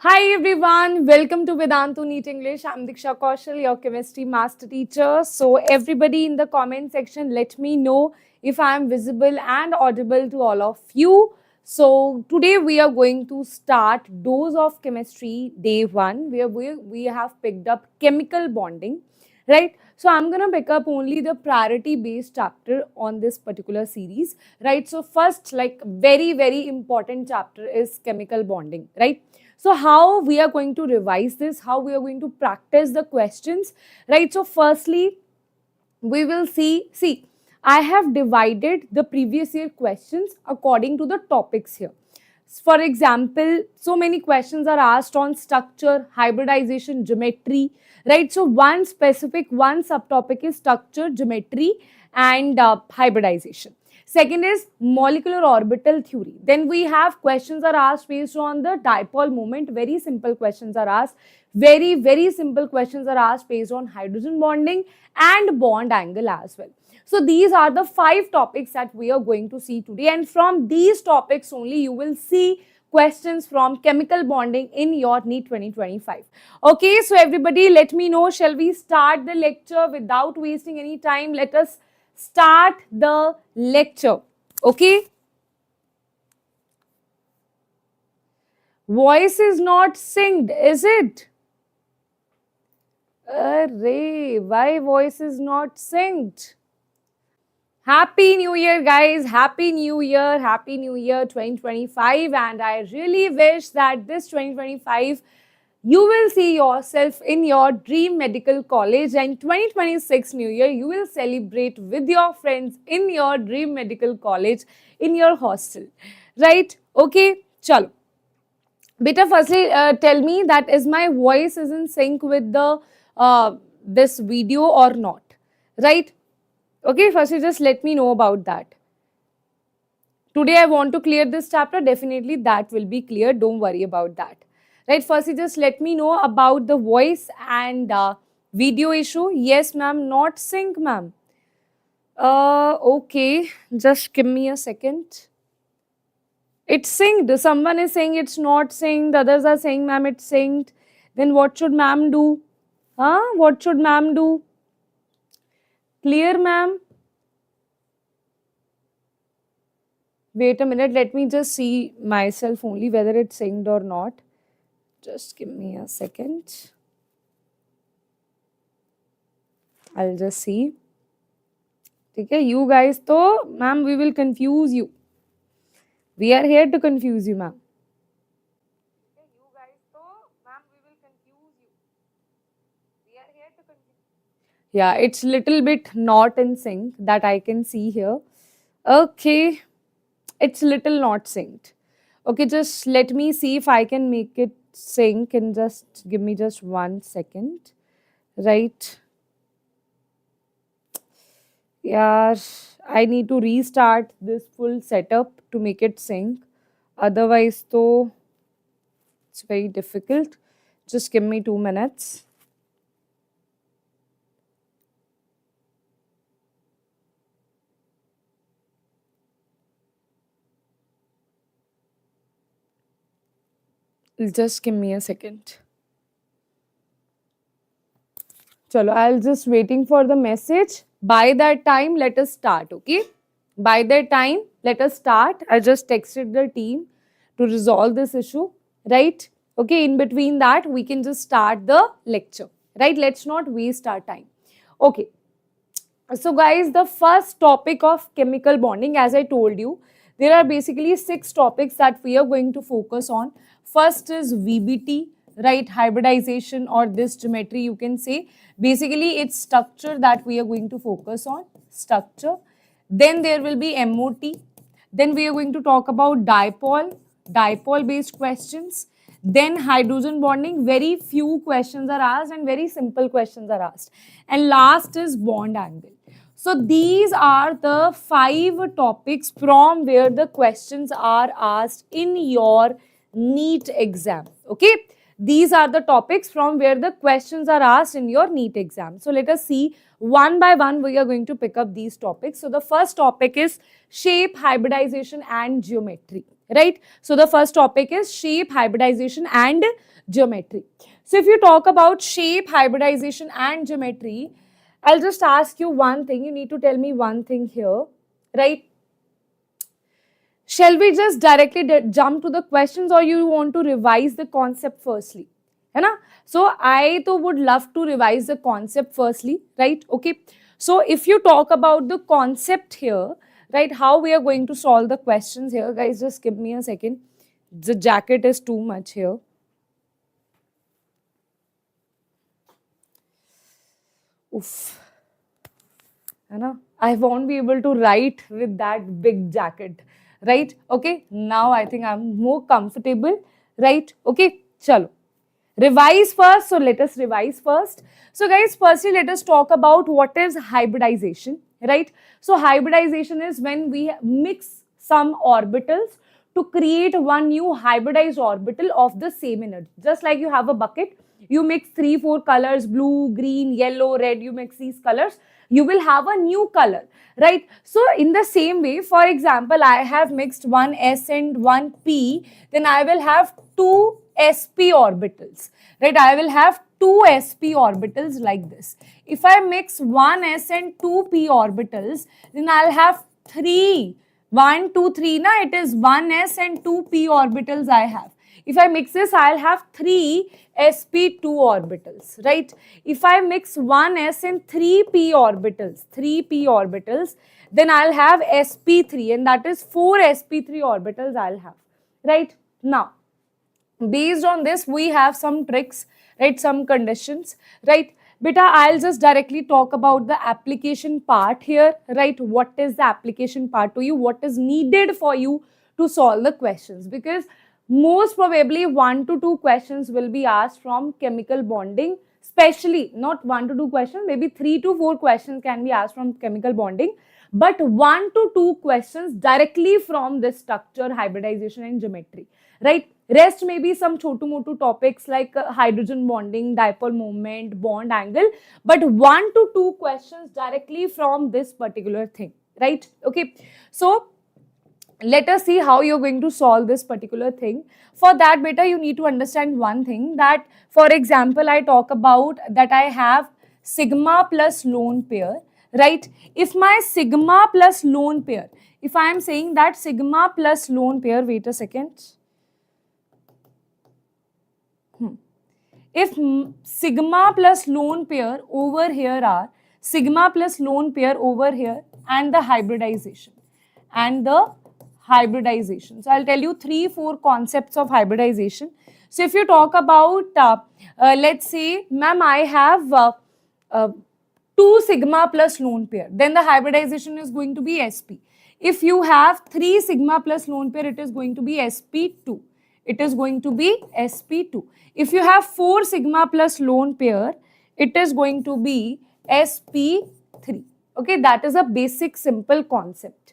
Hi everyone, welcome to Vedantu NEET English. I'm Diksha 𝐂𝐡𝐞𝐤, your chemistry master teacher. So everybody in the comment section, let me know if I am visible and audible to all of you. So today we are going to start Dose of Chemistry Day 1 where we have picked up chemical bonding, right? So I'm going to pick up only the priority based chapter on this particular series, right? So first, like very important chapter is chemical bonding, right? So how we are going to revise this, how we are going to practice the questions, right? So firstly, we will see, I have divided the previous year questions according to the topics here. For example, so many questions are asked on structure, hybridization, geometry, right? So one subtopic is structure, geometry and hybridization. Second is molecular orbital theory. Then we have questions are asked based on the dipole moment. Very simple questions are asked. Very simple questions are asked based on hydrogen bonding and bond angle as well. So these are the 5 topics that we are going to see today, and from these topics only you will see questions from chemical bonding in your NEET 2025. Okay, so everybody let me know, shall we start the lecture without wasting any time? Let us start the lecture. Okay. Voice is not synced, is it? Array, why voice is not synced? Happy New Year, guys. Happy New Year. Happy New Year 2025. And I really wish that this 2025 you will see yourself in your dream medical college, and 2026 New Year you will celebrate with your friends in your dream medical college in your hostel, right? Okay, chalo. Beta, firstly tell me that is my voice is in sync with the this video or not, right? Okay, firstly just let me know about that. Today I want to clear this chapter, definitely that will be clear, don't worry about that. Right, firstly just let me know about the voice and video issue. Yes ma'am, not sync ma'am. Okay, just give me a second. It's synced. Someone is saying it's not synced, others are saying ma'am it's synced. Then what should ma'am do? What should ma'am do? Clear ma'am? Wait a minute, let me just see myself only whether it's synced or not. Just give me a second. I'll just see. Okay, you guys, though, ma'am, we will confuse you. We are here to confuse you, ma'am. Okay, you guys, though, ma'am, we will confuse you. We are here to confuse you. Yeah, it's little bit not in sync that I can see here. Okay, it's little not synced. Okay, just let me see if I can make it sync, and just give me just 1 second. Right. Yeah, I need to restart this full setup to make it sync. Otherwise, though, it's very difficult. Just give me 2 minutes. Just give me a second. Chalo, I'll just waiting for the message. By that time, let us start, okay? By that time, let us start. I just texted the team to resolve this issue, right? Okay, in between that, we can just start the lecture, right? Let's not waste our time. Okay. So guys, the first topic of chemical bonding, as I told you, there are basically 6 topics that we are going to focus on. First is VBT, right? Hybridization, or this geometry you can say. Basically, it's structure that we are going to focus on, structure. Then there will be MOT. Then we are going to talk about dipole based questions. Then hydrogen bonding, very few questions are asked and very simple questions are asked. And last is bond angle. So these are the 5 topics from where the questions are asked in your NEET exam. Okay, these are the topics from where the questions are asked in your NEET exam. So let us see one by one we are going to pick up these topics. So the first topic is shape, hybridization and geometry, right? So the first topic is shape, hybridization and geometry. So if you talk about shape, hybridization and geometry, I'll just ask you one thing. You need to tell me one thing here, right? Shall we just directly jump to the questions, or you want to revise the concept firstly? है ना? So I तो would love to revise the concept firstly, right? Okay. So if you talk about the concept here, right, how we are going to solve the questions here, guys, just give me a second. The jacket is too much here. Oof. है ना? I won't be able to write with that big jacket, right? Okay. Now I think I'm more comfortable, right? Okay. Chalo. Revise first. So let us revise first. So guys, firstly, let us talk about what is hybridization, right? So hybridization is when we mix some orbitals to create one new hybridized orbital of the same energy. Just like you have a bucket, you mix 3-4 colors, blue, green, yellow, red, you mix these colors, you will have a new color, right? So in the same way, for example, I have mixed one S and one P, then I will have two sp orbitals, right? I will have two sp orbitals like this. If I mix one s and two p orbitals, then I'll have 1, 2, 3, na, it is 1s and 2p orbitals I have. If I mix this, I'll have 3 sp2 orbitals, right? If I mix 1s and 3p orbitals, then I'll have sp3, and that is 4 sp3 orbitals I'll have, right? Now, based on this, we have some tricks, right? Some conditions, right? Beta, I'll just directly talk about the application part here, right? What is the application part to you? What is needed for you to solve the questions? Because most probably 1 to 2 questions will be asked from chemical bonding, especially not 1 to 2 questions, maybe 3 to 4 questions can be asked from chemical bonding, but 1 to 2 questions directly from this structure, hybridization and geometry, right? Rest may be some chotu-motu topics like hydrogen bonding, dipole moment, bond angle, but 1 to 2 questions directly from this particular thing, right? Okay, so let us see how you're going to solve this particular thing. For that, beta, you need to understand one thing, that for example, I talk about that I have sigma plus lone pair, right? If my sigma plus lone pair, if I am saying that sigma plus lone pair, wait a second. If sigma plus lone pair over here are sigma plus lone pair over here and the hybridization. So I'll tell you 3-4 concepts of hybridization. So if you talk about, let's say, ma'am, I have 2 sigma plus lone pair, then the hybridization is going to be sp. If you have 3 sigma plus lone pair, it is going to be sp2. It is going to be sp2. If you have 4 sigma plus lone pair, it is going to be sp3. Okay, that is a basic simple concept.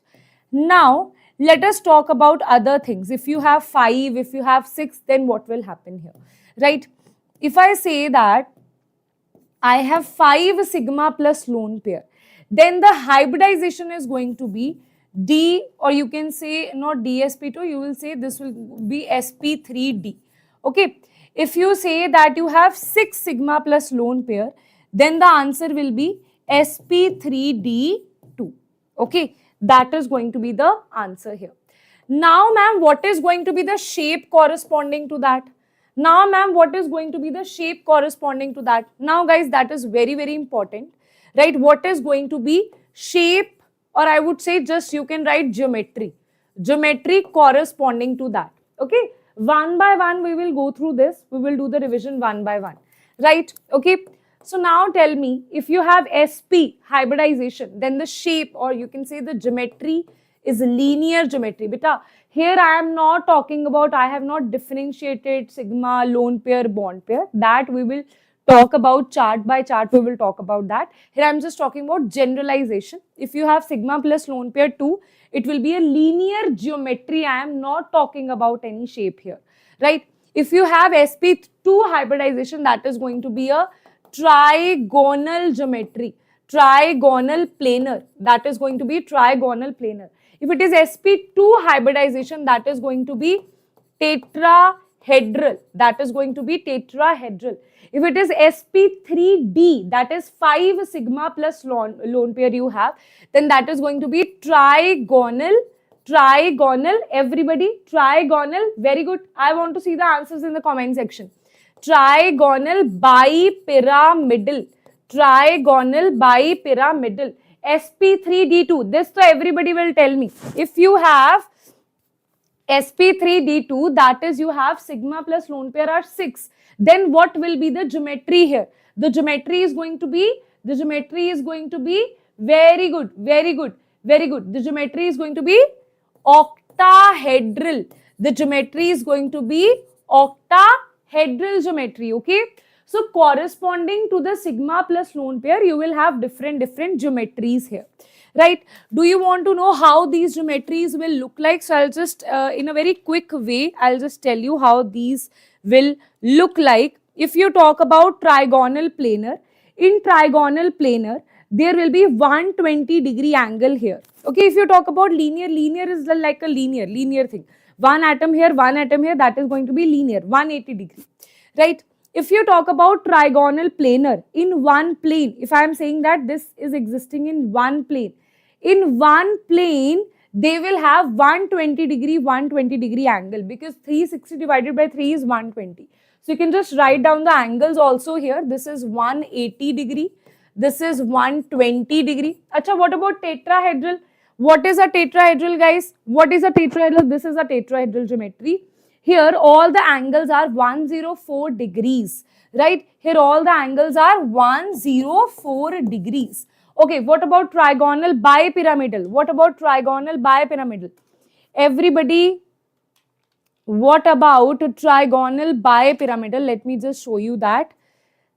Now, let us talk about other things. If you have 5, if you have 6, then what will happen here, right? If I say that I have 5 sigma plus lone pair, then the hybridization is going to be D, or you can say not DSP2, you will say this will be sp3D. Okay, if you say that you have 6 sigma plus lone pair, then the answer will be sp3D2. Okay, that is going to be the answer here. Now, ma'am, what is going to be the shape corresponding to that? Now, ma'am, what is going to be the shape corresponding to that? Now, guys, that is very, very important, right? What is going to be shape, or I would say just you can write geometry corresponding to that. Okay, one by one we will go through this. We will do the revision one by one, right? Okay, so now tell me, if you have sp hybridization, then the shape, or you can say the geometry, is linear geometry. Beta, here I am not talking about, I have not differentiated sigma, lone pair, bond pair. That we will talk about chart by chart, we will talk about that. Here I am just talking about generalization. If you have sigma plus lone pair 2, it will be a linear geometry. I am not talking about any shape here, right? If you have sp2 hybridization, that is going to be a trigonal geometry, trigonal planar. That is going to be trigonal planar. If it is sp2 hybridization, that is going to be tetrahedral. That is going to be tetrahedral. If it is sp3d, that is 5 sigma plus lone pair you have, then that is going to be trigonal. Trigonal, everybody, trigonal. Very good. I want to see the answers in the comment section. Trigonal bipyramidal. Trigonal bipyramidal. sp3d2. This so everybody will tell me. If you have sp3d2, that is you have sigma plus lone pair are 6. Then what will be the geometry here? The geometry is going to be very good, very good, very good. The geometry is going to be octahedral. The geometry is going to be octahedral geometry, okay? So corresponding to the sigma plus lone pair, you will have different geometries here, right? Do you want to know how these geometries will look like? So I'll just, in a very quick way, I'll just tell you how these will look like. If you talk about trigonal planar, in trigonal planar, there will be 120-degree angle here. Okay, if you talk about linear, linear is like a linear thing. One atom here, that is going to be linear, 180-degree, right? If you talk about trigonal planar, in one plane, if I am saying that this is existing in one plane, they will have 120-degree angle, because 360 divided by 3 is 120. So you can just write down the angles also here. This is 180-degree. This is 120-degree. Acha, what about tetrahedral? What is a tetrahedral, guys? What is a tetrahedral? This is a tetrahedral geometry. Here all the angles are 104 degrees, right? Here all the angles are 104 degrees. Okay, what about trigonal bipyramidal? What about trigonal bipyramidal? Everybody, what about trigonal bipyramidal? Let me just show you that.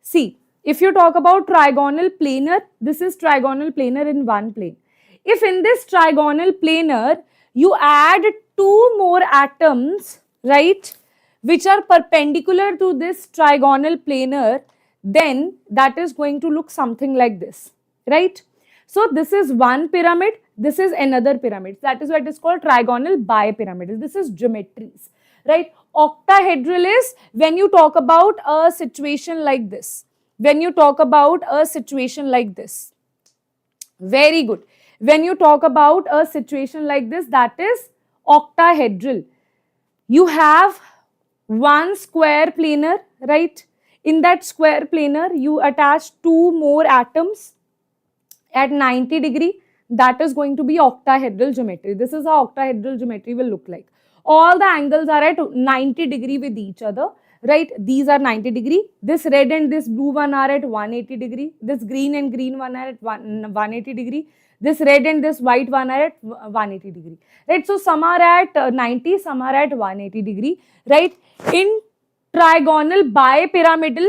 See, if you talk about trigonal planar, this is trigonal planar in one plane. If in this trigonal planar, you add 2 more atoms, right, which are perpendicular to this trigonal planar, then that is going to look something like this, right? So this is one pyramid, this is another pyramid. That is why it is called trigonal bipyramidal. This is geometries, right? Octahedral is when you talk about a situation like this. When you talk about a situation like this. Very good. When you talk about a situation like this, that is octahedral. You have one square planar, right? In that square planar, you attach 2 more atoms at 90-degree. That is going to be octahedral geometry. This is how octahedral geometry will look like. All the angles are at 90-degree with each other, right? These are 90-degree. This red and this blue one are at 180-degree. This green and green one are at 180-degree. This red and this white one are at 180-degree, right? So some are at 90, some are at 180-degree, right? In trigonal bipyramidal,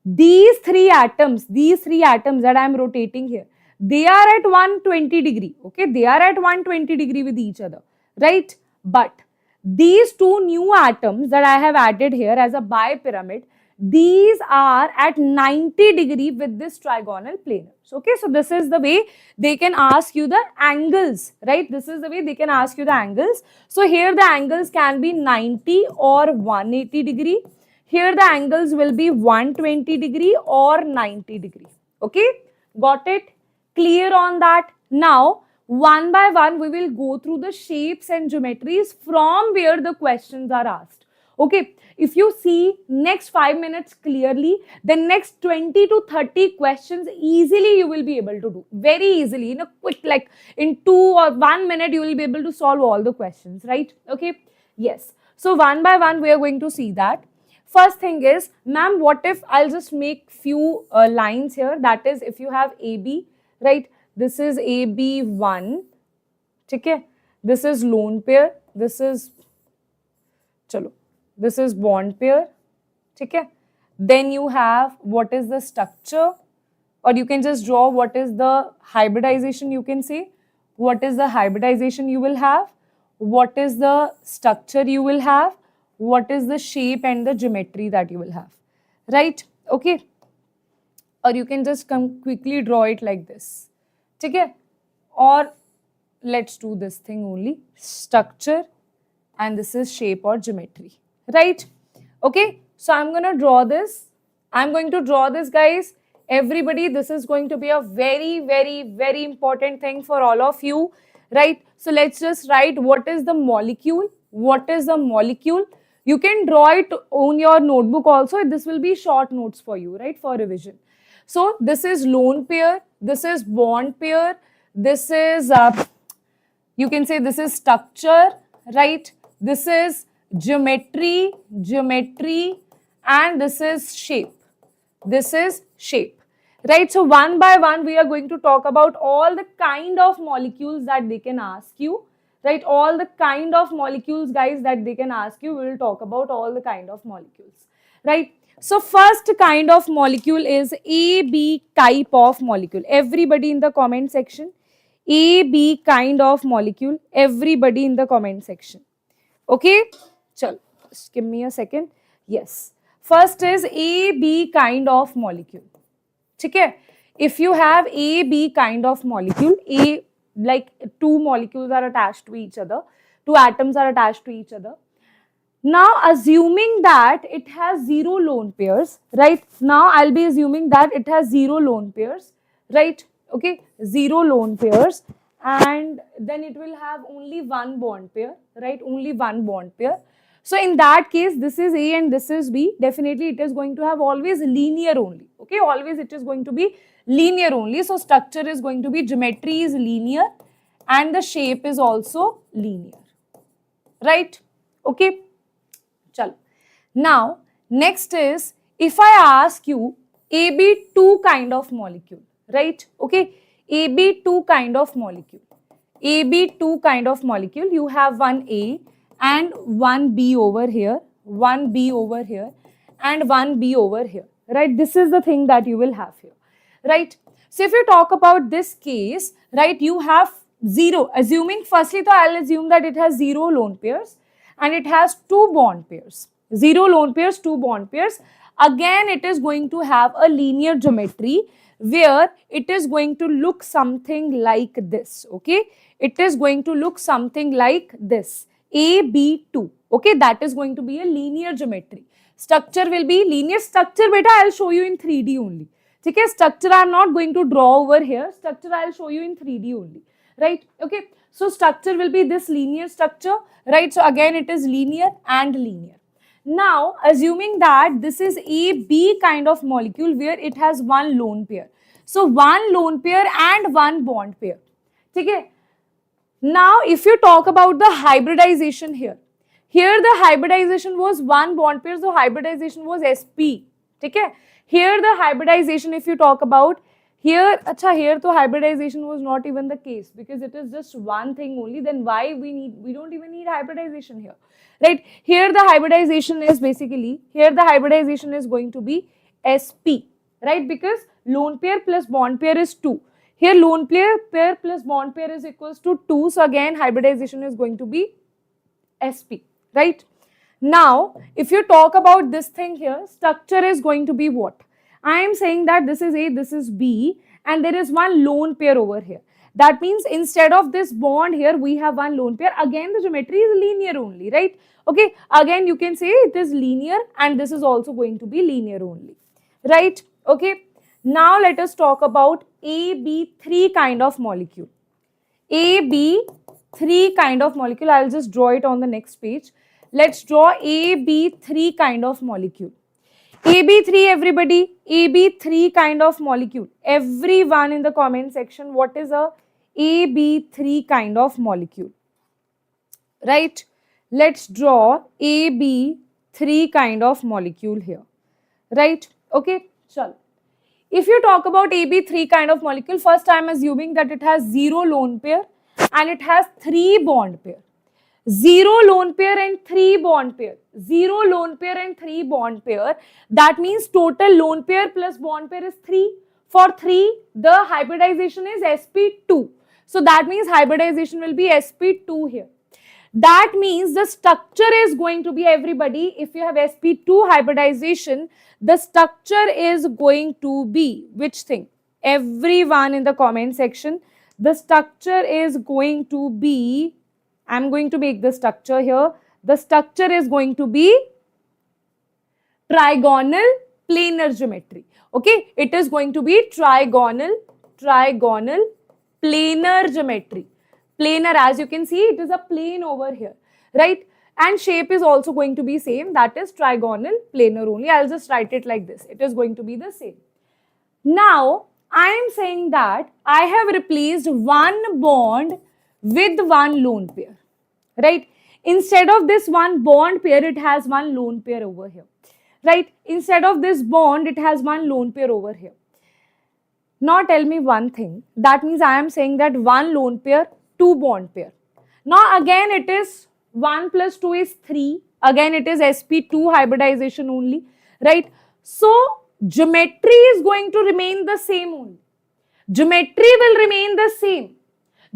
these three atoms that I am rotating here, they are at 120-degree, okay? They are at 120-degree with each other, right? But these 2 new atoms that I have added here as a bipyramid, these are at 90-degree with this trigonal planar. Okay, so this is the way they can ask you the angles, right? This is the way they can ask you the angles. So here the angles can be 90 or 180-degree. Here the angles will be 120-degree or 90-degree. Okay, got it? Clear on that? Now, one by one, we will go through the shapes and geometries from where the questions are asked. Okay, if you see next 5 minutes clearly, then next 20 to 30 questions easily you will be able to do. Very easily, in a quick, like in 2 or 1 minute, you will be able to solve all the questions, right? Okay, yes. So one by one, we are going to see that. First thing is, ma'am, what if I'll just make few lines here. That is, if you have AB, right? This is AB1, okay? This is lone pair, this is, chalo. This is bond pair, okay? Then you have what is the structure, or you can just draw what is the hybridization, you can say. What is the hybridization you will have? What is the structure you will have? What is the shape and the geometry that you will have, right? Okay? Or you can just come quickly draw it like this, okay? Or let's do this thing only, structure, and this is shape or geometry, right? Okay, so I'm going to draw this. I'm going to draw this, guys. Everybody, this is going to be a very, very, very important thing for all of you, right? So let's just write what is the molecule. What is the molecule? You can draw it on your notebook also. This will be short notes for you, right, for revision. So this is lone pair, this is bond pair, this is, you can say this is structure, right? This is geometry, and this is shape. This is shape, right? So one by one, we are going to talk about all the kind of molecules that they can ask you, right? All the kind of molecules, guys, that they can ask you. We will talk about all the kind of molecules, right? So first kind of molecule is AB type of molecule. Everybody in the comment section, AB kind of molecule. Everybody in the comment section. Okay, chal, just give me a second. Yes, first is AB kind of molecule. Okay, if you have AB kind of molecule, A, like two molecules are attached to each other, two atoms are attached to each other. Now assuming that it has zero lone pairs, right? Now I'll be assuming that it has zero lone pairs, right? Okay, zero lone pairs, and then it will have only one bond pair, right? Only one bond pair. So in that case, this is A and this is B. Definitely it is going to have always linear only. Okay, always it is going to be linear only. So structure is going to be, geometry is linear and the shape is also linear, right? Okay. Chalo. Now, next is, if I ask you AB2 kind of molecule, right? Okay, AB2 kind of molecule. AB2 kind of molecule, you have one A and one B over here, one B over here, and one B over here, right? This is the thing that you will have here, right? So if you talk about this case, right, you have zero, assuming firstly, so I'll assume that it has zero lone pairs and it has two bond pairs, zero lone pairs, two bond pairs. Again, it is going to have a linear geometry where it is going to look something like this, okay? It is going to look something like this, AB2, okay? That is going to be a linear geometry. Structure will be linear. Structure, beta, I'll show you in 3D only. Okay, structure I am not going to draw over here. Structure I will show you in 3D only, right? Okay, so structure will be this linear structure, right? So again, it is linear and linear. Now, assuming that this is a B kind of molecule where it has one lone pair. So one lone pair and one bond pair. Okay. Now, if you talk about the hybridization here, the hybridization was one bond pair, so hybridization was sp. Okay. Here the hybridization, if you talk about, here the hybridization was not even the case because it is just one thing only. Then why we don't even need hybridization here, right? Here the hybridization is basically, here the hybridization is going to be sp, right? Because lone pair plus bond pair is 2. Here lone pair plus bond pair is equals to 2. So again hybridization is going to be sp, right? Now, if you talk about this thing here, structure is going to be what? I am saying that this is A, this is B, and there is one lone pair over here. That means instead of this bond here, we have one lone pair. Again, the geometry is linear only, right? Okay, again, you can say it is linear and this is also going to be linear only, right? Okay, now let us talk about AB3 kind of molecule. AB3 kind of molecule, I will just draw it on the next page. Let's draw AB3 kind of molecule. AB3, everybody, AB3 kind of molecule. Everyone in the comment section, what is a AB3 kind of molecule? Right? Let's draw AB3 kind of molecule here. Right? Okay, chal. If you talk about AB3 kind of molecule, first I am assuming that it has zero lone pair and it has 3 bond pair. 0 lone pair and 3 bond pair. 0 lone pair and 3 bond pair. That means total lone pair plus bond pair is 3. For 3, the hybridization is sp2. So that means hybridization will be sp2 here. That means the structure is going to be, everybody, if you have sp2 hybridization, the structure is going to be which thing? Everyone in the comment section, The structure is going to be, I'm going to make the structure here. The structure is going to be trigonal planar geometry. Okay, it is going to be trigonal planar geometry. Planar, as you can see, it is a plane over here, right? And shape is also going to be same, that is trigonal planar only. I'll just write it like this. It is going to be the same. Now, I am saying that I have replaced one bond with one lone pair, right? Instead of this one bond pair, it has one lone pair over here, right? Instead of this bond, it has one lone pair over here. Now tell me one thing. That means I am saying that one lone pair, two bond pair. Now again it is 1 plus 2 is 3. Again it is sp2 hybridization only, right? So geometry is going to remain the same only. Geometry will remain the same.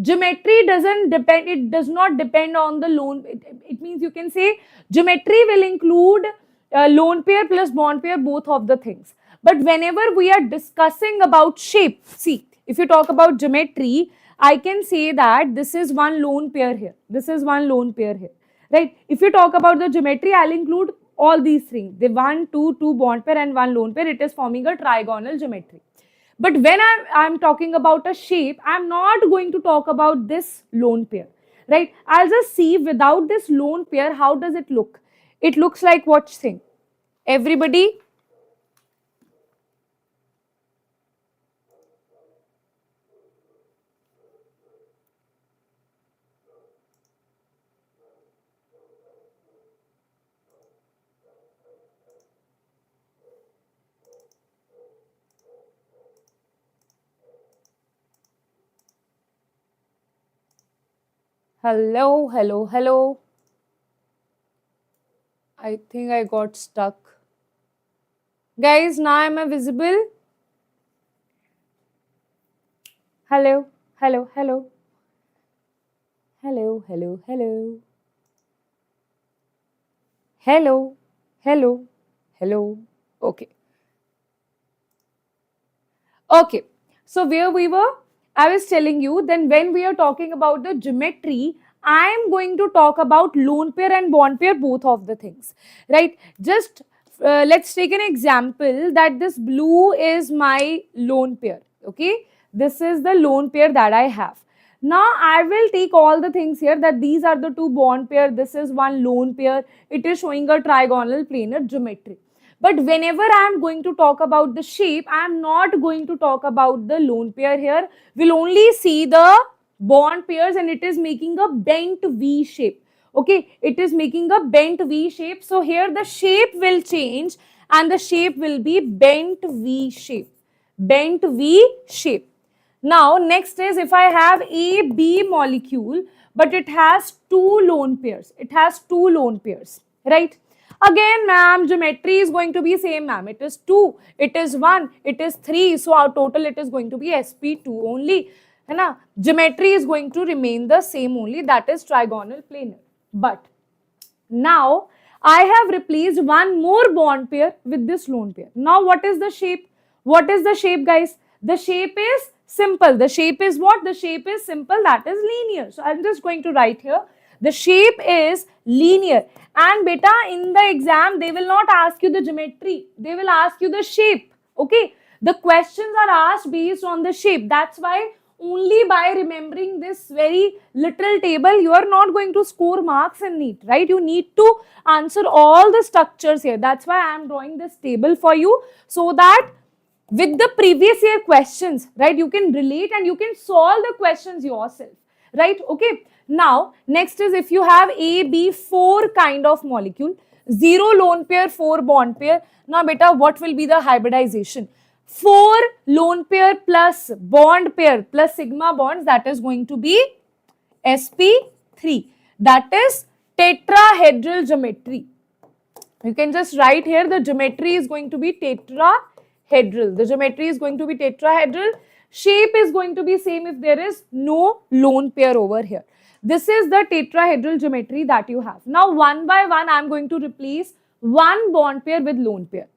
Geometry doesn't depend, it does not depend on the lone, it means you can say geometry will include lone pair plus bond pair, both of the things. But whenever we are discussing about shape, see, if you talk about geometry, I can say that this is one lone pair here, this is one lone pair here, right? If you talk about the geometry, I'll include all these three, the 1, 2, 2 bond pair and one lone pair, it is forming a trigonal geometry. But when I'm talking about a shape, I'm not going to talk about this lone pair, right? I'll just see without this lone pair, how does it look? It looks like what thing? Everybody? Hello, hello, hello. I think I got stuck. Guys, now am I visible? Hello, hello, hello. Hello, hello, hello. Hello, hello, hello. Okay. Okay. So where we were? I was telling you, then when we are talking about the geometry, I am going to talk about lone pair and bond pair, both of the things, right? Just let's take an example that this blue is my lone pair, okay? This is the lone pair that I have. Now I will take all the things here that these are the two bond pair, this is one lone pair, it is showing a trigonal planar geometry. But whenever I am going to talk about the shape, I am not going to talk about the lone pair here. We'll only see the bond pairs and it is making a bent V shape. Okay, it is making a bent V shape. So here the shape will change and the shape will be bent V shape. Bent V shape. Now next is if I have a B molecule but it has two lone pairs. It has two lone pairs, right? Again, ma'am, geometry is going to be same, ma'am. It is 2, it is 1, it is 3. So our total it is going to be sp2 only. Hai. Geometry is going to remain the same only, that is trigonal planar. But now I have replaced one more bond pair with this lone pair. Now what is the shape? What is the shape, guys? The shape is simple. The shape is what? The shape is simple, that is linear. So I'm just going to write here. The shape is linear. And beta, in the exam, they will not ask you the geometry. They will ask you the shape. Okay. The questions are asked based on the shape. That's why only by remembering this very little table, you are not going to score marks in NEET, right? You need to answer all the structures here. That's why I am drawing this table for you so that with the previous year questions, right, you can relate and you can solve the questions yourself, right? Okay. Now, next is if you have A, B, 4 kind of molecule, 0 lone pair, 4 bond pair. Now, beta, what will be the hybridization? 4 lone pair plus bond pair plus sigma bonds, that is going to be sp3. That is tetrahedral geometry. You can just write here the geometry is going to be tetrahedral. The geometry is going to be tetrahedral. Shape is going to be same if there is no lone pair over here. This is the tetrahedral geometry that you have. Now, one by one, I am going to replace one bond pair with lone pair.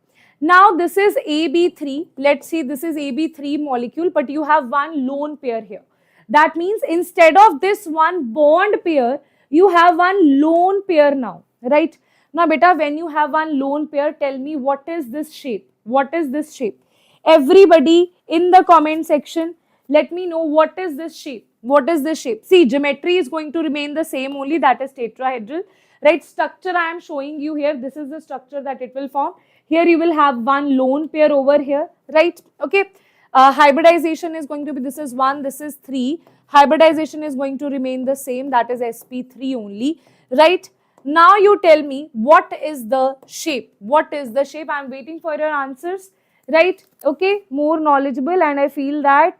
Now, this is AB3. Let's see, this is AB3 molecule, but you have one lone pair here, That means instead of this one bond pair, you have one lone pair now, right? Now beta, when you have one lone pair, tell me what is this shape? What is this shape? Everybody in the comment section, let me know what is this shape. What is this shape? See, geometry is going to remain the same only, that is tetrahedral, right? Structure I am showing you here. This is the structure that it will form. Here you will have one lone pair over here, right? Okay. Hybridization is going to be, this is 1, this is 3. Hybridization is going to remain the same, that is sp3 only, right? Now you tell me what is the shape? What is the shape? I am waiting for your answers, right? Okay, more knowledgeable, and I feel that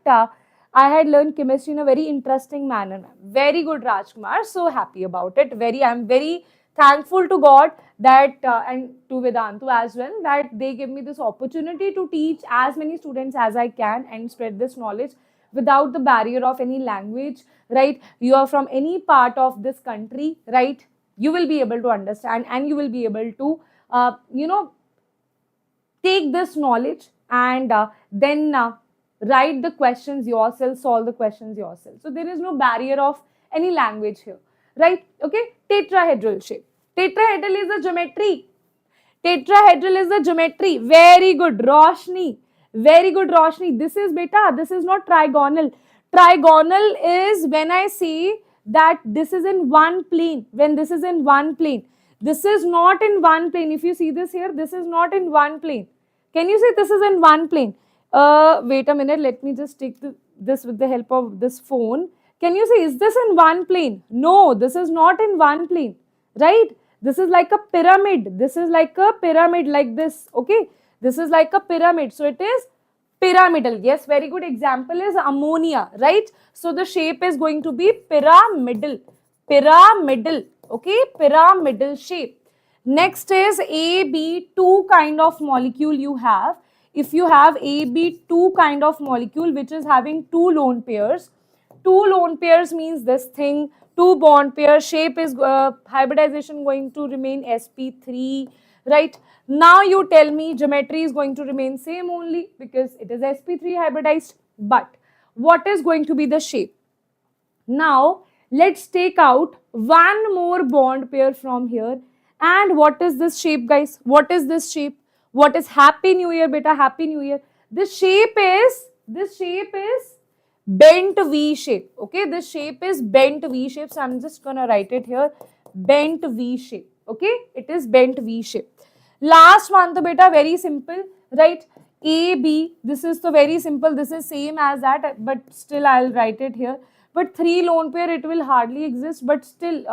I had learned chemistry in a very interesting manner. Very good, Rajkumar. So happy about it. I am very thankful to God that and to Vedantu as well, that they give me this opportunity to teach as many students as I can and spread this knowledge without the barrier of any language, right? You are from any part of this country, right? You will be able to understand and you will be able to, take this knowledge and then write the questions yourself, solve the questions yourself. So there is no barrier of any language here, right? Okay, tetrahedral shape. Tetrahedral is a geometry. Tetrahedral is a geometry. Very good, Roshni. Very good, Roshni. This is beta, this is not trigonal. Trigonal is when I say that this is in one plane, when this is in one plane. This is not in one plane. If you see this here, this is not in one plane. Can you see this is in one plane? Wait a minute, let me just take this with the help of this phone. Can you see, is this in one plane? No, this is not in one plane, right? This is like a pyramid. This is like a pyramid like this, okay? This is like a pyramid. So it is pyramidal. Yes, very good example is ammonia, right? So the shape is going to be pyramidal. Pyramidal, okay? Pyramidal shape. Next is AB2 kind of molecule you have. If you have AB2 kind of molecule which is having two lone pairs means this thing, two bond pair, shape is hybridization going to remain sp3, right? Now you tell me geometry is going to remain same only because it is sp3 hybridized, but what is going to be the shape? Now let's take out one more bond pair from here. And what is this shape, guys? What is this shape? What is Happy New Year, beta? Happy New Year. This shape is bent V shape. Okay, this shape is bent V shape. So I'm just gonna write it here. Bent V shape. Okay, it is bent V shape. Last one, to beta, very simple, right? AB. This is so very simple. This is same as that, but still I'll write it here. But 3 lone pair, it will hardly exist, but still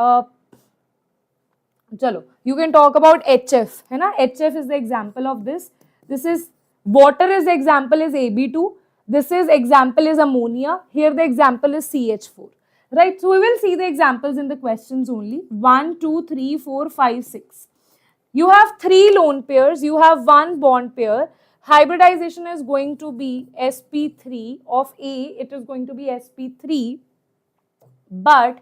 chalo, you can talk about HF, है ना? HF is the example of this. This is water is the example is AB2. This is example is ammonia. Here the example is CH4, right? So we will see the examples in the questions only. 1, 2, 3, 4, 5, 6. You have 3 lone pairs. You have 1 bond pair. Hybridization is going to be sp3 of A. It is going to be sp3, but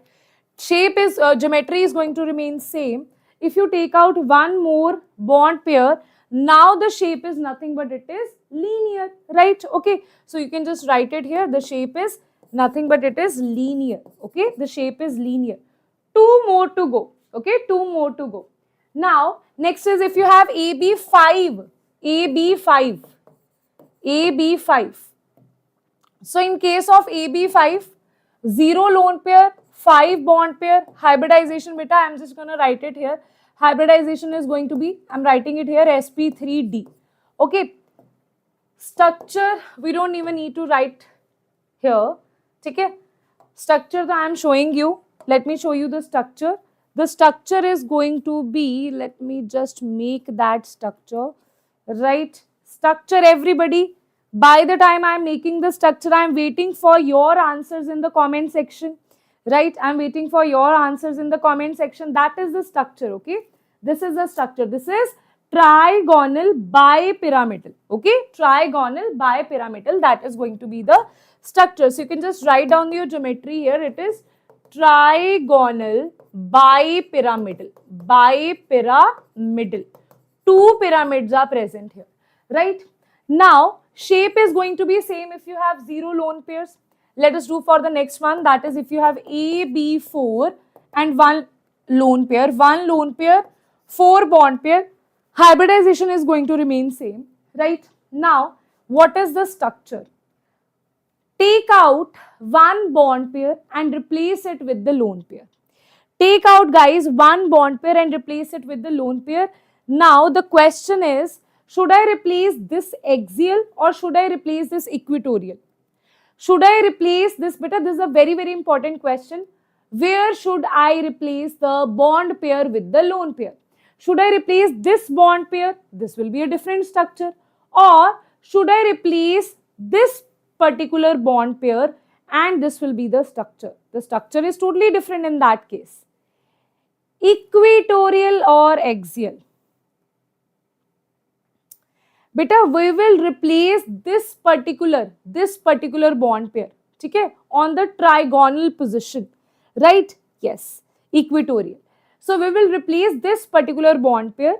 shape is geometry is going to remain same. If you take out one more bond pair, now the shape is nothing but it is linear, right? Okay, so you can just write it here. The shape is nothing but it is linear. Okay, the shape is linear. 2 more to go. Okay, 2 more to go. Now next is if you have AB5. So in case of AB5, 0 lone pair, 5 bond pair, hybridization beta, I am just going to write it here. Hybridization is going to be, I am writing it here, sp3d. Okay, structure, we don't even need to write here. Okay, structure that I am showing you. Let me show you the structure. The structure is going to be, let me just make that structure, right? Structure, everybody. By the time I am making the structure, I am waiting for your answers in the comment section, right? I am waiting for your answers in the comment section. That is the structure, okay? This is the structure. This is trigonal bipyramidal, okay? Trigonal bipyramidal, that is going to be the structure. So you can just write down your geometry here. It is trigonal bipyramidal. 2 pyramids are present here, right? Now shape is going to be same if you have 0 lone pairs. Let us do for the next one. That is, if you have AB4 and one lone pair, 4 bond pair, hybridization is going to remain same, right? Now, what is the structure? Take out one bond pair and replace it with the lone pair. Take out, guys, one bond pair and replace it with the lone pair. Now, the question is, should I replace this axial or should I replace this equatorial? Should I replace this? Beta, this is a very, very important question. Where should I replace the bond pair with the lone pair? Should I replace this bond pair? This will be a different structure. Or should I replace this particular bond pair and this will be the structure? The structure is totally different in that case. Equatorial or axial? Beta, we will replace this particular bond pair, okay, on the trigonal position, right? Yes, equatorial. So we will replace this particular bond pair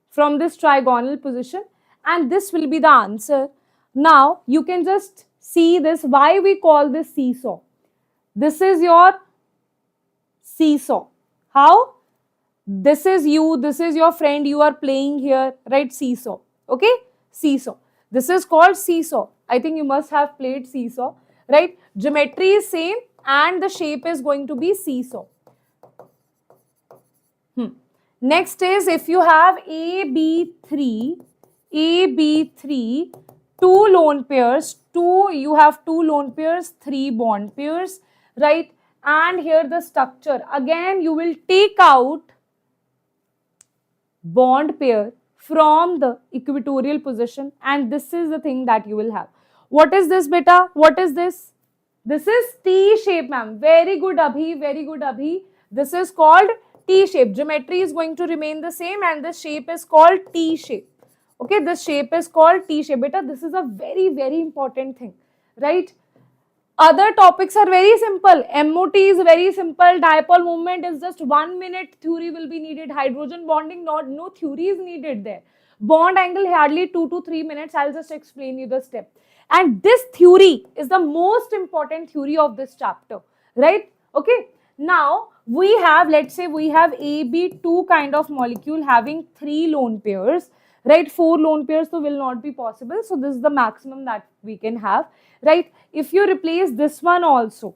from this trigonal position and this will be the answer. Now you can just see this, why we call this seesaw. This is your seesaw. How? This is you, this is your friend, you are playing here, right? Seesaw. Okay, seesaw. This is called seesaw. I think you must have played seesaw, right? Geometry is same and the shape is going to be seesaw. Next is, if you have AB3, 2 lone pairs, you have 2 lone pairs, 3 bond pairs, right? And here the structure, again you will take out bond pair from the equatorial position and this is the thing that you will have. What is this, beta? What is this? This is T shape, ma'am. Very good, Abhi. Very good, Abhi. This is called T shape. Geometry is going to remain the same and the shape is called T shape. Okay, this shape is called T shape. Beta, this is a very, very important thing, right? Other topics are very simple. MOT is very simple. Dipole movement is just 1 minute. Theory will be needed. Hydrogen bonding, no theory is needed there. Bond angle hardly 2 to 3 minutes. I'll just explain you the step. And this theory is the most important theory of this chapter, right? Okay. Now we have, let's say we have AB2 kind of molecule having 3 lone pairs, right? 4 lone pairs so will not be possible. So this is the maximum that we can have, right? If you replace this one also,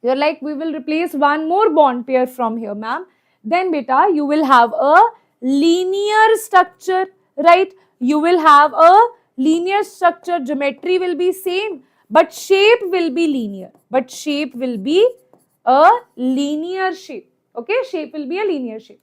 you're like, we will replace one more bond pair from here, ma'am. Then beta, you will have a linear structure, right? You will have a linear structure. Geometry will be same, but shape will be linear. But shape will be a linear shape. Okay, shape will be a linear shape.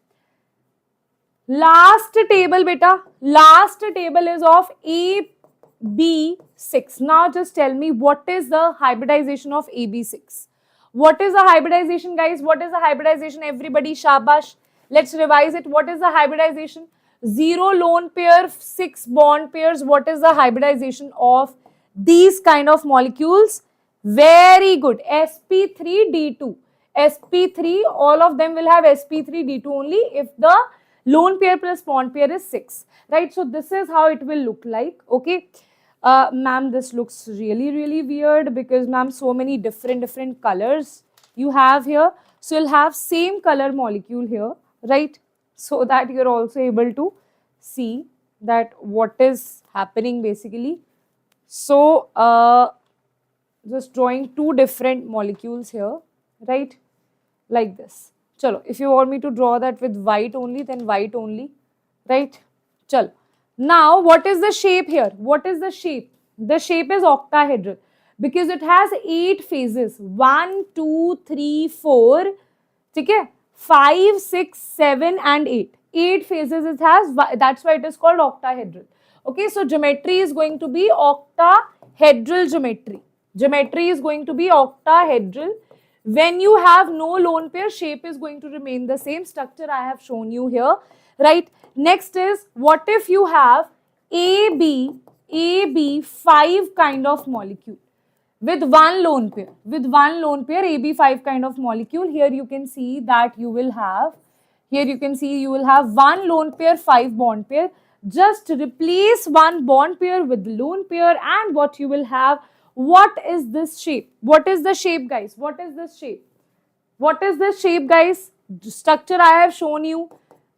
Last table, beta. Last table is of AB6. Now just tell me, what is the hybridization of AB6? What is the hybridization, guys? What is the hybridization? Everybody, shabash. Let's revise it. What is the hybridization? 0 lone pair, 6 bond pairs. What is the hybridization of these kind of molecules? Very good. sp3d2. sp3, all of them will have sp3d2 only if the lone pair plus bond pair is 6, right? So this is how it will look like. Okay, ma'am, this looks really, really weird because, ma'am, so many different colors you have here. So you'll have same color molecule here, right? So that you're also able to see that what is happening basically. So just drawing 2 different molecules here, right? Like this. Chalo, if you want me to draw that with white only, then white only, right? Chalo. Now, what is the shape here? What is the shape? The shape is octahedral because it has 8 phases. 1, 2, 3, 4, okay? 5, 6, 7 and 8. 8 phases it has, that's why it is called octahedral. Okay, so geometry is going to be octahedral geometry. Geometry is going to be octahedral. When you have no lone pair, shape is going to remain the same. Structure I have shown you here, right? Next is, what if you have AB5 kind of molecule with 1 lone pair? With 1 lone pair, AB5 kind of molecule. Here you can see that you will have, you will have 1 lone pair, 5 bond pair. Just replace 1 bond pair with lone pair and what you will have, What is this shape? What is the shape, guys? What is this shape? What is this shape, guys? Structure I have shown you.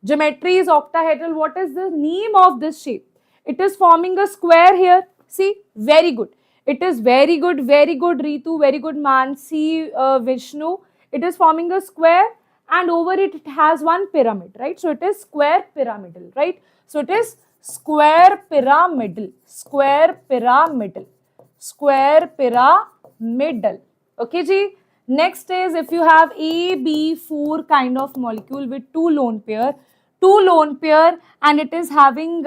Geometry is octahedral. What is the name of this shape? It is forming a square here. See, very good. It is very good, Ritu, very good, Mansi, Vishnu. It is forming a square, and over it, it has one pyramid, right? So it is square pyramidal, right? So it is square pyramidal, square pyramidal, square pyramidal. Okay, ji. Next is if you have AB4 kind of molecule with two lone pair, and it is having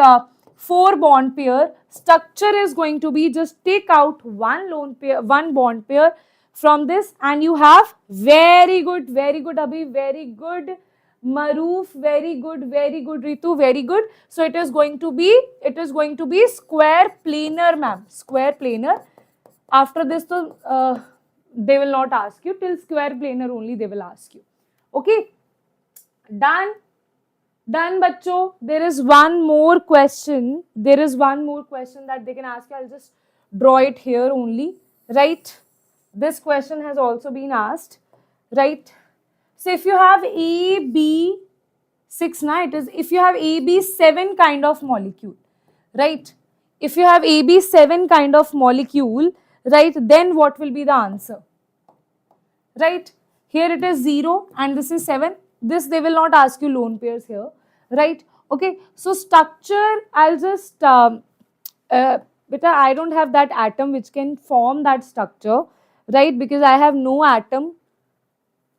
4 bond pair, structure is going to be, just take out one lone pair, one bond pair from this, and you have very good, Abhi, very good, Maroof, very good, Ritu, very good. So it is going to be, square planar, ma'am, square planar. After this, they will not ask you, till square planar only they will ask you. Okay, done. Done, bachcho. There is one more question. There is one more question that they can ask you. I'll just draw it here only, right? This question has also been asked, right? So if you have AB6, na, it is, if you have AB7 kind of molecule, right? If you have AB7 kind of molecule, right, then what will be the answer? Right? Here it is 0 and this is 7. This they will not ask you lone pairs here, right? Okay, so structure, I'll just, beta, I don't have that atom which can form that structure, right? Because I have no atom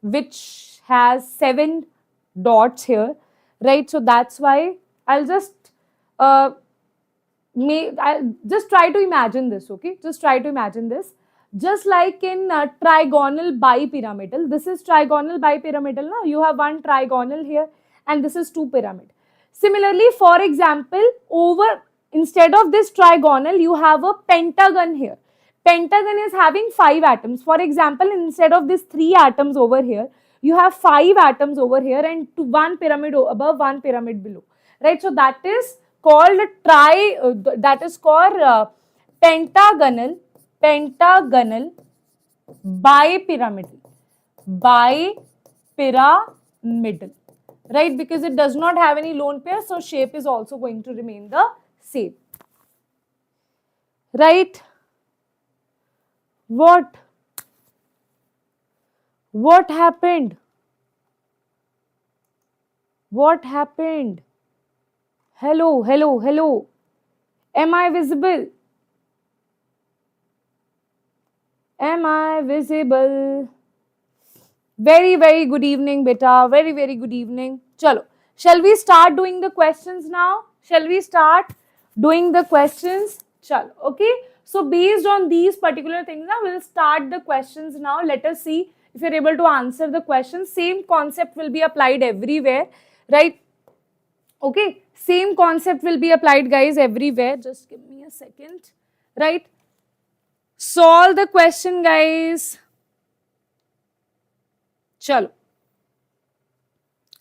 which has 7 dots here, right? So that's why I'll just, I'll just try to imagine this, okay? Just try to imagine this. Just like in trigonal bipyramidal, this is trigonal bipyramidal now. You have one trigonal here and this is two pyramid. Similarly, for example, over, instead of this trigonal, you have a pentagon here. Pentagon is having 5 atoms. For example, instead of this 3 atoms over here, you have 5 atoms over here and one pyramid above, one pyramid below, right? So that is called pentagonal bipyramidal, right? Because it does not have any lone pair, so shape is also going to remain the same, right? What happened? What happened? Hello. Am I visible? Am I visible? Very good evening, beta. Very good evening. Chalo. Shall we start doing the questions now? Shall we start doing the questions? Chalo. Okay. So based on these particular things, now we'll start the questions now. Let us see if you're able to answer the questions. Same concept will be applied everywhere, right? Okay. Same concept will be applied, guys, everywhere. Just give me a second, right? Solve the question, guys. Chalo.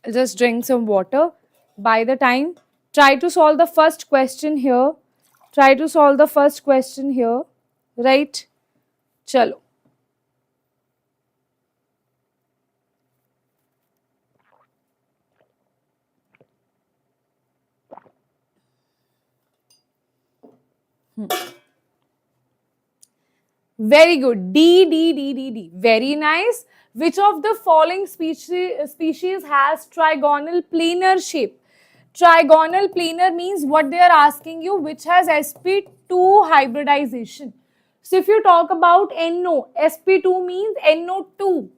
I'll just drink some water. By the time, try to solve the first question here. Try to solve the first question here, right? Chalo. Very good. D. Very nice. Which of the following species has trigonal planar shape? Trigonal planar means what they are asking you, which has sp2 hybridization. So if you talk about NO, sp2 means NO2,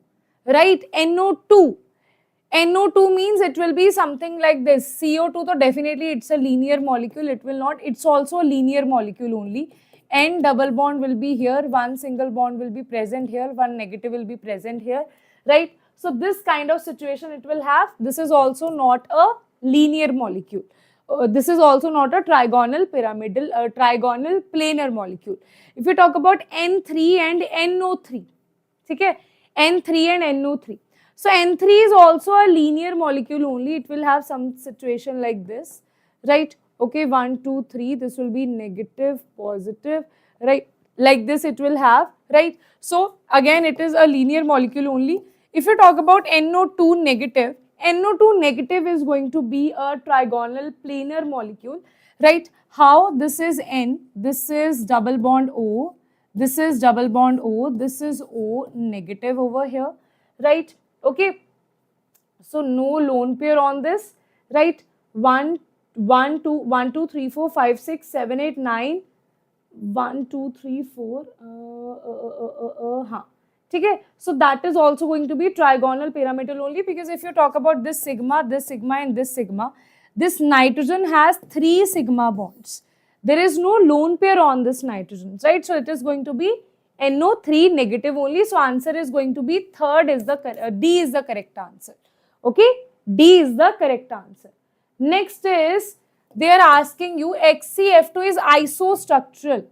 right? NO2. NO2 means it will be something like this. CO2, so definitely it's a linear molecule. It will not, it's also a linear molecule only. N double bond will be here, one single bond will be present here, one negative will be present here, right? So this kind of situation it will have. This is also not a linear molecule. This is also not a trigonal trigonal planar molecule. If you talk about N3 and NO3, okay? N3 and NO3. So N3 is also a linear molecule only. It will have some situation like this, right? Okay, 1, 2, 3. This will be negative, positive, right? like this it will have, right? So again it is a linear molecule only. If you talk about NO2 negative, NO2 negative is going to be a trigonal planar molecule, right? How? This is N, this is double bond O, this is double bond O, this is O negative over here, right? Okay, so no lone pair on this, right? 1, 1, 2, 1, 2, 3, 4, 5, 6, 7, 8, 9, 1, 2, 3, 4, okay, so that is also going to be trigonal pyramidal only, because if you talk about this sigma and this sigma, this nitrogen has 3 sigma bonds. There is no lone pair on this nitrogen, right? So it is going to be NO3 negative only. So answer is going to be third is the D is the correct answer. Okay, D is the correct answer. Next is they are asking you XCF2 is isostructural.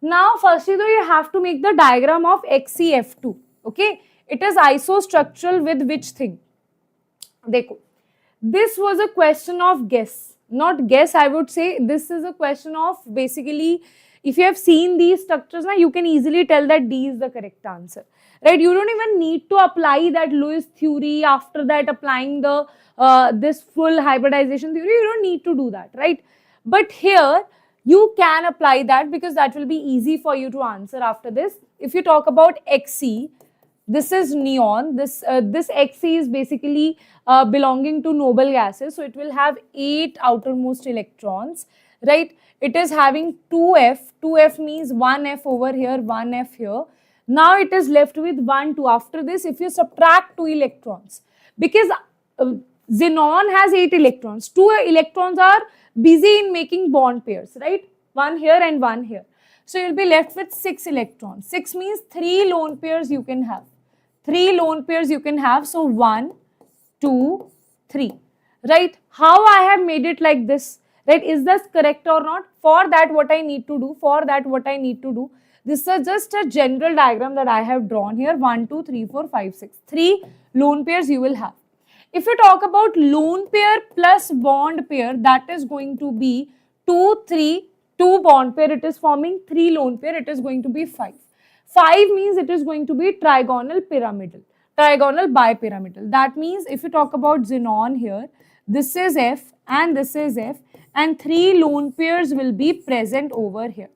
Now firstly though you have to make the diagram of XCF2. Okay, it is isostructural with which thing? Dekho, this was a question of guess, not guess, I would say this is a question of basically if you have seen these structures now you can easily tell that D is the correct answer, right? You don't even need to apply that Lewis theory, after that applying the this full hybridization theory, you don't need to do that, right? But here you can apply that because that will be easy for you to answer after this. If you talk about Xc, this is neon, this Xc is basically belonging to noble gases, so it will have 8 outermost electrons, right? It is having 2f means 1f over here, 1f here. Now it is left with 1, 2. After this, if you subtract 2 electrons, because xenon has 8 electrons, 2 electrons are busy in making bond pairs, right? 1 here and 1 here. So you'll be left with 6 electrons. 6 means 3 lone pairs you can have. 3 lone pairs you can have. So 1, 2, 3, right? How I have made it like this, right? Is this correct or not? For that what I need to do? This is just a general diagram that I have drawn here. 1, 2, 3, 4, 5, 6. 3 lone pairs you will have. If you talk about lone pair plus bond pair, that is going to be 2, 3, 2 bond pair it is forming, 3 lone pair it is going to be 5. 5 means it is going to be trigonal pyramidal, trigonal bipyramidal. That means if you talk about xenon here, this is F and this is F and 3 lone pairs will be present over here,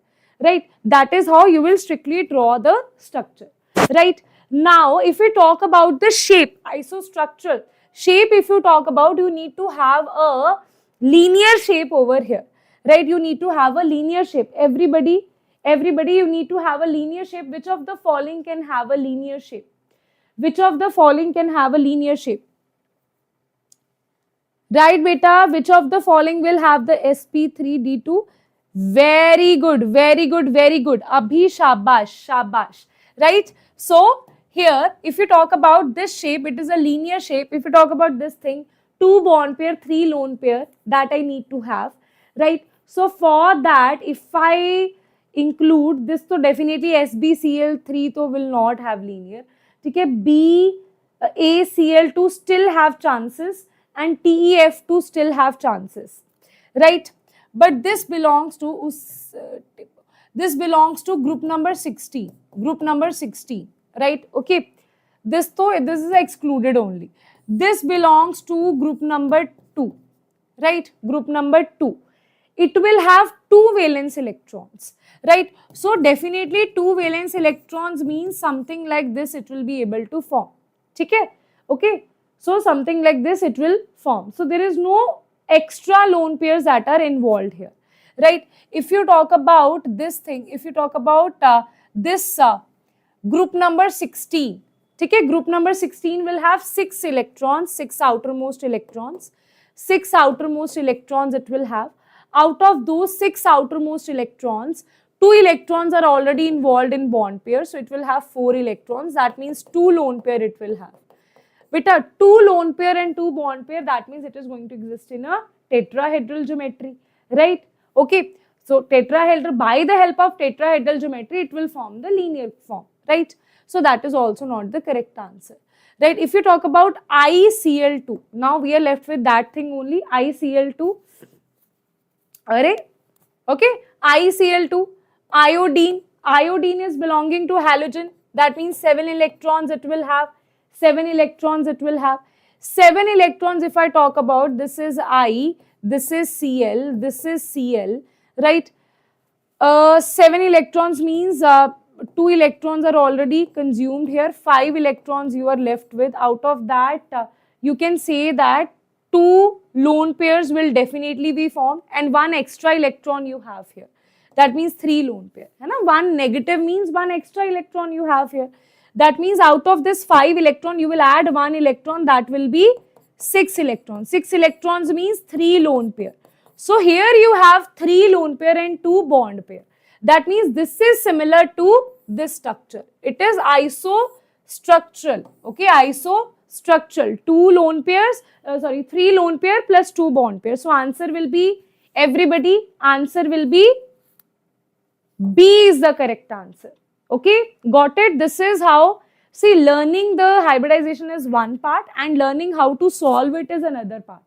right? That is how you will strictly draw the structure, right? Now if we talk about the shape, isostructural shape, if you talk about, you need to have a linear shape over here, right? You need to have a linear shape. Everybody you need to have a linear shape. Which of the following can have a linear shape? Which of the following can have a linear shape? Right, beta? Which of the following will have the sp3d2? Very good, very good, very good. Abhi, shabash, shabash. Right? So here, if you talk about this shape, it is a linear shape. If you talk about this thing, 2 bond pair, 3 lone pair, that I need to have, right? So for that, if I include this, so definitely SbCl3 to will not have linear. Okay, ACl2 still have chances and TEF2 still have chances, right? But this belongs to group number 16, right? Okay, this is excluded only. This belongs to group number 2, right? Group number 2. It will have 2 valence electrons, right? So definitely 2 valence electrons means something like this it will be able to form. Okay, so something like this it will form. So there is no extra lone pairs that are involved here, right? If you talk about this thing, if you talk about this group number 16, okay, group number 16 will have 6 electrons, 6 outermost electrons. 6 outermost electrons it will have. Out of those 6 outermost electrons, 2 electrons are already involved in bond pair, so it will have 4 electrons. That means 2 lone pair it will have. With a 2 lone pair and 2 bond pair, that means it is going to exist in a tetrahedral geometry, right? Okay, so tetrahedral, by the help of tetrahedral geometry, it will form the linear form, right? So that is also not the correct answer, right? If you talk about ICl2, now we are left with that thing only, ICl2. Okay, ICl2, iodine, Iodine is belonging to halogen. That means 7 electrons it will have. 7 electrons it will have. 7 electrons if I talk about, this is I, this is Cl, this is Cl, right? 7 electrons means 2 electrons are already consumed here. 5 electrons you are left with. Out of that, you can say that 2 lone pairs will definitely be formed and 1 extra electron you have here. That means 3 lone pair. 1 negative means 1 extra electron you have here. That means out of this 5 electron, you will add 1 electron, that will be 6 electrons. 6 electrons means 3 lone pair. So here you have 3 lone pair and 2 bond pair. That means this is similar to this structure. It is isostructural. Okay, isostructural. 3 lone pair plus 2 bond pair. So answer will be, everybody, answer will be B is the correct answer. Okay, got it? This is how, see, learning the hybridization is one part and learning how to solve it is another part.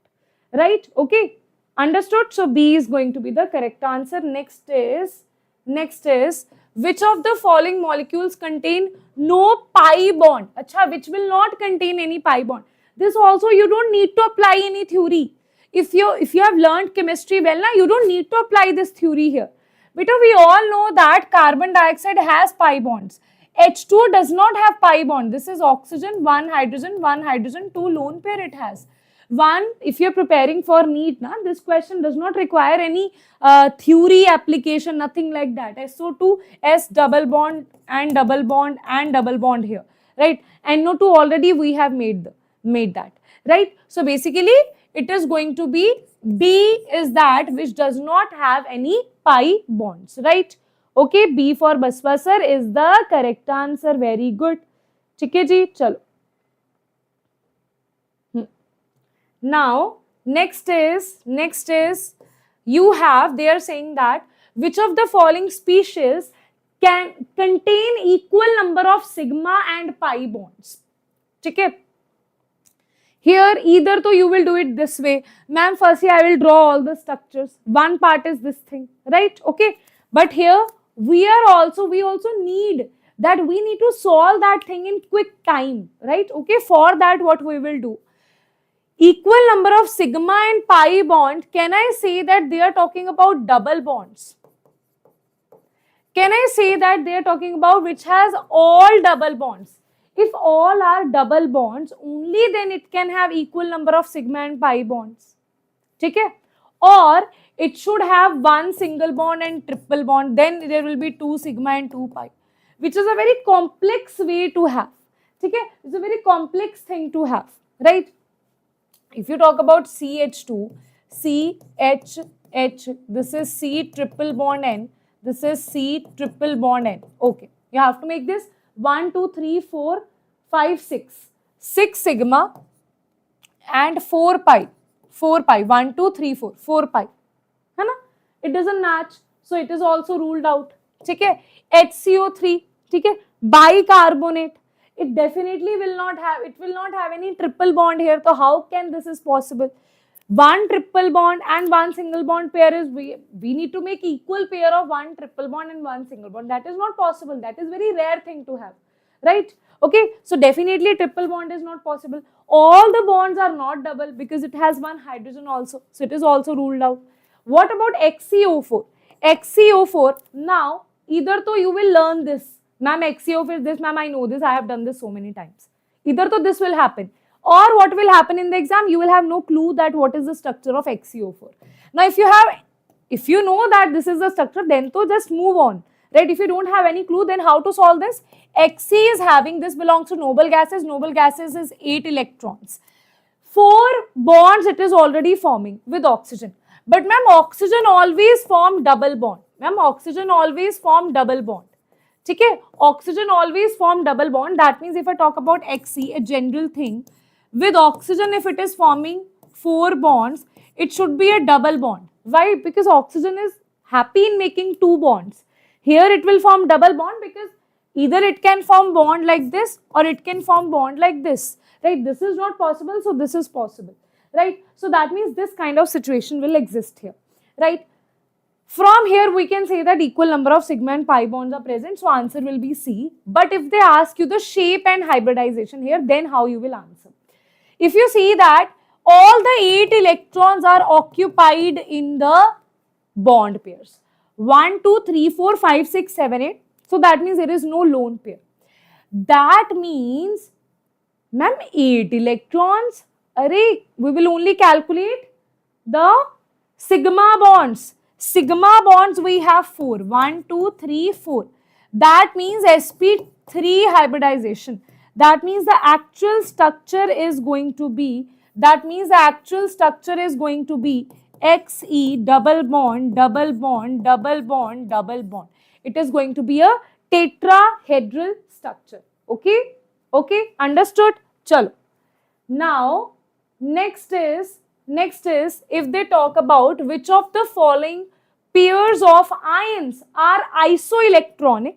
Right? Okay, understood? So B is going to be the correct answer. Next is, which of the following molecules contain no pi bond? Acha, which will not contain any pi bond. This also you don't need to apply any theory. If you have learned chemistry well, you don't need to apply this theory here. Because we all know that carbon dioxide has pi bonds. H2O does not have pi bond. This is oxygen, 1 hydrogen, 2 lone pair it has. If you are preparing for NEET, this question does not require any theory application, nothing like that. SO2, S double bond and double bond and double bond here, right? NO2 already we have made that, right? So basically it is going to be B is that which does not have any pi bonds, right? Okay, B for Baswa sir is the correct answer. Very good. ठीक है जी, चलो. Now, next is, you have, they are saying that which of the following species can contain equal number of sigma and pi bonds. ठीक है? Here, either तो you will do it this way. Ma'am, firstly I will draw all the structures. One part is this thing, right? Okay. But here, we also need that we need to solve that thing in quick time, right? Okay. For that, what we will do? Equal number of sigma and pi bond. Can I say that they are talking about double bonds? Can I say that they are talking about which has all double bonds? If all are double bonds, only then it can have equal number of sigma and pi bonds. Okay? Or it should have one single bond and triple bond. Then there will be 2 sigma and 2 pi, which is a very complex way to have. Okay? It's a very complex thing to have, right? If you talk about CH2, CH, this is C triple bond N, this is C triple bond N. Okay, you have to make this 1, 2, 3, 4, 5, 6. 6 sigma and 4 pi. 1, 2, 3, 4. 4 pi. है ना? It doesn't match. So it is also ruled out. ठीक है? HCO3. ठीक है? Bicarbonate. It definitely will not have any triple bond here. So how can this is possible? One triple bond and one single bond pair is, we need to make equal pair of one triple bond and one single bond. That is not possible. That is very rare thing to have, right? Okay, so definitely triple bond is not possible. All the bonds are not double because it has one hydrogen also. So it is also ruled out. What about XeO4? XeO4, now either to you will learn this. Ma'am, XeO4 is this, ma'am, I know this, I have done this so many times. Either to this will happen. Or what will happen in the exam, you will have no clue that what is the structure of XeO4. Now, if you know that this is the structure, then to just move on, right? If you don't have any clue, then how to solve this? Xe is having, this belongs to noble gases is 8 electrons. 4 bonds it is already forming with oxygen. But ma'am, oxygen always form double bond. Ma'am, oxygen always form double bond. Okay? Oxygen always form double bond. That means if I talk about Xe, a general thing, with oxygen, if it is forming 4 bonds, it should be a double bond. Why? Because oxygen is happy in making 2 bonds. Here it will form double bond because either it can form bond like this or it can form bond like this. Right? This is not possible, so this is possible. Right? So that means this kind of situation will exist here. Right? From here, we can say that equal number of sigma and pi bonds are present. So, answer will be C. But if they ask you the shape and hybridization here, then how you will answer? If you see that all the 8 electrons are occupied in the bond pairs. 1, 2, 3, 4, 5, 6, 7, 8. So, that means there is no lone pair. That means, ma'am, 8 electrons. Array, we will only calculate the sigma bonds. Sigma bonds we have 4. 1, 2, 3, 4. That means sp3 hybridization. That means the actual structure is going to be, Xe double bond, double bond, double bond, double bond. It is going to be a tetrahedral structure. Okay? Okay? Understood? Chalo. Now, next is if they talk about which of the following pairs of ions are isoelectronic,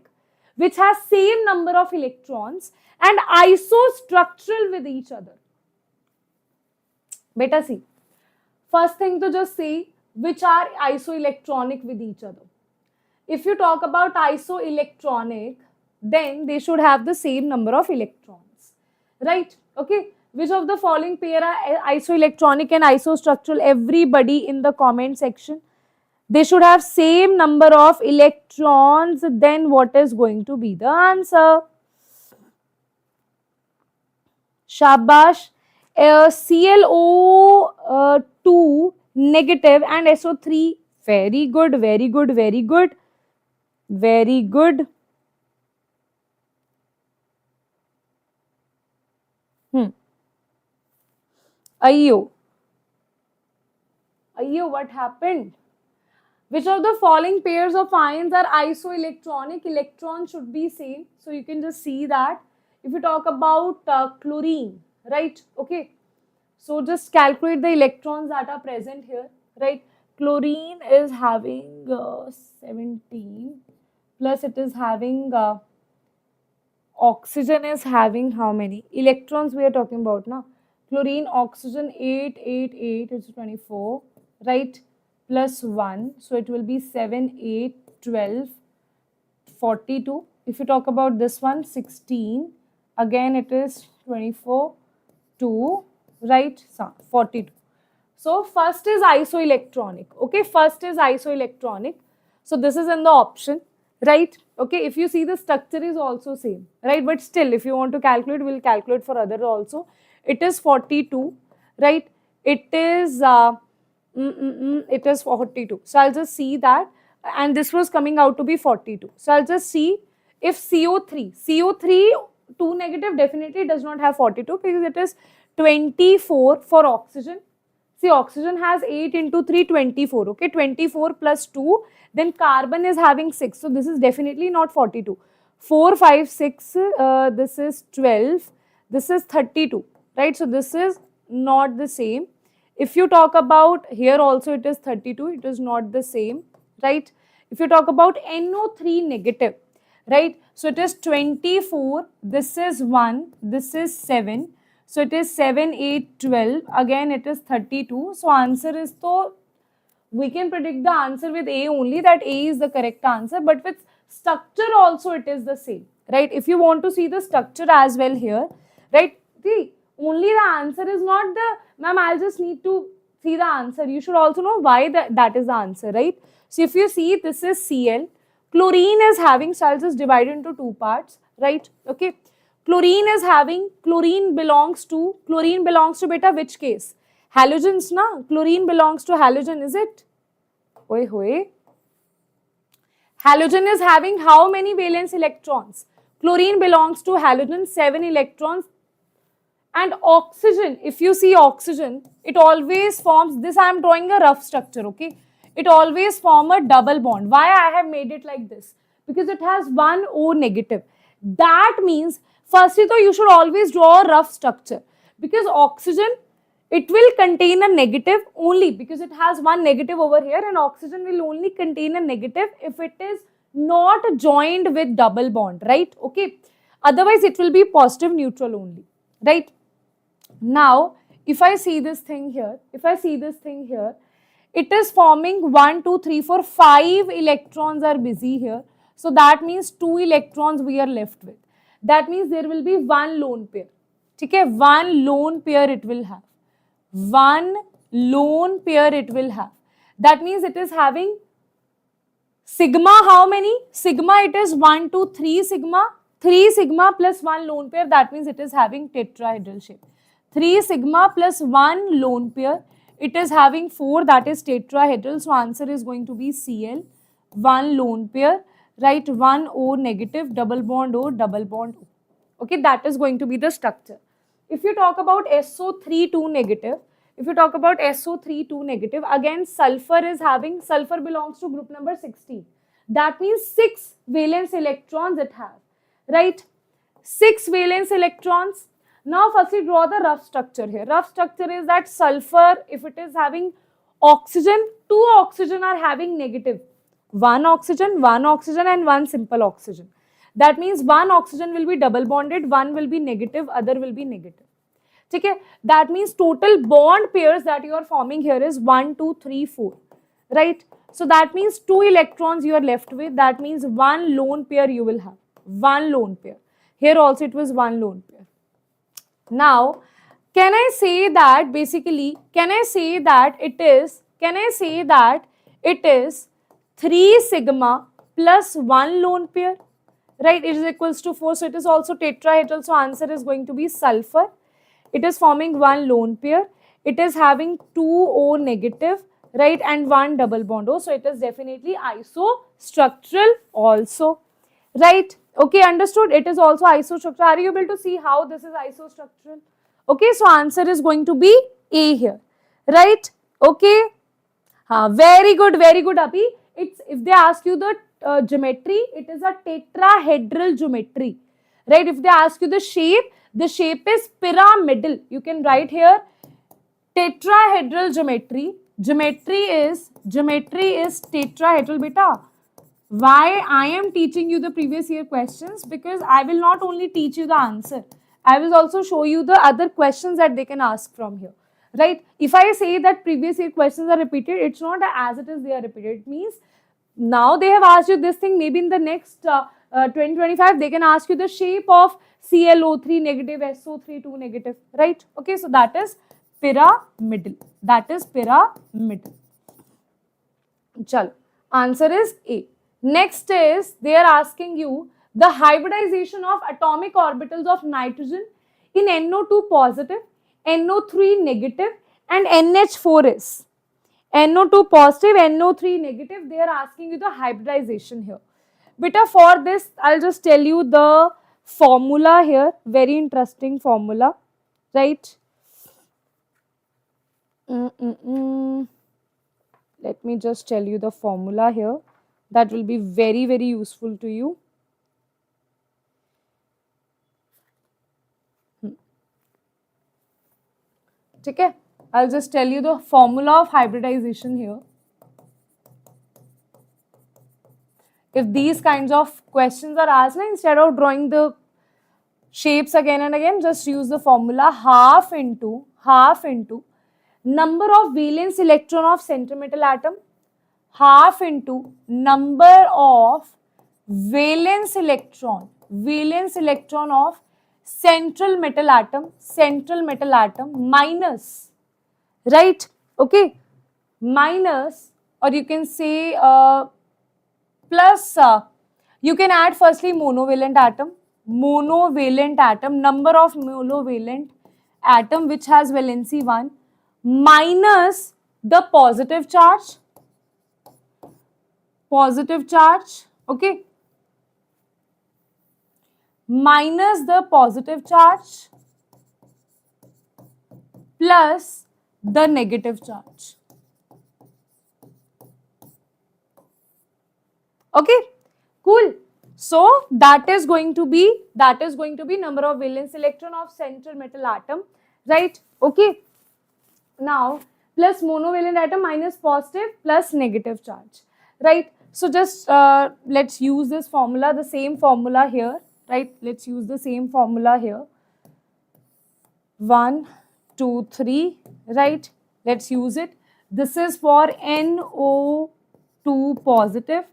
which has same number of electrons and isostructural with each other. Beta see. First thing to just say which are isoelectronic with each other. If you talk about isoelectronic, then they should have the same number of electrons, right? Okay. Which of the following pair are isoelectronic and isostructural? Everybody in the comment section. They should have same number of electrons. Then what is going to be the answer? Shabash. ClO2 negative and SO3. Very good, very good, very good. Very good. Ayyo, what happened? Which of the following pairs of ions are isoelectronic? Electrons should be same. So you can just see that. If you talk about chlorine, right? Okay. So just calculate the electrons that are present here, right? Chlorine is having 17 plus it is having oxygen is having how many electrons we are talking about now? Chlorine, oxygen 8, 8, 8 is 24, right? Plus 1, so it will be 7, 8, 12, 42. If you talk about this one, 16, again it is 24, 2, right? So 42. So first is isoelectronic, okay? First is isoelectronic. So this is in the option, right? Okay, if you see the structure is also same, right? But still, if you want to calculate, we'll calculate for other also. It is 42, right? It is 42. So I'll just see that, and this was coming out to be 42. So I'll just see if CO3 2 negative definitely does not have 42 because it is 24 for oxygen. See, oxygen has 8 into 3, 24. Okay, 24 plus 2. Then carbon is having 6. So this is definitely not 42. 4, 5, 6. This is 12. This is 32. Right. So this is not the same. If you talk about here also it is 32. It is not the same. Right. If you talk about NO3 negative. Right. So it is 24. This is 1. This is 7. So it is 7, 8, 12. Again it is 32. So answer is, so we can predict the answer with A only, that A is the correct answer. But with structure also it is the same. Right. If you want to see the structure as well here. Right. See, only the answer is not the, ma'am, I'll just need to see the answer. You should also know why that is the answer. Right. So if you see, this is Cl. Chlorine is having, so I'll just divide into two parts. Right. Okay. Chlorine is having, chlorine belongs to beta which case? Halogens, na? Chlorine belongs to halogen, is it? Oi hoy. Halogen is having how many valence electrons? Chlorine belongs to halogen, 7 electrons. And oxygen, if you see oxygen, it always forms, this I am drawing a rough structure, okay? It always forms a double bond. Why I have made it like this? Because it has one O negative. That means, firstly, though, you should always draw a rough structure. Because oxygen, it will contain a negative only because it has one negative over here, and oxygen will only contain a negative if it is not joined with double bond, right? Okay. Otherwise, it will be positive neutral only, right? Now, if I see this thing here, it is forming 1, 2, 3, 4, 5 electrons are busy here. So that means 2 electrons we are left with. That means there will be one lone pair. Okay, one lone pair it will have. One lone pair it will have. That means it is having sigma how many? Sigma it is 1, 2, 3 sigma. 3 sigma plus 1 lone pair, that means it is having tetrahedral shape. 3 sigma plus 1 lone pair, it is having 4, that is tetrahedral. So answer is going to be Cl. 1 lone pair, right? 1 O negative, double bond O, double bond O. Okay, that is going to be the structure. If you talk about SO3 2 negative, again sulfur is having, sulfur belongs to group number 16. That means 6 valence electrons it has, right? 6 valence electrons. Now firstly draw the rough structure here. Rough structure is that sulfur, if it is having oxygen, 2 oxygen are having negative. 1 oxygen and 1 simple oxygen. That means 1 oxygen will be double bonded, 1 will be negative, other will be negative. Okay, that means total bond pairs that you are forming here is 1, 2, 3, 4, right? So that means 2 electrons you are left with. That means 1 lone pair you will have. 1 lone pair. Here also it was 1 lone pair. Now, can I say that basically, can I say that it is 3 sigma plus 1 lone pair, right? It is equals to 4. So it is also tetrahedral. So answer is going to be sulfur. It is forming 1 lone pair. It is having 2 O negative, right? And 1 double bond O. So it is definitely isostructural also, right? Okay, understood? It is also isostructural. Are you able to see how this is isostructural? Okay, so answer is going to be A here, right? Okay. Very good, Abhi. It's, if they ask you the geometry, it is a tetrahedral geometry, right? If they ask you the shape is pyramidal. You can write here tetrahedral geometry. Geometry is tetrahedral, beta. Why I am teaching you the previous year questions? Because I will not only teach you the answer, I will also show you the other questions that they can ask from here, right? If I say that previous year questions are repeated, it's not as it is they are repeated. It means now they have asked you this thing, maybe in the next 2025 they can ask you the shape of ClO3 negative, SO3 2 negative, right? Okay, so that is pyramidal. Chalo, answer is A. Next is, they are asking you the hybridization of atomic orbitals of nitrogen in NO2 positive, NO3 negative and NH4 is. NO2 positive, NO3 negative, they are asking you the hybridization here. Beta, for this, I'll just tell you the formula here, very interesting formula, right? Let me just tell you the formula here. That will be very, very useful to you. Okay, I'll just tell you the formula of hybridization here. If these kinds of questions are asked, instead of drawing the shapes again and again, just use the formula half into number of valence electron of central metal atom, half into number of valence electron of central metal atom minus, right? Okay, minus, or you can say plus, you can add firstly monovalent atom, number of monovalent atom which has valency 1, minus the positive charge, okay, minus the positive charge plus the negative charge. Okay, cool. So that is going to be number of valence electron of central metal atom, right? Okay. Now plus monovalent atom minus positive plus negative charge, right? So just let's use this formula, the same formula here, right? Let's use the same formula here. 1, 2, 3, right? Let's use it. This is for NO2 positive,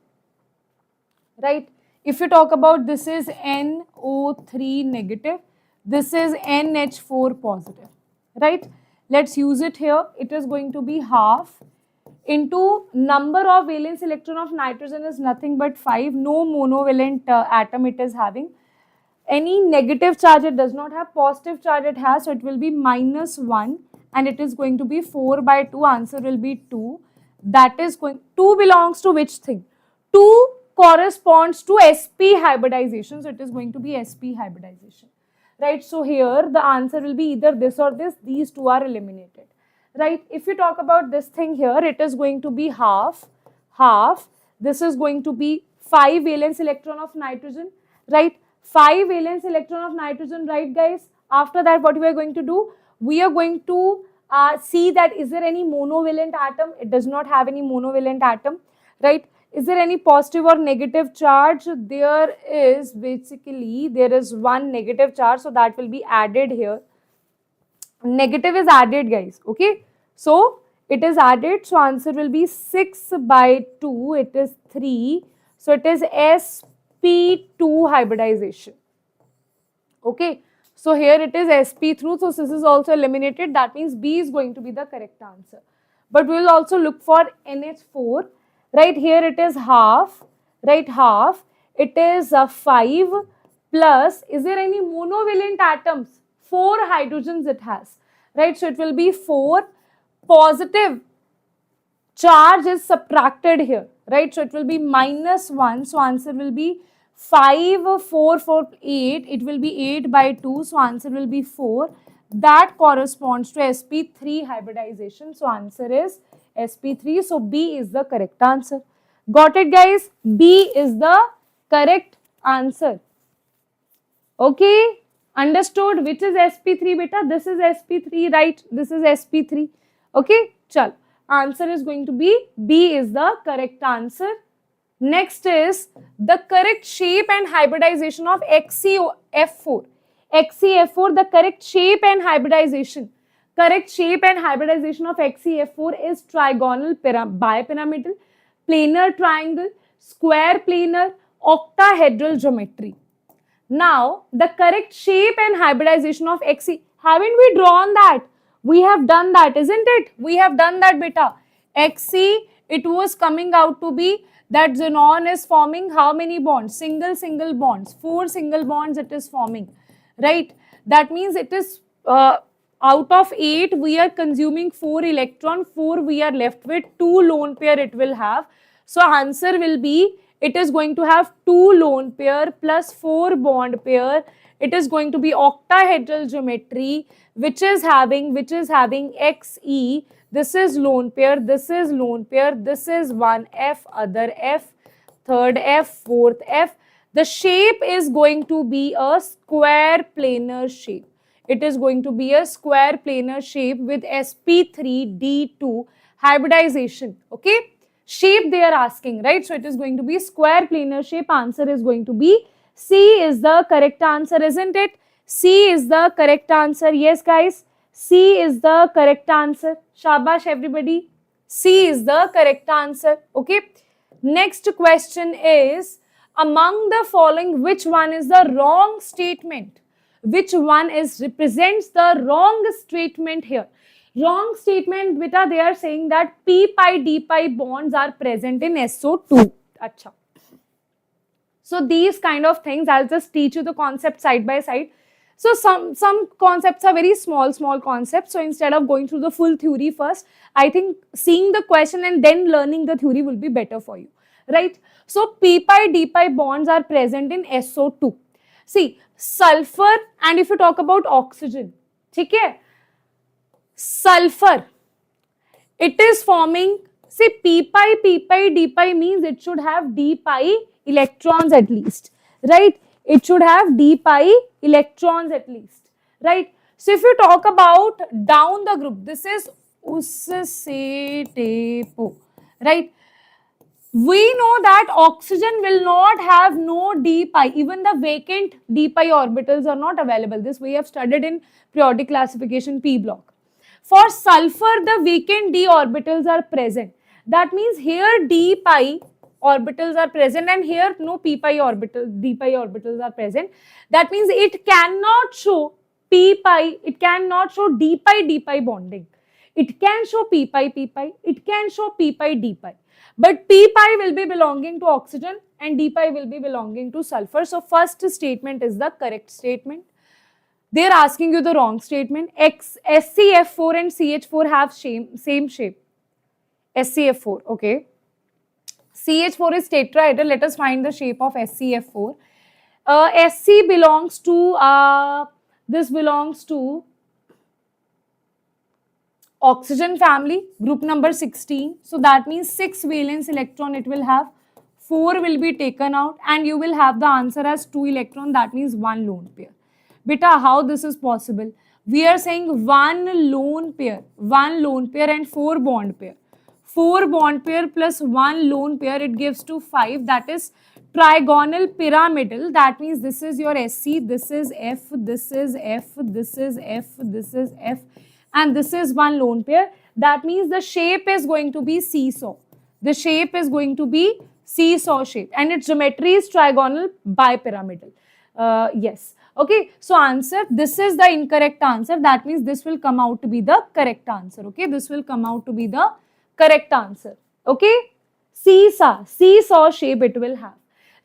right? If you talk about this is NO3 negative, this is NH4 positive, right? Let's use it here. It is going to be half into number of valence electron of nitrogen is nothing but 5. No monovalent atom it is having. Any negative charge it does not have, positive charge it has, so it will be -1 and it is going to be 4 by 2. Answer will be 2. That is going, 2 belongs to which thing? 2 corresponds to sp hybridization, so it is going to be sp hybridization, right? So here the answer will be either this or this. These two are eliminated, right? If you talk about this thing here, it is going to be half. This is going to be 5 valence electron of nitrogen, right? 5 valence electron of nitrogen, right guys? After that, what we are going to do? We are going to see that is there any monovalent atom? It does not have any monovalent atom, right? Is there any positive or negative charge? There is basically, there is one negative charge, so that will be added here. Negative is added, guys, okay? So it is added, so answer will be 6 by 2, it is 3. So it is sp2 hybridization, okay? So here it is sp3, so this is also eliminated. That means B is going to be the correct answer. But we will also look for NH4, right? Here it is half, right? Half. It is 5 plus, is there any monovalent atoms? 4 hydrogens it has, right? So it will be 4. Positive charge is subtracted here, right? So it will be -1. So answer will be 5, 4, 4, 8. It will be 8 by 2. So answer will be 4. That corresponds to sp3 hybridization. So answer is sp3. So B is the correct answer. Got it, guys? B is the correct answer. Okay? Understood? Which is sp3, beta? This is sp3, right? This is sp3. Okay? Chal. Answer is going to be B is the correct answer. Next is the correct shape and hybridization of XeF4. XeF4, the correct shape and hybridization. Correct shape and hybridization of XeF4 is trigonal, bipyramidal, planar triangle, square planar, octahedral geometry. Now, the correct shape and hybridization of Xe, haven't we drawn that? We have done that, isn't it? We have done that, beta. Xe, it was coming out to be that xenon is forming how many bonds? Single bonds. 4 single bonds it is forming, right? That means it is out of 8, we are consuming 4 electron, 4 we are left with, 2 lone pair it will have. So answer will be, it is going to have 2 lone pair plus 4 bond pair. It is going to be octahedral geometry, which is having Xe. This is lone pair, this is lone pair, this is one F, other F, third F, fourth F. The shape is going to be a square planar shape. It is going to be a square planar shape with sp3d2 hybridization. Okay? Shape they are asking, right? So it is going to be square planar shape. Answer is going to be C is the correct answer, isn't it? C is the correct answer. Yes, guys. C is the correct answer. Shabash, everybody. C is the correct answer. Okay. Next question is, among the following, which one is the wrong statement? Which one represents the wrong statement here? Wrong statement, beta, they are saying that p pi d pi bonds are present in SO2. Acha. So these kind of things, I'll just teach you the concept side by side. So some concepts are very small concepts. So instead of going through the full theory first, I think seeing the question and then learning the theory will be better for you, right? So p pi d pi bonds are present in SO2. See, sulfur, and if you talk about oxygen, okay? Sulfur, it is forming, see, p pi d pi means it should have d pi electrons at least, right? It should have d pi electrons at least, right? So if you talk about down the group, this is 𝐂𝐡𝐞𝐤, right? We know that oxygen will not have no d pi, even the vacant d pi orbitals are not available. This we have studied in periodic classification P block. For sulfur, the vacant d orbitals are present. That means here d pi orbitals are present and here no p pi orbital, d pi orbitals are present. That means it cannot show p pi, it cannot show d pi bonding. It can show p pi, it can show p pi, d pi. But p pi will be belonging to oxygen and d pi will be belonging to sulfur. So first statement is the correct statement. They are asking you the wrong statement. SCF4 and CH4 have same shape. SCF4, okay. CH4 is tetrahedral. Let us find the shape of SCF4. SC belongs to, this belongs to oxygen family, group number 16. So that means 6 valence electron it will have. 4 will be taken out and you will have the answer as 2 electron. That means 1 lone pair. Beta, how this is possible? We are saying 1 lone pair and 4 bond pair. 4 bond pair plus 1 lone pair, it gives to 5. That is trigonal pyramidal. That means this is your SC, this is F, this is F, this is F, this is F, and this is 1 lone pair. That means the shape is going to be seesaw. The shape is going to be seesaw shape and its geometry is trigonal bipyramidal. Yes. Okay, so answer, this is the incorrect answer. That means this will come out to be the correct answer. Okay, this will come out to be the correct answer. Okay, seesaw shape it will have.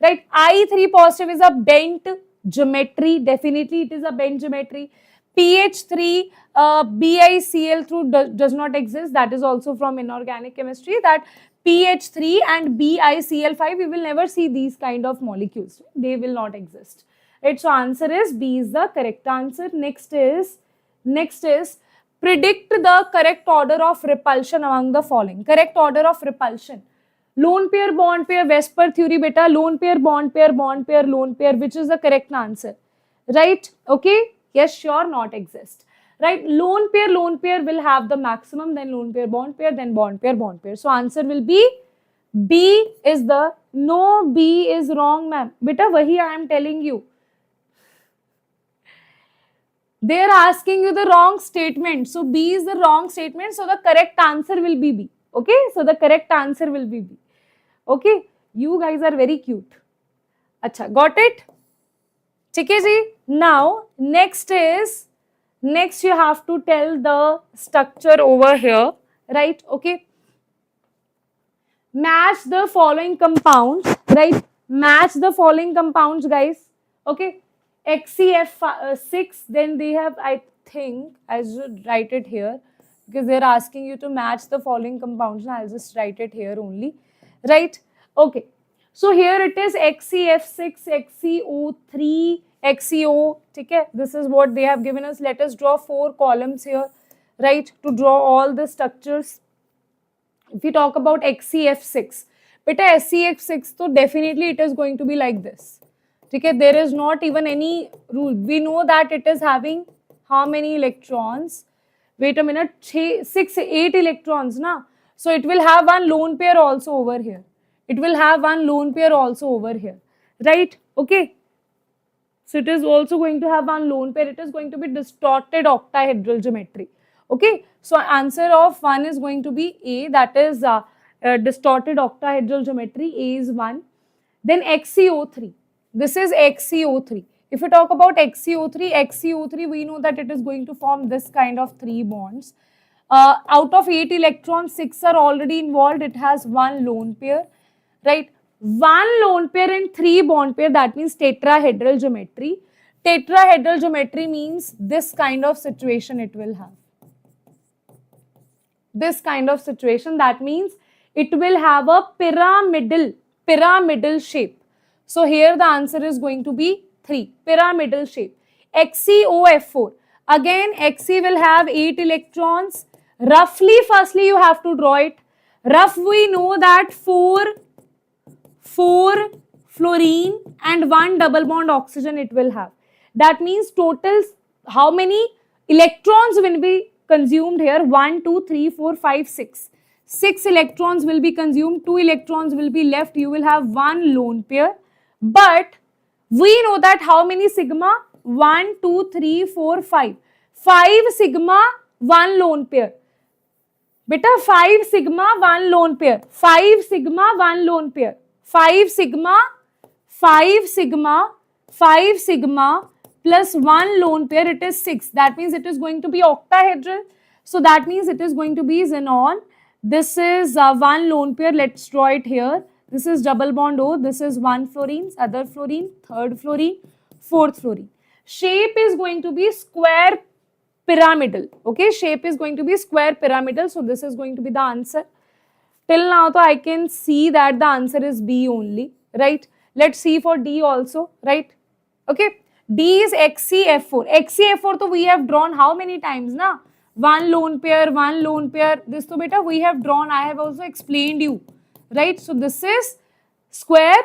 Right, I3 positive is a bent geometry. Definitely it is a bent geometry. pH3 BiCl does not exist. That is also from inorganic chemistry, that pH3 and BiCl5, we will never see these kind of molecules. They will not exist. Right, so answer is B is the correct answer. Next is predict the correct order of repulsion among the following. Correct order of repulsion. Lone pair, bond pair, Vesper theory beta, lone pair, bond pair, lone pair. Which is the correct answer? Right? Okay? Yes, sure, not exist. Right? Lone pair will have the maximum, then lone pair, then bond pair. So answer will be B is the, no, B is wrong, ma'am. Beta, wahi I am telling you. They are asking you the wrong statement. So B is the wrong statement. So the correct answer will be B. Okay? So the correct answer will be B. Okay? You guys are very cute. Acha, got it? Okay, ji? Now, next you have to tell the structure over here. Right? Okay? Match the following compounds. Right? Match the following compounds, guys. Okay? XCF6, then they have, I think, I should write it here because they're asking you to match the following compounds. I'll just write it here only. Right? Okay. So here it is XCF6, XCO3, XCO. Okay? This is what they have given us. Let us draw 4 columns here, right, to draw all the structures. If we talk about XCF6, beta SCF6, so definitely it is going to be like this. Okay, there is not even any rule. We know that it is having how many electrons? Wait a minute, 8 electrons, na? So it will have 1 lone pair also over here. It will have 1 lone pair also over here, right? Okay. So it is also going to have 1 lone pair. It is going to be distorted octahedral geometry. Okay. So answer of 1 is going to be A. That is distorted octahedral geometry. A is 1. Then XCO3. This is XCO3. If we talk about XCO3, we know that it is going to form this kind of 3 bonds. Out of 8 electrons, 6 are already involved. It has 1 lone pair, right? 1 lone pair and 3 bond pair, that means tetrahedral geometry. Tetrahedral geometry means this kind of situation it will have. This kind of situation, that means it will have a pyramidal shape. So here the answer is going to be 3, pyramidal shape. XCOF4. Again, Xc will have 8 electrons. Roughly, firstly, you have to draw it. Rough, we know that 4 fluorine and 1 double bond oxygen it will have. That means total, how many electrons will be consumed here? 1, 2, 3, 4, 5, 6. 6 electrons will be consumed. 2 electrons will be left. You will have 1 lone pair. But we know that how many sigma? 1, 2, 3, 4, 5. 5 sigma 1 lone pair. Beta 5 sigma 1 lone pair. 5 sigma 1 lone pair. 5 sigma 5 sigma 5 sigma plus 1 lone pair, it is 6. That means it is going to be octahedral. So that means it is going to be xenon. This is 1 lone pair. Let's draw it here. This is double bond O. This is 1 fluorine, other fluorine, third fluorine, fourth fluorine. Shape is going to be square pyramidal. Okay, shape is going to be square pyramidal. So this is going to be the answer. Till now, I can see that the answer is B only, right? Let's see for D also, right? Okay, D is XCF4. XCF4 to we have drawn how many times na? 1 lone pair, 1 lone pair. This to beta we have drawn. I have also explained you, right? So this is square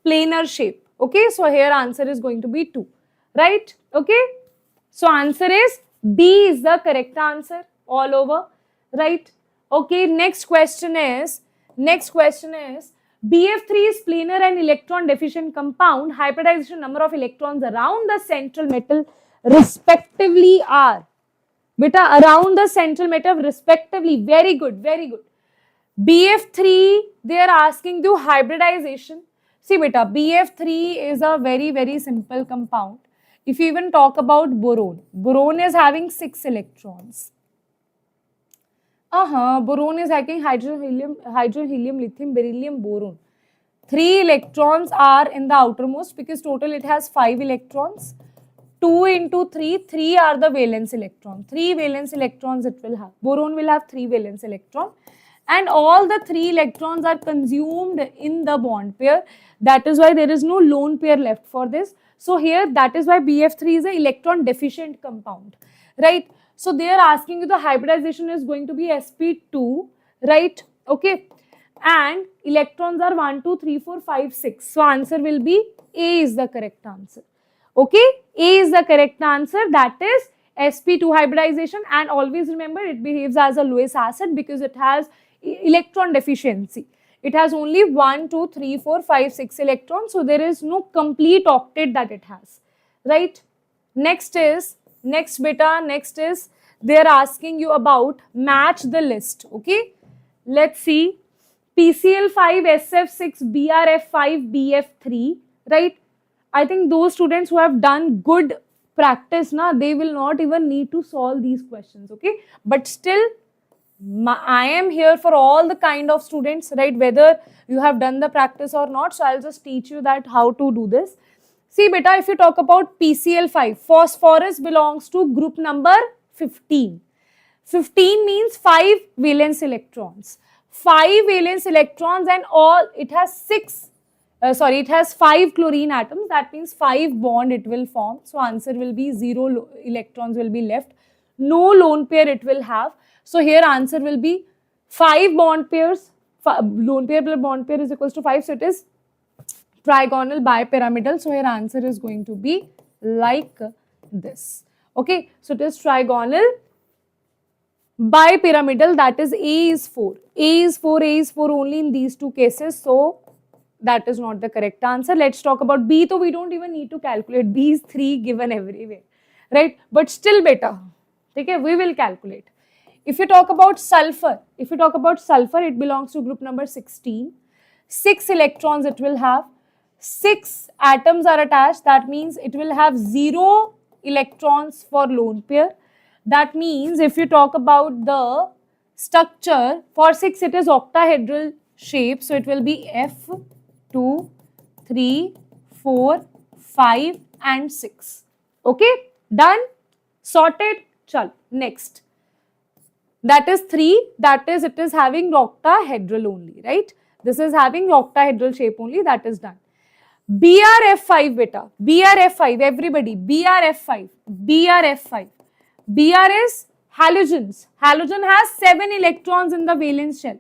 planar shape. Okay, so here answer is going to be 2, right? Okay, so answer is B is the correct answer all over, right? Okay, next question is BF3 is planar and electron deficient compound. Hybridization number of electrons around the central metal respectively are. Beta, around the central metal respectively. Very good, very good. BF3, they are asking you hybridization. See beta, BF3 is a very, very simple compound. If you even talk about boron, boron is having 6 electrons. Boron is having hydrogen, helium, lithium, beryllium, boron. 3 electrons are in the outermost because total it has 5 electrons. 2 into 3, 3 are the valence electron. 3 valence electrons it will have. Boron will have 3 valence electron. And all the 3 electrons are consumed in the bond pair. That is why there is no lone pair left for this. So here that is why BF3 is an electron deficient compound, right? So they are asking you the hybridization is going to be sp2, right? Okay, and electrons are 1, 2, 3, 4, 5, 6. So answer will be A is the correct answer. Okay, A is the correct answer. That is sp2 hybridization, and always remember it behaves as a Lewis acid because it has electron deficiency. It has only 1, 2, 3, 4, 5, 6 electrons. So there is no complete octet that it has, right? Next is they are asking you about match the list. Okay, let's see. PCl5, SF6, BRF5, BF3, right? I think those students who have done good practice, they will not even need to solve these questions. Okay, but still I am here for all the kind of students, right? Whether you have done the practice or not. So I'll just teach you that how to do this. See beta, if you talk about PCl5, phosphorus belongs to group number 15. 15 means 5 valence electrons. 5 valence electrons, and all it has it has 5 chlorine atoms. That means 5 bond it will form. So answer will be 0 electrons will be left. No lone pair it will have. So here answer will be 5 bond pairs. Lone pair plus bond pair is equals to 5. So it is trigonal bipyramidal. So here answer is going to be like this. Okay, so it is trigonal bipyramidal. That is A is 4. A is 4 only in these two cases. So that is not the correct answer. Let's talk about B. So we don't even need to calculate. B is 3 given everywhere, right? But still better. Okay, we will calculate. If you talk about sulfur, it belongs to group number 16. 6 electrons it will have. 6 atoms are attached. That means it will have 0 electrons for lone pair. That means if you talk about the structure, for 6 it is octahedral shape. So it will be F, 2, 3, 4, 5 and 6. Okay, done, sorted, chal. Next. That is 3, that is it is having octahedral only, right? This is having octahedral shape only, that is done. BRF5 beta, BRF5, everybody, BRF5, BRF5. Br is halogens. Halogen has 7 electrons in the valence shell.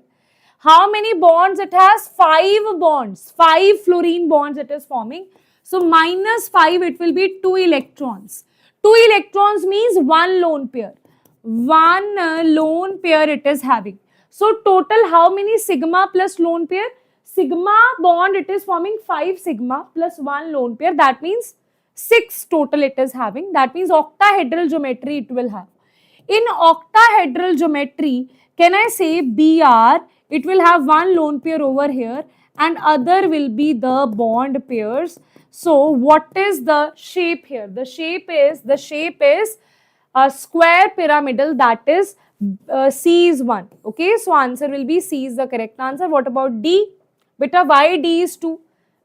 How many bonds it has? 5 bonds, 5 fluorine bonds it is forming. So minus 5 it will be 2 electrons. 2 electrons means 1 lone pair. 1 lone pair it is having. So total how many sigma plus lone pair? Sigma bond it is forming 5 sigma plus 1 lone pair. That means 6 total it is having. That means octahedral geometry it will have. In octahedral geometry, can I say Br, it will have one lone pair over here and other will be the bond pairs. So what is the shape here? The shape is a square pyramidal, that is C is 1. Okay, so answer will be C is the correct answer. What about D? Beta, why D is 2?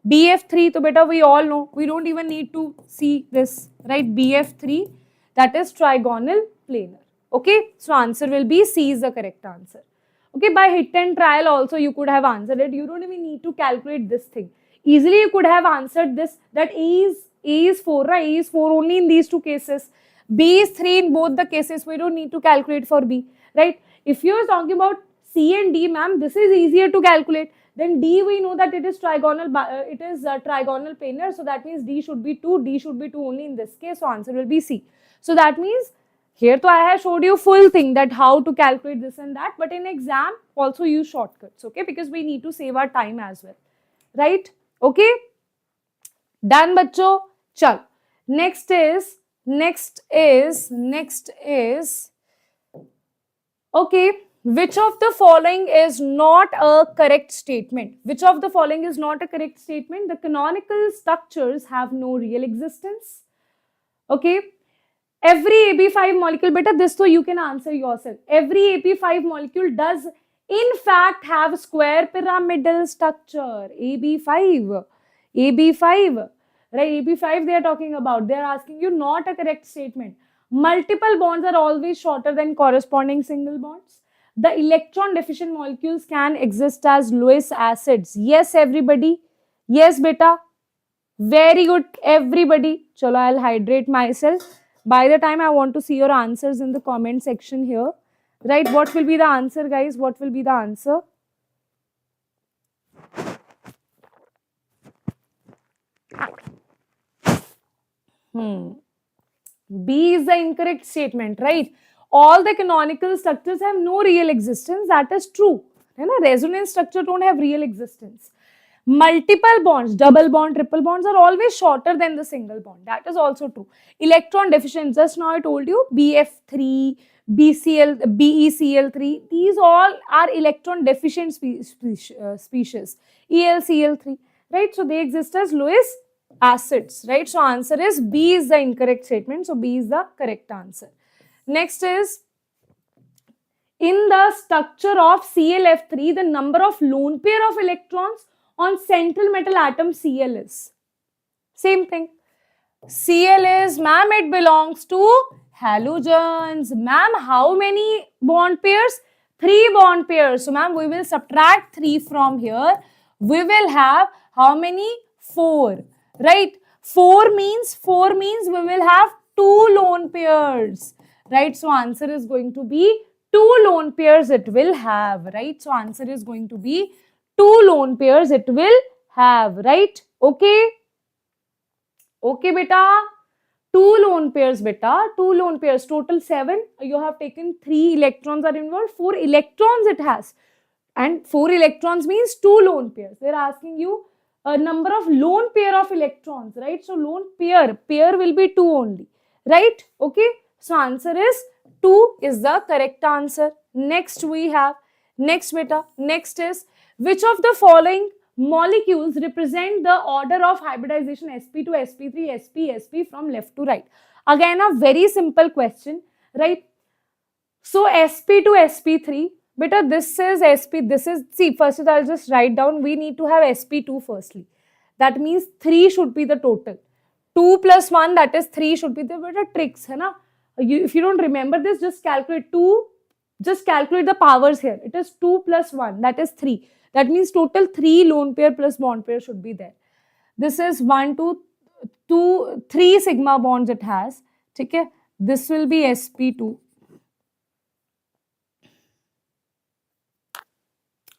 BF3, so beta we all know, we don't even need to see this, right? BF3, that is trigonal planar. Okay, so answer will be C is the correct answer. Okay, by hit and trial also you could have answered it. You don't even need to calculate this thing. Easily you could have answered this, that A is 4, right? A is 4 only in these two cases. B is 3 in both the cases. We don't need to calculate for B, right? If you are talking about C and D, ma'am, this is easier to calculate. Then D, we know that it is trigonal, trigonal planar. So that means D should be 2. D should be 2 only in this case. So answer will be C. So that means here to I have showed you full thing that how to calculate this and that. But in exam also use shortcuts. Okay, because we need to save our time as well, right? Okay, done, bachcho. Chal. Next is okay. Which of the following is not a correct statement? Which of the following is not a correct statement? The canonical structures have no real existence. Okay. Every AB5 molecule, beta, this so you can answer yourself. Every AB5 molecule does in fact have square pyramidal structure. AB5, right? AB5 they are talking about. They are asking you not a correct statement. Multiple bonds are always shorter than corresponding single bonds. The electron deficient molecules can exist as Lewis acids. Yes, everybody. Yes, beta. Very good, everybody. Chalo, I'll hydrate myself. By the time I want to see your answers in the comment section here. Right, what will be the answer, guys? What will be the answer? B is the incorrect statement, right? All the canonical structures have no real existence. That is true. Resonance structure don't have real existence. Multiple bonds, double bond, triple bonds are always shorter than the single bond. That is also true. Electron deficient, just now I told you, BF3, BCl, BeCl3, these all are electron deficient species, ElCl3, right? So they exist as Lewis acids, right? So answer is B is the incorrect statement. So B is the correct answer. Next is, in the structure of ClF3, the number of lone pair of electrons on central metal atom Cl is. Same thing. Cl is, ma'am, it belongs to halogens. Ma'am, how many bond pairs? 3 bond pairs. So, ma'am, we will subtract 3 from here. We will have how many? 4. Right? 4 means we will have 2 lone pairs. Right? So, answer is going to be 2 lone pairs it will have. Right? So, answer is going to be 2 lone pairs it will have, right? Okay. Okay, beta. 2 lone pairs, beta. 2 lone pairs, total 7. You have taken 3 electrons are involved. 4 electrons it has. And 4 electrons means 2 lone pairs. They are asking you a number of lone pair of electrons, right? So, lone pair will be 2 only, right? Okay. So, answer is 2 is the correct answer. Next we have, next beta, next is, which of the following molecules represent the order of hybridization sp2, sp3, sp from left to right? Again, a very simple question, right? So, sp2, sp3, beta, this is sp, this is, see, first I'll just write down, we need to have sp2 firstly. That means 3 should be the total. 2 plus 1, that is 3 should be the beta tricks, hai na? If you don't remember this, just calculate 2, just calculate the powers here. It is 2 plus 1, that is 3. That means total 3 lone pair plus bond pair should be there. This is 1, 2, 3 sigma bonds it has. Okay? This will be sp2.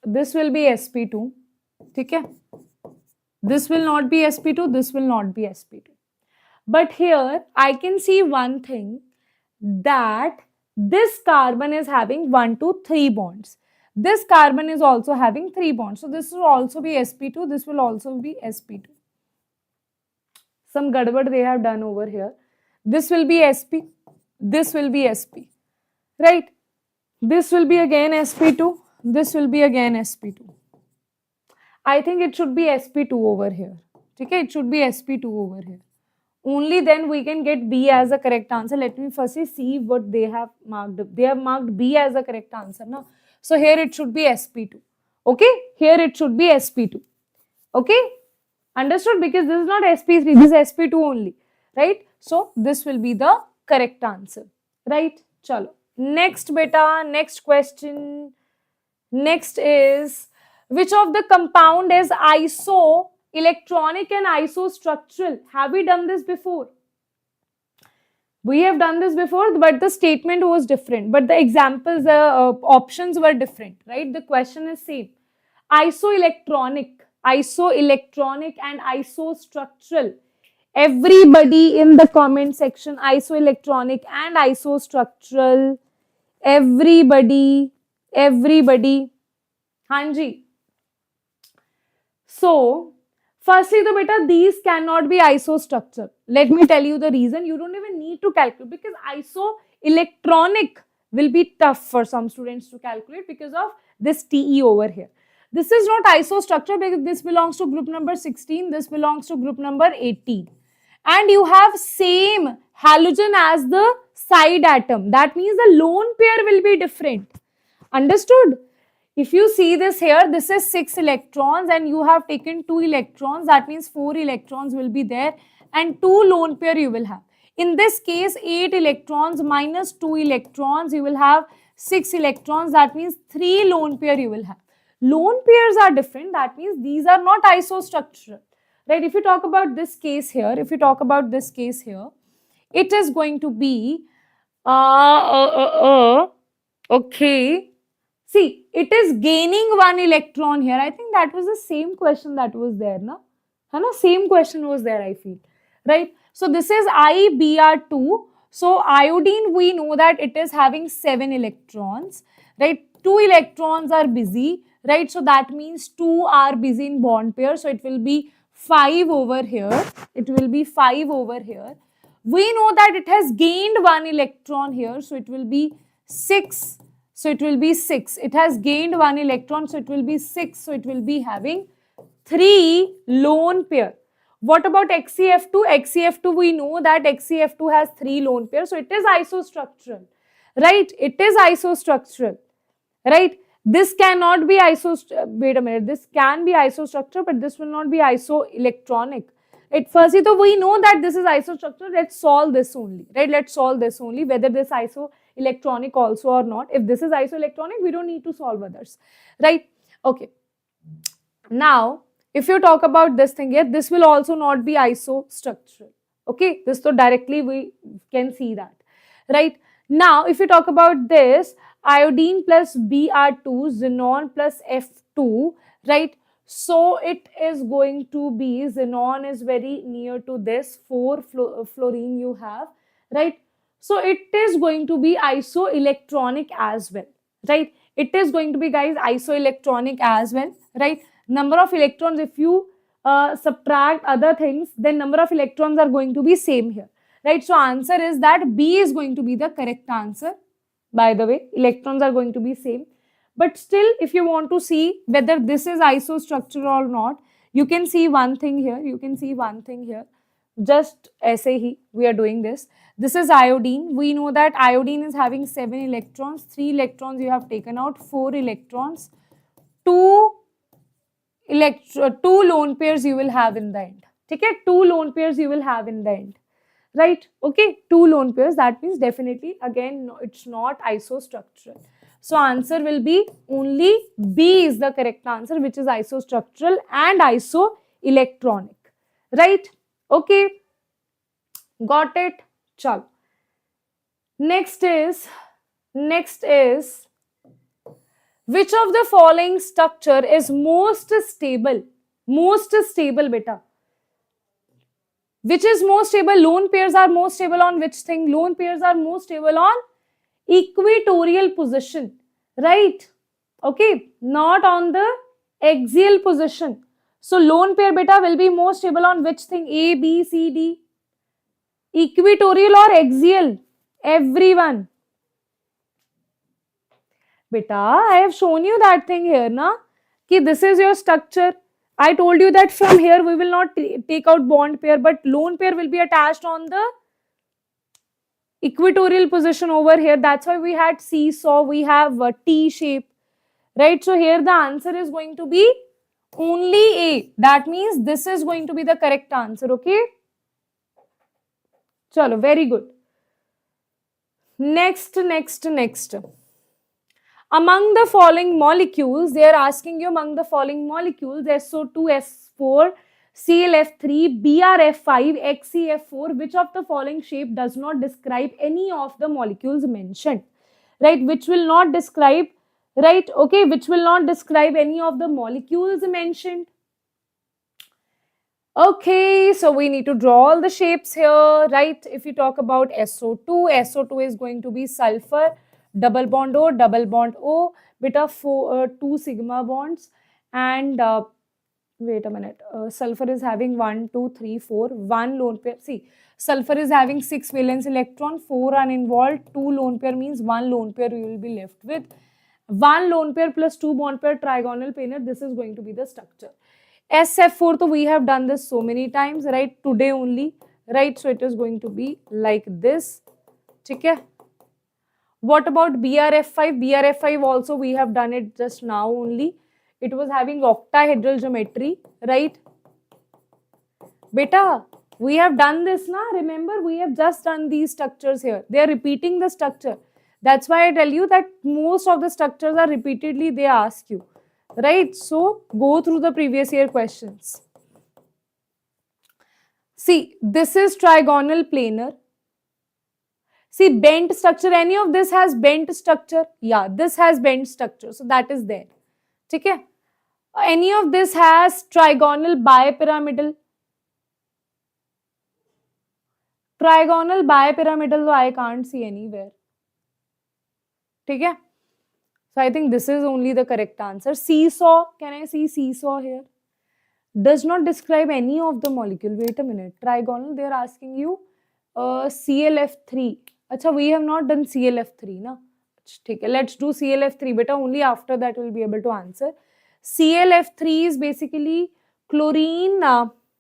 This will be sp2. Okay? This will not be sp2. This will not be sp2. But here I can see one thing, that this carbon is having 1, 2, 3 bonds. This carbon is also having 3 bonds. So, this will also be sp2. This will also be sp2. Some gadbad they have done over here. This will be sp. This will be sp. right? This will be again sp2, this will be again sp2. I think it should be sp2 over here. Okay, it should be sp2 over here. Only then we can get B as a correct answer. Let me firstly see what they have marked. They have marked B as a correct answer now. So here it should be sp2. Okay, here it should be sp2. Okay, understood? Because this is not sp3, this is sp2 only, right? So this will be the correct answer, right? Chalo. Next beta, next question. Next is, which of the compound is isoelectronic and isostructural? Have we done this before? We have done this before, but the statement was different. But the examples, options were different, right? The question is same. Isoelectronic and isostructural. Everybody in the comment section, isoelectronic and isostructural. Everybody. Hanji. So, firstly, though, beta, these cannot be isostructural. Let me tell you the reason. You don't even need to calculate because isoelectronic will be tough for some students to calculate because of this TE over here. This is not isostructure because this belongs to group number 16. This belongs to group number 18. And you have same halogen as the side atom. That means the lone pair will be different. Understood? If you see this here, this is 6 electrons and you have taken 2 electrons. That means 4 electrons will be there and 2 lone pair you will have. In this case, 8 electrons minus 2 electrons, you will have 6 electrons. That means 3 lone pair you will have. Lone pairs are different. That means these are not isostructural. Right? If you talk about this case here, it is going to be, okay. See, it is gaining 1 electron here. I think that was the same question that was there, na? Same question was there, I feel. Right? So, this is IBr2. So, iodine, we know that it is having 7 electrons. Right? 2 electrons are busy. Right? So, that means 2 are busy in bond pair. So, it will be 5 over here. It will be 5 over here. We know that it has gained 1 electron here. So, it will be 6. So, it will be 6. It has gained 1 electron. So, it will be 6. So, it will be having 3 lone pair. What about XeF2? XeF2, we know that XeF2 has 3 lone pairs. So, it is isostructural. Right? It is isostructural. Right? This cannot be wait a minute. This can be isostructural, but this will not be isoelectronic. Right? Firstly, though, we know that this is isostructural. Let's solve this only. Right? Let's solve this only. Whether this isoelectronic also or not. If this is isoelectronic, we don't need to solve others. Right? Okay. Now, if you talk about this thing here, this will also not be isostructural. Okay. This so directly we can see that. Right? Now, if you talk about this, iodine plus Br2, xenon plus F2, right? So, it is going to be, xenon is very near to this, 4 fluorine you have, right? So, it is going to be isoelectronic as well, right? It is going to be, guys, isoelectronic as well, right? Number of electrons, if you subtract other things, then number of electrons are going to be same here, right? So, answer is that B is going to be the correct answer. By the way, electrons are going to be same. But still, if you want to see whether this is isostructural or not, you can see one thing here. Just aise hi, we are doing this. This is iodine. We know that iodine is having 7 electrons. 3 electrons you have taken out. 4 electrons. 2 lone pairs you will have in the end. Okay? 2 lone pairs you will have in the end. Right? Okay, 2 lone pairs. That means definitely, again, no, it's not isostructural. So, answer will be only B is the correct answer, which is isostructural and isoelectronic. Right? Okay. Got it? Chal. Next is, which of the following structure is most stable? Most stable, beta. Which is most stable? Lone pairs are most stable on which thing? Lone pairs are most stable on equatorial position, right? Okay, not on the axial position. So, lone pair beta will be most stable on which thing? A, B, C, D. Equatorial or axial? Everyone. Beta, I have shown you that thing here, na? Ki this is your structure. I told you that from here we will not take out bond pair, but lone pair will be attached on the equatorial position over here. That's why we had seesaw, we have a T shape, right? So here the answer is going to be only A. That means this is going to be the correct answer, okay? Chalo, very good. Next. Among the following molecules, they are asking you among the following molecules, SO2, S4, ClF3, BrF5, XeF4, which of the following shape does not describe any of the molecules mentioned, right? Which will not describe, right? Okay, which will not describe any of the molecules mentioned. Okay, so we need to draw all the shapes here, right? If you talk about SO2, SO2 is going to be sulfur, double bond O, bit of 2 sigma bonds, and wait a minute, sulfur is having 1, 2, 3, 4, 1 lone pair. See, sulfur is having 6 valence electron, 4 uninvolved, 2 lone pair means 1 lone pair you will be left with. 1 lone pair plus 2 bond pair trigonal planar, this is going to be the structure. SF4, so we have done this so many times, right? Today only, right? So it is going to be like this. Okay. What about BrF5? BrF5 also we have done it just now only. It was having octahedral geometry, right? Beta, we have done this now. Remember, we have just done these structures here. They are repeating the structure. That's why I tell you that most of the structures are repeatedly they ask you. Right, so go through the previous year questions. See, this is trigonal planar. See, bent structure, any of this has bent structure? Yeah, this has bent structure, so that is there. Okay? Any of this has trigonal bipyramidal? Trigonal bipyramidal, I can't see anywhere. Okay? So I think this is only the correct answer. Seesaw, can I see seesaw here? Does not describe any of the molecule. Wait a minute. Trigonal, they are asking you ClF3. Acha, we have not done ClF3, na? Okay, let's do ClF3, beta. Only after that we'll be able to answer. ClF3 is basically chlorine.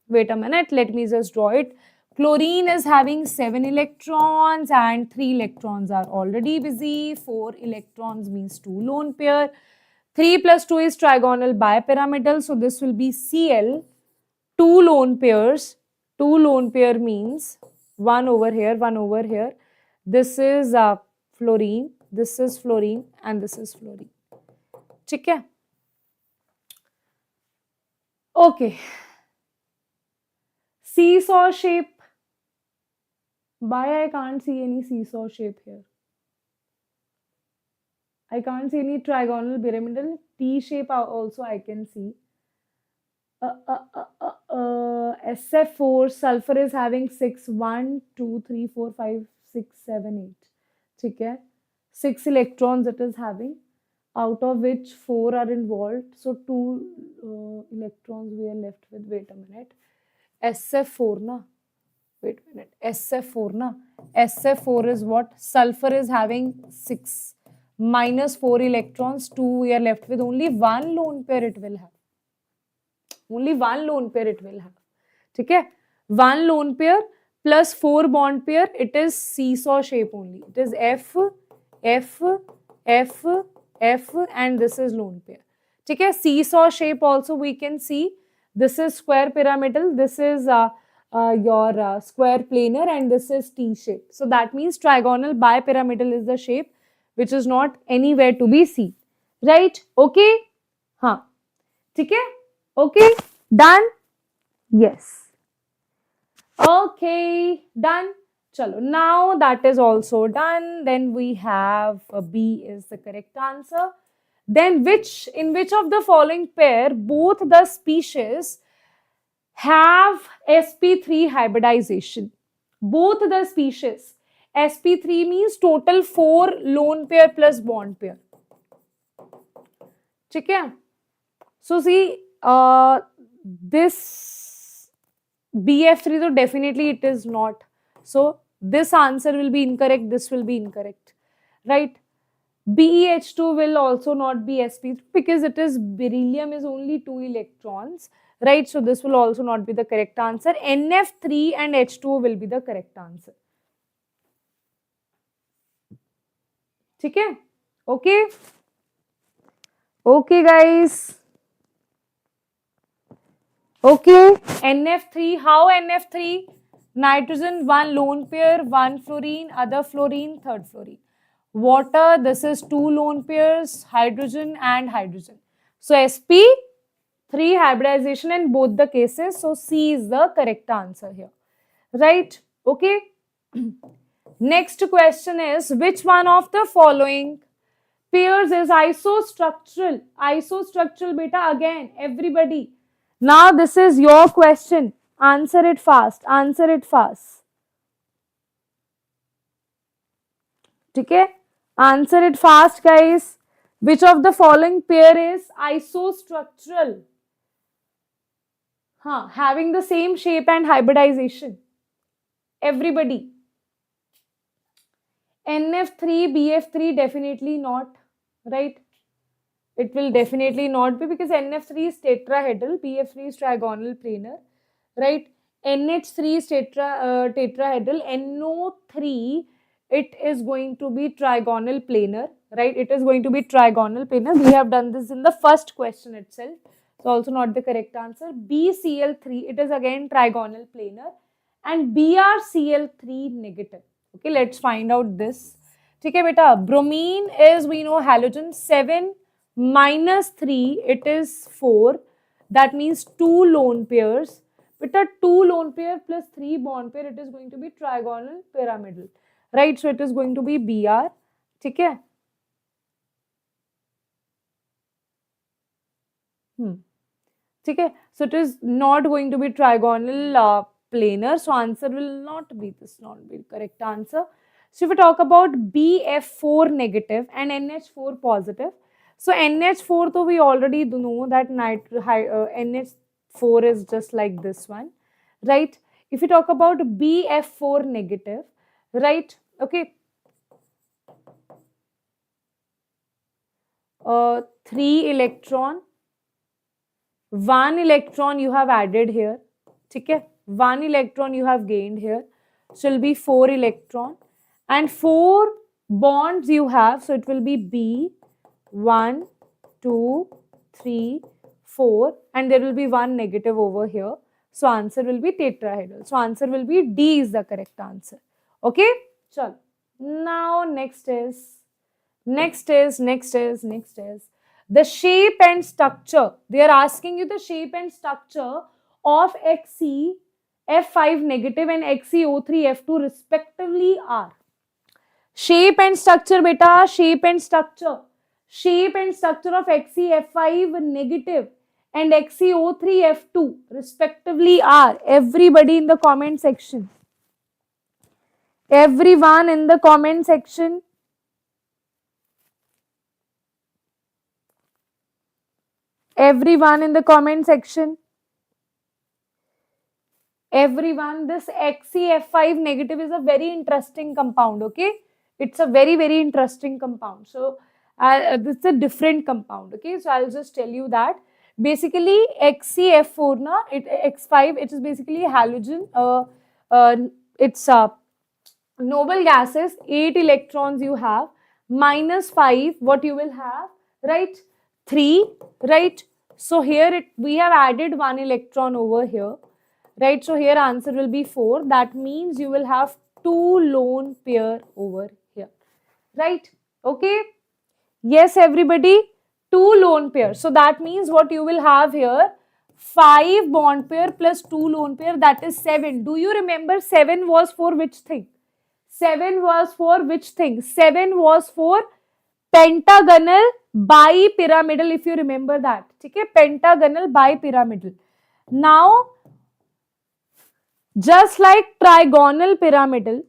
Wait a minute. Let me just draw it. Chlorine is having 7 electrons and 3 electrons are already busy. 4 electrons means 2 lone pair. 3 plus 2 is trigonal bipyramidal. So this will be Cl. 2 lone pairs. 2 lone pair means 1 over here, 1 over here. This is fluorine. This is fluorine and this is fluorine. Okay. Okay. Seesaw shape. Why I can't see any seesaw shape here? I can't see any trigonal pyramidal. T shape also I can see. SF4, sulfur is having 6, 1, 2, 3, 4, 5, 6, 7, 8. Okay. 6 electrons it is having, out of which 4 are involved. So 2 electrons we are left with. Wait a minute. SF4, na? Wait a minute. SF4, na? SF4 is what? Sulfur is having 6 minus 4 electrons. 2 we are left with. Only 1 lone pair it will have. Only 1 lone pair it will have. Okay? 1 lone pair plus 4 bond pair. It is seesaw shape only. It is F, F, F, F, and this is lone pair. Okay? Seesaw shape also we can see. This is square pyramidal. This is your square planar, and this is T shape. So that means trigonal bipyramidal is the shape which is not anywhere to be seen. Right? Okay? Huh. Okay? Okay? Done? Yes. Okay. Done? Chalo. Now that is also done. Then we have B is the correct answer. Then in which of the following pair both the species have sp3 hybridization? Both the species. sp3 means total 4 lone pair plus bond pair. Okay? So see, this BF3, so definitely it is not. So this answer will be incorrect, this will be incorrect, right? BeH2 will also not be sp3 because it is beryllium is only 2 electrons, right? So this will also not be the correct answer. NF3 and H2O will be the correct answer. Okay? Okay? Okay, guys. Okay, NF3, how NF3? Nitrogen, one lone pair, one fluorine, other fluorine, third fluorine. Water, this is two lone pairs, hydrogen and hydrogen. So sp3 hybridization in both the cases. So C is the correct answer here. Right? Okay. Next question is, which one of the following pairs is isostructural? Isostructural, beta, again, everybody. Now this is your question. Answer it fast. Answer it fast. Okay? Answer it fast, guys. Which of the following pair is isostructural? Having the same shape and hybridization. Everybody. NF3, BF3, definitely not. Right? It will definitely not be because NF3 is tetrahedral, BF3 is trigonal planar, right? NH3 is tetrahedral, NO3 it is going to be trigonal planar, right? It is going to be trigonal planar. We have done this in the first question itself. So also not the correct answer. BCl3, it is again trigonal planar, and BrCl3 negative. Okay, let's find out this. Okay, beta. Bromine is, we know, halogen. 7 minus 3, it is 4. That means 2 lone pairs. Beta, 2 lone pair plus 3 bond pair, it is going to be trigonal pyramidal. Right, so it is going to be Br. Okay. Okay, so it is not going to be trigonal planar. So answer will not be this, not be correct answer. So if we talk about BF4 negative and NH4 positive, so NH4, though we already know that NH4 is just like this one, right? If we talk about BF4 negative, right? Okay. 3 electron, 1 electron you have added here. Okay? 1 electron you have gained here. So it will be 4 electron. And 4 bonds you have. So it will be B, 1, 2, 3, 4. And there will be 1 negative over here. So answer will be tetrahedral. So answer will be D is the correct answer. Okay? Chal. Now next is the shape and structure. They are asking you the shape and structure of Xc F5 negative and XeO3 F2 respectively are. Shape and structure, beta. Shape and structure. Shape and structure of Xe F5 negative and XeO3 F2 respectively are. Everybody in the comment section. Everyone in the comment section. Everyone in the comment section. Everyone, this XeF5 negative is a very interesting compound, okay? It's a very, very interesting compound. So, it's a different compound, okay? So, I'll just tell you that. Basically, XeF4, X5, it is basically halogen. It's noble gases, 8 electrons you have, minus 5, what you will have, right? 3, right? So here we have added 1 electron over here, right? So here answer will be 4. That means you will have 2 lone pair over here, right? Okay. Yes, everybody, 2 lone pair. So that means what you will have here, 5 bond pair plus 2 lone pair, that is 7. Do you remember 7 was for which thing? 7 was for which thing? 7 was for pentagonal bipyramidal, if you remember that. Okay, pentagonal bipyramidal. Now, just like trigonal pyramidal,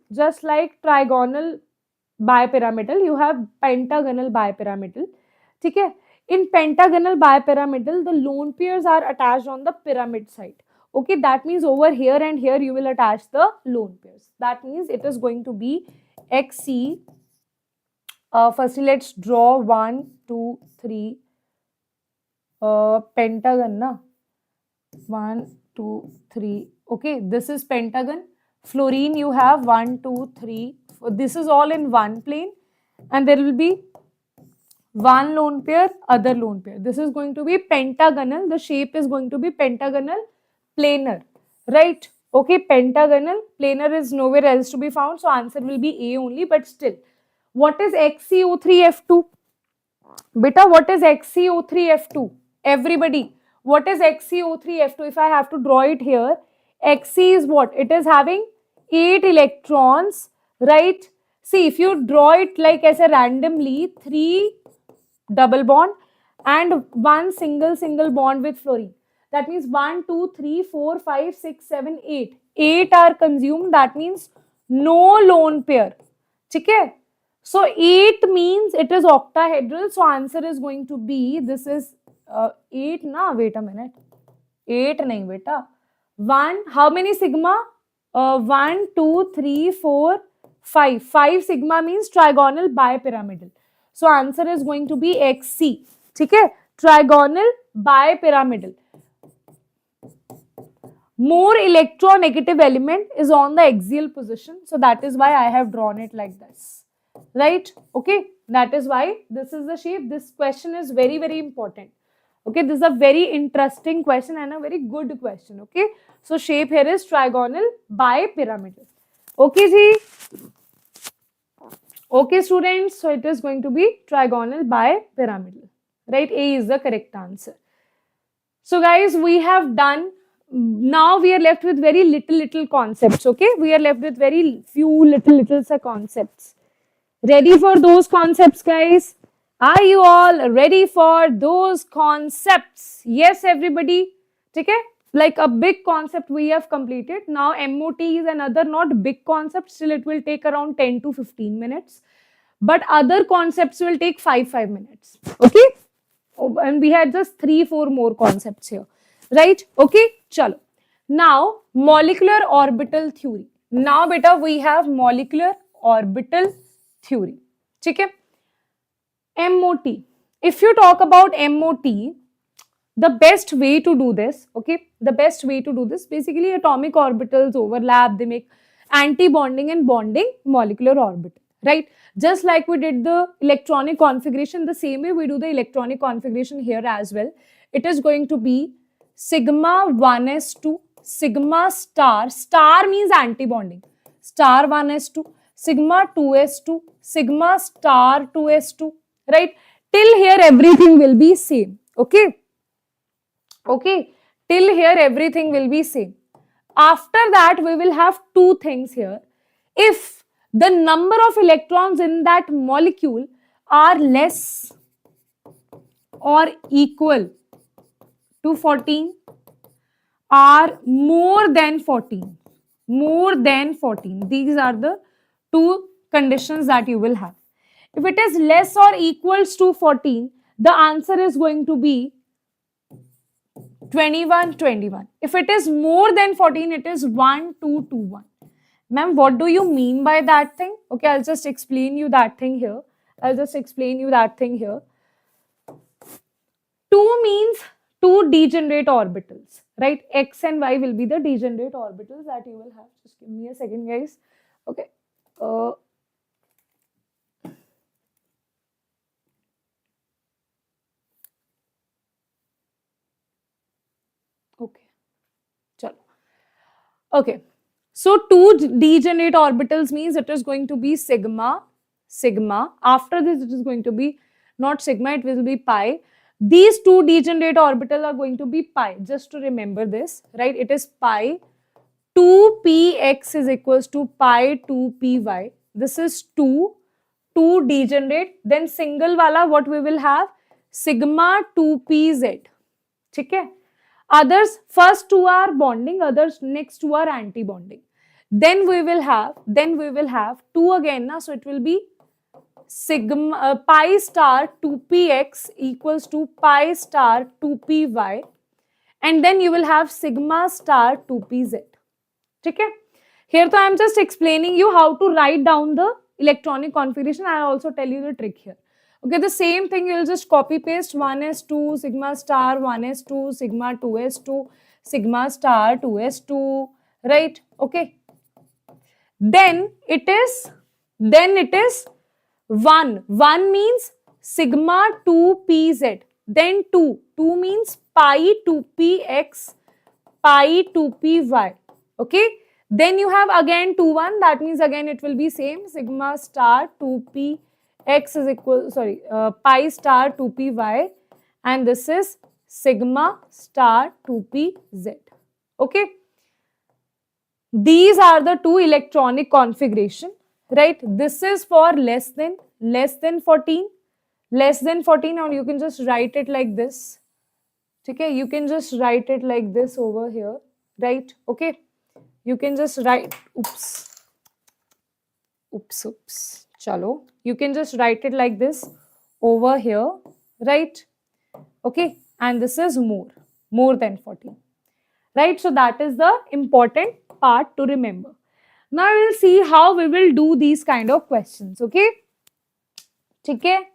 you have pentagonal bipyramidal. Okay, in pentagonal bipyramidal, the lone pairs are attached on the pyramid side. Okay, that means over here and here you will attach the lone pairs. That means it is going to be Xc Firstly, let's draw 1, 2, 3 pentagon, na? 1, 2, 3. Okay, this is pentagon. Fluorine, you have 1, 2, 3. This is all in one plane, and there will be one lone pair, other lone pair. This is going to be pentagonal. The shape is going to be pentagonal planar, right? Okay, pentagonal planar is nowhere else to be found, so answer will be A only. But still, what is XeO3F2? Beta, what is XeO3F2? Everybody, what is XeO3F2? If I have to draw it here, Xe is what? It is having 8 electrons, right? See, if you draw it like as a randomly, 3 double bond and one single bond with fluorine. That means 1, 2, 3, 4, 5, 6, 7, 8. 8 are consumed. That means no lone pair. Okay? So 8 means it is octahedral. So answer is going to be, this is 8 na, wait a minute. 8 nahi beta. 1, how many sigma? 1, 2, 3, 4, 5. 5 sigma means trigonal bipyramidal. So answer is going to be Xc. Okay? Trigonal bipyramidal. More electronegative element is on the axial position. So that is why I have drawn it like this. Right? Okay? That is why this is the shape. This question is very, very important. Okay? This is a very interesting question and a very good question. Okay? So shape here is trigonal bipyramidal. Okay, ji? Okay, students. So it is going to be trigonal bipyramidal. Right? A is the correct answer. So guys, we have done. Now we are left with very little concepts. Okay? We are left with very few little concepts. Ready for those concepts, guys? Are you all ready for those concepts? Yes, everybody. Okay? Like a big concept we have completed. Now MOT is another not big concept. Still it will take around 10 to 15 minutes. But other concepts will take 5 minutes. Okay? And we had just 3-4 more concepts here. Right? Okay? Chalo. Now, molecular orbital theory. Now, beta, we have molecular orbital theory. Okay? MOT. If you talk about MOT, the best way to do this, okay? The best way to do this, basically atomic orbitals overlap, they make anti-bonding and bonding molecular orbital, right? Just like we did the electronic configuration, the same way we do the electronic configuration here as well. It is going to be sigma 1s2, sigma star, star means anti-bonding, star 1s2, sigma 2s2, sigma star 2s2, right? Till here everything will be same, okay? Okay, till here everything will be same. After that we will have two things here. If the number of electrons in that molecule are less or equal to 14, are more than 14, these are the two conditions that you will have. If it is less or equals to 14, the answer is going to be 21. If it is more than 14, it is 1, 2, 2, 1. Ma'am, what do you mean by that thing? Okay, I'll just explain you that thing here. 2 means 2 degenerate orbitals, right? X and Y will be the degenerate orbitals that you will have. Just give me a second, guys. Okay. Okay. Chalo. Okay. So 2 degenerate orbitals means it is going to be sigma. After this, it is going to be not sigma, it will be pi. These 2 degenerate orbitals are going to be pi. Just to remember this, right? It is pi. 2px is equals to pi 2py. This is 2 degenerate. Then single wala, what we will have? Sigma 2pz. Okay? Others, first 2 are bonding, others next 2 are anti-bonding. Then we will have 2 again, na? So it will be sigma pi star 2px equals to pi star 2py, and then you will have sigma star 2pz. Okay? Here, so I am just explaining you how to write down the electronic configuration. I'll also tell you the trick here. Okay, the same thing you'll just copy paste 1s2 sigma star 1s2 sigma 2s2 sigma star 2s2, right? Okay. Then it is 1. 1 means sigma 2pz. Then 2. 2 means pi 2px, pi 2py. Okay. Then you have again 2 1. That means again it will be same, sigma star 2px is equal, pi star 2py, and this is sigma star 2pz. Okay. These are the two electronic configuration, right? This is for less than 14, or you can just write it like this. Okay, you can just write it like this over here, right? Okay, you can just write, oops, chalo. You can just write it like this over here, right? Okay, and this is more than 14, right? So that is the important part to remember. Now we'll see how we will do these kind of questions. Okay, okay,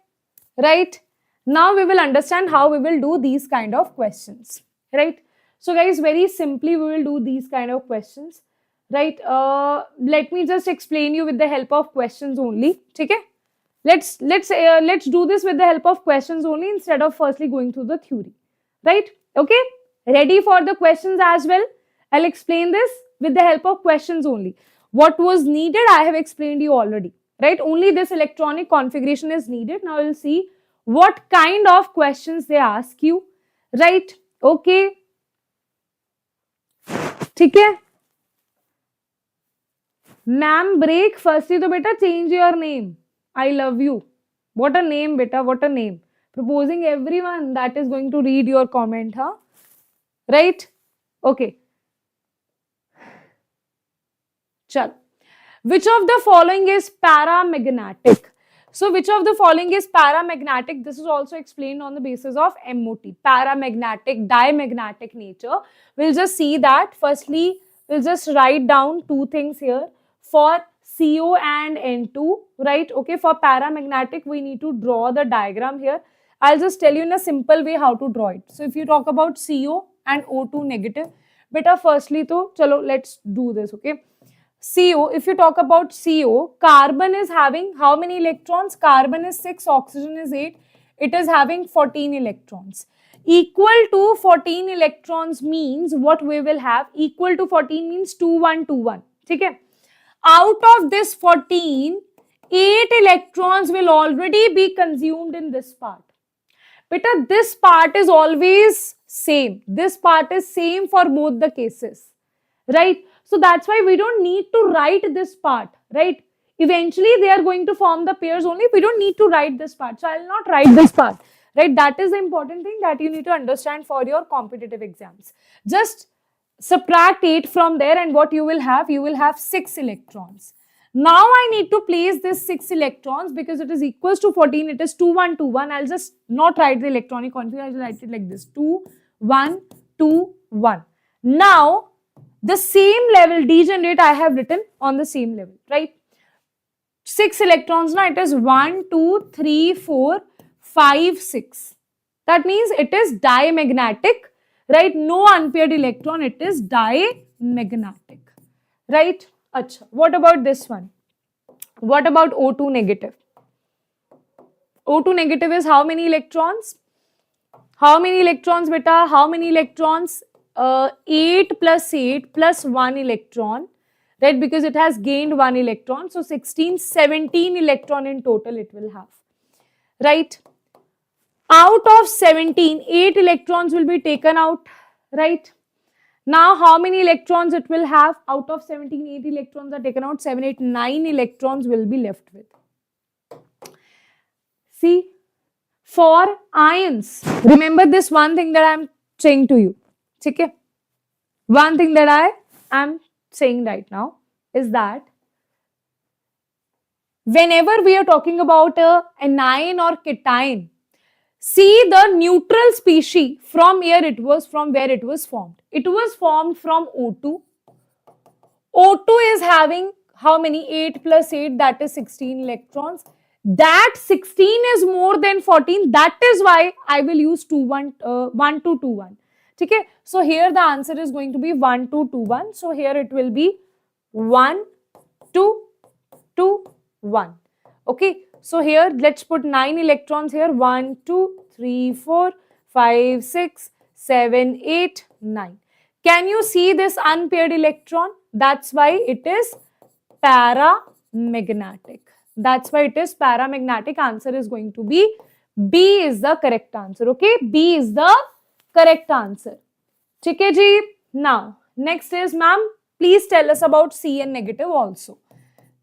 right? Now we will understand how we will do these kind of questions, right? So guys, very simply we will do these kind of questions, right? Let me just explain you with the help of questions only. Okay, let's do this with the help of questions only instead of firstly going through the theory, right? Okay, ready for the questions as well? I'll explain this with the help of questions only. What was needed, I have explained you already, right? Only this electronic configuration is needed. Now we'll see what kind of questions they ask you, right? Okay. ठीक है? Ma'am, break. Firstly to beta change your name. I love you. What a name, beta. What a name. Proposing everyone that is going to read your comment, huh? Right? Okay. Chal. Which of the following is paramagnetic? So which of the following is paramagnetic? This is also explained on the basis of MOT. Paramagnetic, diamagnetic nature. We'll just see that. Firstly, we'll just write down two things here. For CO and N2, right? Okay, for paramagnetic, we need to draw the diagram here. I'll just tell you in a simple way how to draw it. So if you talk about CO and O2 negative, beta firstly to, chalo, let's do this, okay? CO, if you talk about CO, carbon is having how many electrons? Carbon is 6, oxygen is 8. It is having 14 electrons. Equal to 14 electrons means what we will have? Equal to 14 means 2, 1, 2, 1. Okay? Out of this 14, 8 electrons will already be consumed in this part. Beta, this part is always same. This part is same for both the cases, right? So that's why we don't need to write this part, right? Eventually they are going to form the pairs only. We don't need to write this part. So I'll not write this part, right? That is the important thing that you need to understand for your competitive exams. Just subtract 8 from there, and what you will have 6 electrons. Now I need to place this 6 electrons because it is equals to 14. It is 2, 1, 2, 1. I'll just not write the electronic configuration. I'll write it like this: 2, 1, 2, 1. Now the same level degenerate I have written on the same level, right? 6 electrons. Now it is 1, 2, 3, 4, 5, 6. That means it is diamagnetic, right? No unpaired electron. It is diamagnetic, right? Achha. What about this one? What about O2 negative? O2 negative is how many electrons? How many electrons, beta? How many electrons? 8 plus 8 plus 1 electron, right? Because it has gained 1 electron. So 16, 17 electron in total it will have, right? Out of 17, 8 electrons will be taken out, right? Now how many electrons it will have? Out of 17, 8 electrons are taken out. 7, 8, 9 electrons will be left with. See, for ions, remember this one thing that I am saying to you. Okay? One thing that I am saying right now is that whenever we are talking about an anion or cation, see the neutral species from where it was formed. It was formed from O2. O2 is having how many? 8 plus 8, that is 16 electrons. That 16 is more than 14. That is why I will use 1 2 2 1. Okay, so here the answer is going to be 1 2 2 1. So here it will be 1 2 2 1. Okay, so here let's put 9 electrons here. 1 2 3 4 5 6 7 8 9. Can you see this unpaired electron? That's why it is paramagnetic. That's why it is paramagnetic. Answer is going to be B is the correct answer. Okay, B is the correct answer. Okay, ji. Now, next is, ma'am, please tell us about CN negative also.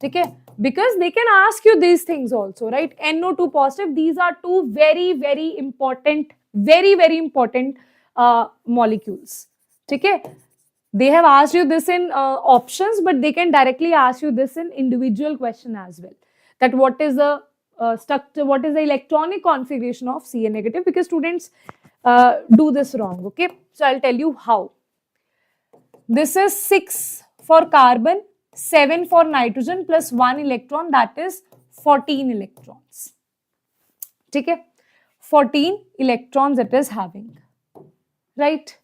Okay, because they can ask you these things also, right? NO2 positive, these are two very important, very important molecules. Okay, they have asked you this in options, but they can directly ask you this in individual question as well. That what is the structure, what is the electronic configuration of Cn negative, because students do this wrong. Okay, so I'll tell you how. This is 6 for carbon, 7 for nitrogen plus 1 electron, that is 14 electrons. Okay, 14 electrons it is having, right?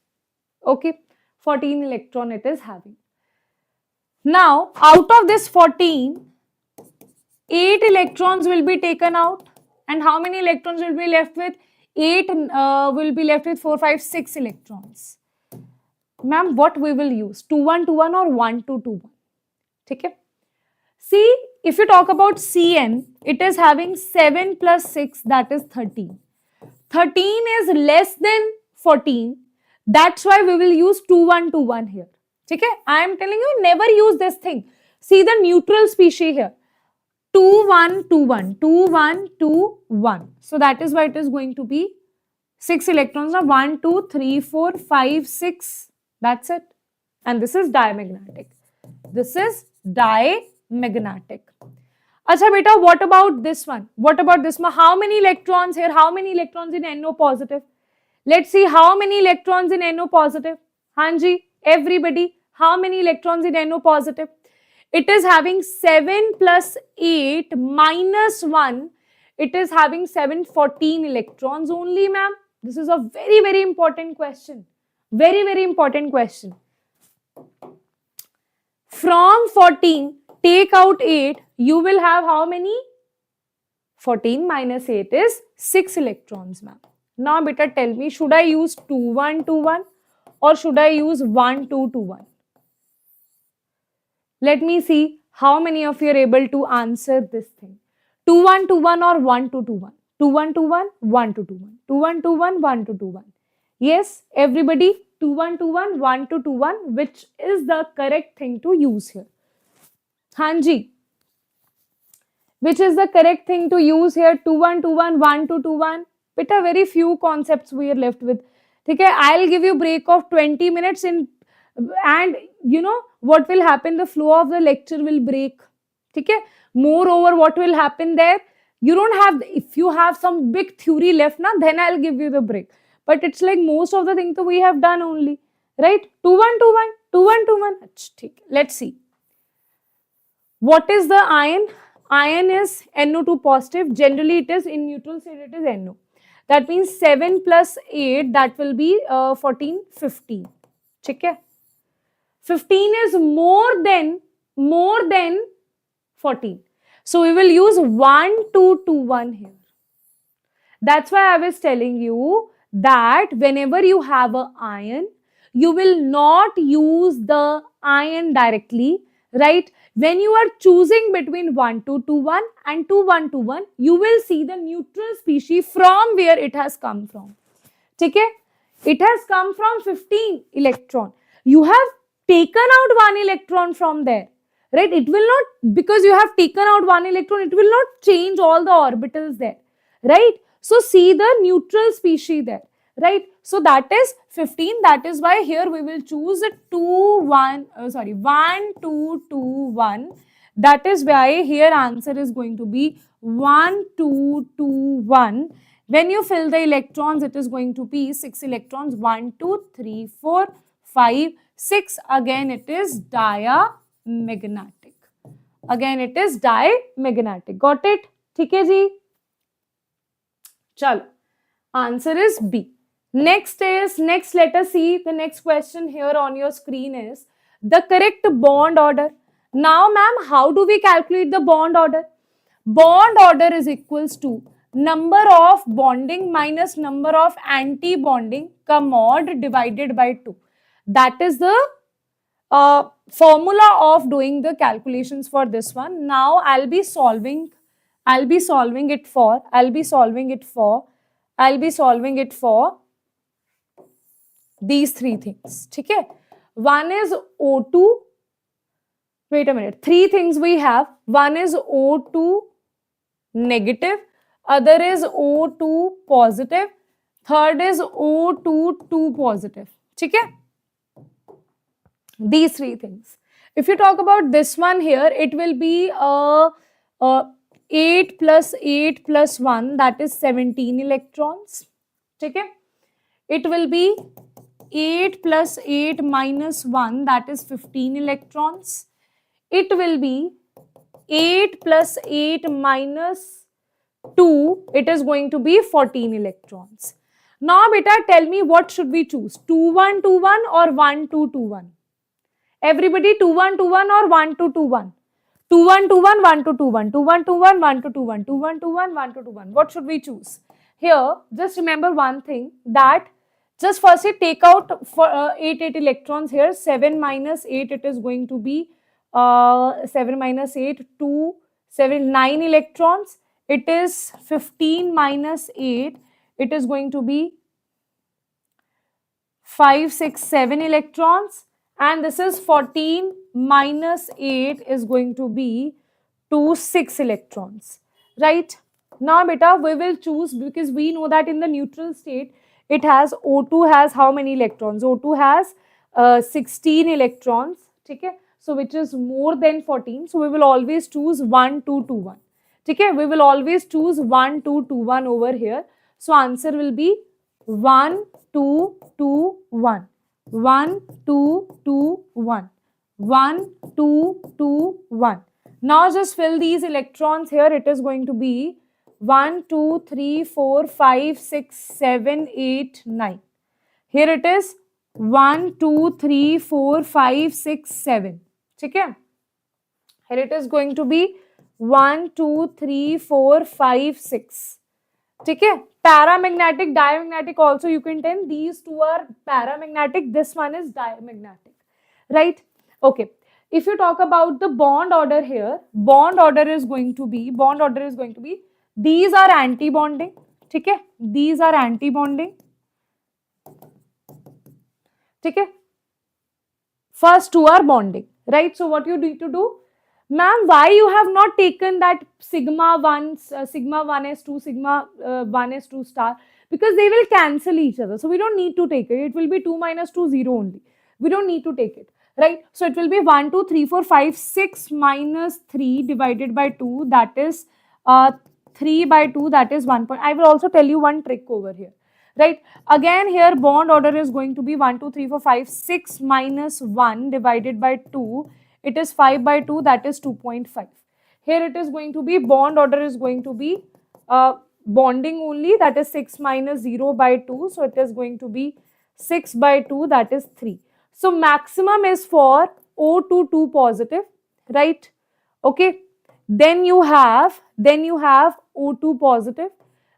Okay, 14 electron it is having. Now, out of this 14, 8 electrons will be taken out, and how many electrons will be left with? 8 will be left with 4 5 6 electrons. Ma'am, what we will use? 2 1 2 1 or 1 2 2 1? Okay. See, if you talk about Cn, it is having 7 plus 6, that is 13. 13 is less than 14. That's why we will use 2 1 2 1 here. Okay, I am telling you, never use this thing. See the neutral species here. 2 1 2 1, 2 1 2 1. So that is why it is going to be 6 electrons. Now 1 2 3 4 5 6. That's it. And this is diamagnetic. This is diamagnetic. Acha beta, what about this one? What about this one? How many electrons here? How many electrons in NO positive? Let's see how many electrons in NO positive. Hanji, everybody, how many electrons in NO positive? It is having 7 plus 8 minus 1. It is having 7, 14 electrons only, ma'am. This is a very important question. Very important question. From 14, take out 8. You will have how many? 14 minus 8 is 6 electrons, ma'am. Now, beta, tell me, should I use 2 1 2 1 or should I use 1 2 2 1? Let me see how many of you are able to answer this thing. 2 1 2 1 or 1 2 2 1? 2 1 2 1, 1 2 2 1. 2 1 2 1, 1 2 2 1. Yes, everybody, 2 1 2 1, 1 2 2 1, which is the correct thing to use here? Hanji, which is the correct thing to use here? 2 1 2 1, 1 2 2 1. Beta, very few concepts we are left with. Okay, I'll give you break of 20 minutes in, and you know what will happen? The flow of the lecture will break. Okay, moreover, what will happen there? You don't have, if you have some big theory left now, then I'll give you the break. But it's like most of the things that we have done only, right? 2 1 2 1, 2 1 2 1. Let's see. What is the ion? Ion is NO2 positive. Generally, it is in neutral state, it is NO. That means 7 plus 8, that will be 14, 15. Okay? 15 is more than 14. So we will use 1 2 2 1 here. That's why I was telling you that whenever you have an ion, you will not use the ion directly, right? When you are choosing between 1 2 2 1 and 2 1 2 1, you will see the neutral species from where it has come from. Okay? It has come from 15 electron. You have taken out 1 electron from there, right? It will not, because you have taken out 1 electron, it will not change all the orbitals there, right? So see the neutral species there, right? So that is 15. That is why here we will choose 1 2 2 1. That is why here answer is going to be 1 2 2 1. When you fill the electrons, it is going to be 6 electrons. 1 2 3 4 5 6. Again, it is diamagnetic. Again it is diamagnetic. Got it? ठीक है जी? चलो, answer is B. Next let us see the next question here on your screen is the correct bond order. Now ma'am, how do we calculate the bond order? Bond order is equals to number of bonding minus number of anti-bonding mod divided by 2. That is the formula of doing the calculations for this one. Now I'll be solving it for these three things. Okay? One is O2. Wait a minute. Three things we have. One is O2 negative. Other is O2 positive. Third is O2 2 positive. Okay? These three things. If you talk about this one here, it will be 8 plus 8 plus 1, that is 17 electrons. Okay? It will be 8 plus 8 minus 1, that is 15 electrons. It will be 8 plus 8 minus 2, it is going to be 14 electrons. Now beta, tell me what should we choose? 2 1 2 1 or 1 2 2 1? Everybody 2 1 2 1 or 1 2 2 1? 2 1 2 1 1 2 2 1, 2 1 2 1 1 2 2 1, 2 1 2 1 1 2 2 1. What should we choose? Here, just remember one thing, that just firstly take out for 8 electrons here. 7 minus 8, it is going to be 7 minus 8, 2, 7, 9 electrons. It is 15 minus 8, it is going to be 5, 6, 7 electrons. And this is 14 minus 8 is going to be 2, 6 electrons. Right? Now beta, we will choose, because we know that in the neutral state, it has O2 has how many electrons? O2 has 16 electrons. Okay? So which is more than 14. So we will always choose 1 2 2 1. Okay? We will always choose 1 2 2 1 over here. So answer will be 1 2 2 1. 1 2 2 1. 1 2 2 1. Now just fill these electrons here. It is going to be 1 2 3 4 5 6 7 8 9. Here it is 1 2 3 4 5 6 7. Okay? Here it is going to be 1 2 3 4 5 6. Okay? Paramagnetic, diamagnetic also you can tell. These two are paramagnetic. This one is diamagnetic. Right? Okay. If you talk about the bond order here, bond order is going to be, these are anti-bonding. Okay? These are anti-bonding. Okay? First two are bonding. Right? So what you need to do? Ma'am, why you have not taken that sigma 1, sigma 1s2, sigma 1s2 star? Because they will cancel each other. So we don't need to take it. It will be 2 minus 2, 0 only. We don't need to take it. Right? So it will be 1, 2, 3, 4, 5, 6 minus 3 divided by 2. That is 3 by 2. That is 1 point. I will also tell you one trick over here. Right? Again here bond order is going to be 1, 2, 3, 4, 5, 6 minus 1 divided by 2. It is 5 by 2, that is 2.5. Here it is going to be, bond order is going to be bonding only, that is 6 minus 0 by 2. So it is going to be 6 by 2, that is 3. So maximum is for O2 2 positive, right? Okay. Then you have O2 positive,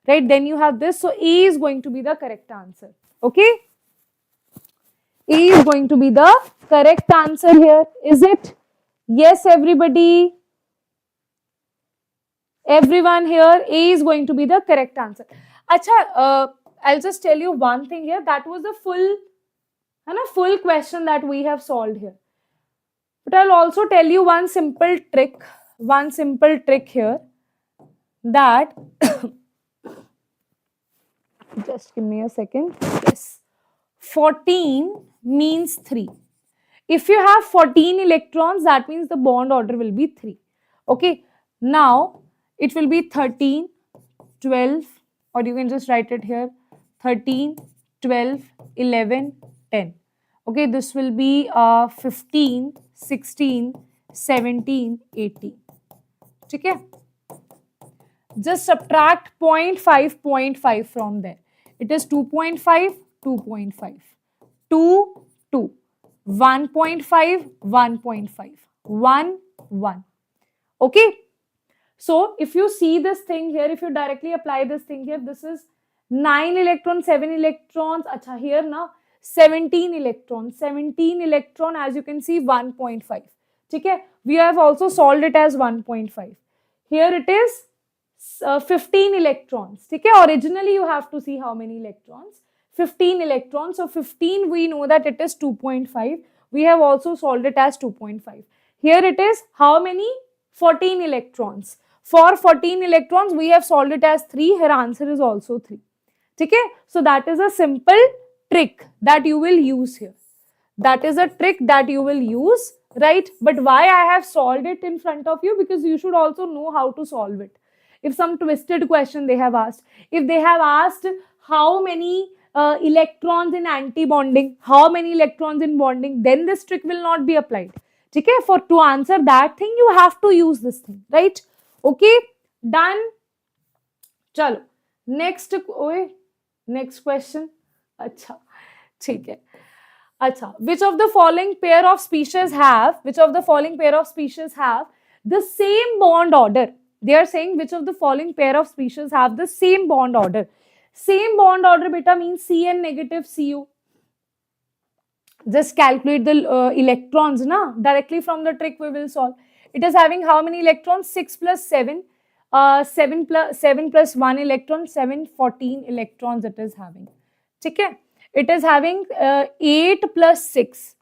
right? Then you have this. So A is going to be the correct answer. Okay. A is going to be the correct answer here. Is it? Yes, everybody. Everyone here, A is going to be the correct answer. Acha, I'll just tell you one thing here. That was the full question that we have solved here. But I'll also tell you one simple trick here, that just give me a second. Yes. 14 means 3. If you have 14 electrons, that means the bond order will be 3. Okay. Now, it will be 13, 12, or you can just write it here, 13, 12, 11, 10. Okay, this will be 15, 16, 17, 18. ठीक है, just subtract 0.5 from there. It is 2.5 2.5 2 2 1.5 1.5 1 1. Okay, so if you see this thing here, if you directly apply this thing here, this is 9 electrons, 7 electrons. Acha, here na 17 electrons, 17 electron, as you can see 1.5. Okay, we have also solved it as 1.5. Here it is 15 electrons. Okay, originally you have to see how many electrons, 15 electrons. So 15, we know that it is 2.5. We have also solved it as 2.5. Here it is how many? 14 electrons. For 14 electrons, we have solved it as 3. Her answer is also 3. Okay, so that is a simple trick that you will use here. That is a trick that you will use, right? But why I have solved it in front of you? Because you should also know how to solve it. If some twisted question they have asked, if they have asked how many electrons in anti-bonding, how many electrons in bonding, then this trick will not be applied. Okay, for to answer that thing, you have to use this thing, right? Okay, done. Chalo, next question. Acha, ठीक है. Acha, which of the following pair of species have the same bond order? They are saying which of the following pair of species have the same bond order. Same bond order, beta, means CN negative CU. Just calculate the electrons, na? Directly from the trick we will solve. It is having how many electrons? 6 plus 7. 7 plus 1 electron, 7, 14 electrons it is having. Okay? It is having 8 plus 6.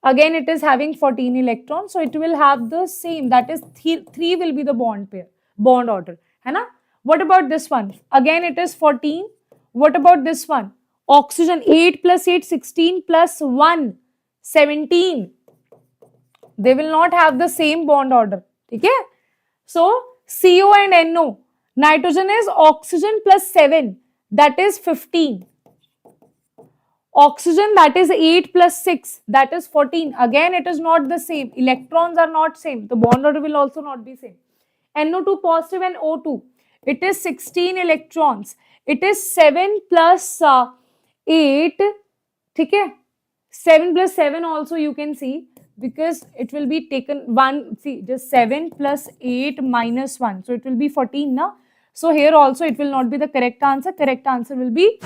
Again, it is having 14 electrons. So, it will have the same. That is 3 will be the bond pair, bond order. Hai na? What about this one? Again, it is 14. What about this one? Oxygen, 8 plus 8, 16 plus 1, 17. They will not have the same bond order. Okay? So, CO and NO. Nitrogen is oxygen plus 7. That is 15. Oxygen, that is 8 plus 6. That is 14. Again, it is not the same. Electrons are not same. The bond order will also not be same. NO2 positive and O2. It is 16 electrons. It is 7 plus 8. Okay? 7 plus 7 also you can see, because it will be taken 1, see, just 7 plus 8 minus 1. So, it will be 14, na? So, here also it will not be the correct answer. Correct answer will be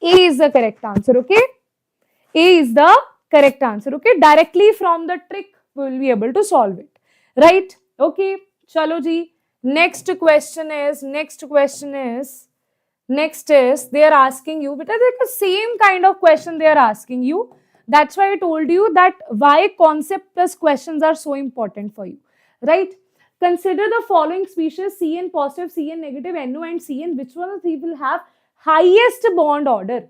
A is the correct answer, okay? A is the correct answer, okay? Directly from the trick, we will be able to solve it, right? Okay, chalo ji. Next is, they are asking you, but the same kind of question they are asking you. That's why I told you that why concept plus questions are so important for you, right? Consider the following species, CN positive, CN negative, NO and CN. Which one of these will have highest bond order?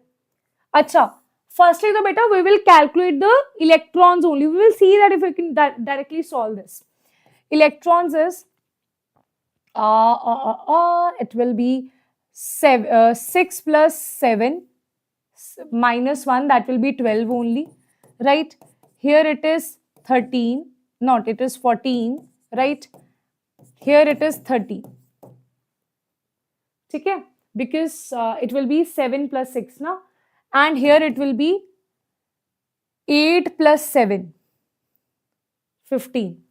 Acha, firstly, the beta, we will calculate the electrons only. We will see that if we can directly solve this. Electrons is, it will be 6 plus 7 minus 1, that will be 12 only, right? Here it is 13, not, it is 14, right? Here it is 30. Okay? Because it will be 7 plus 6 now, and here it will be 8 plus 7, 15.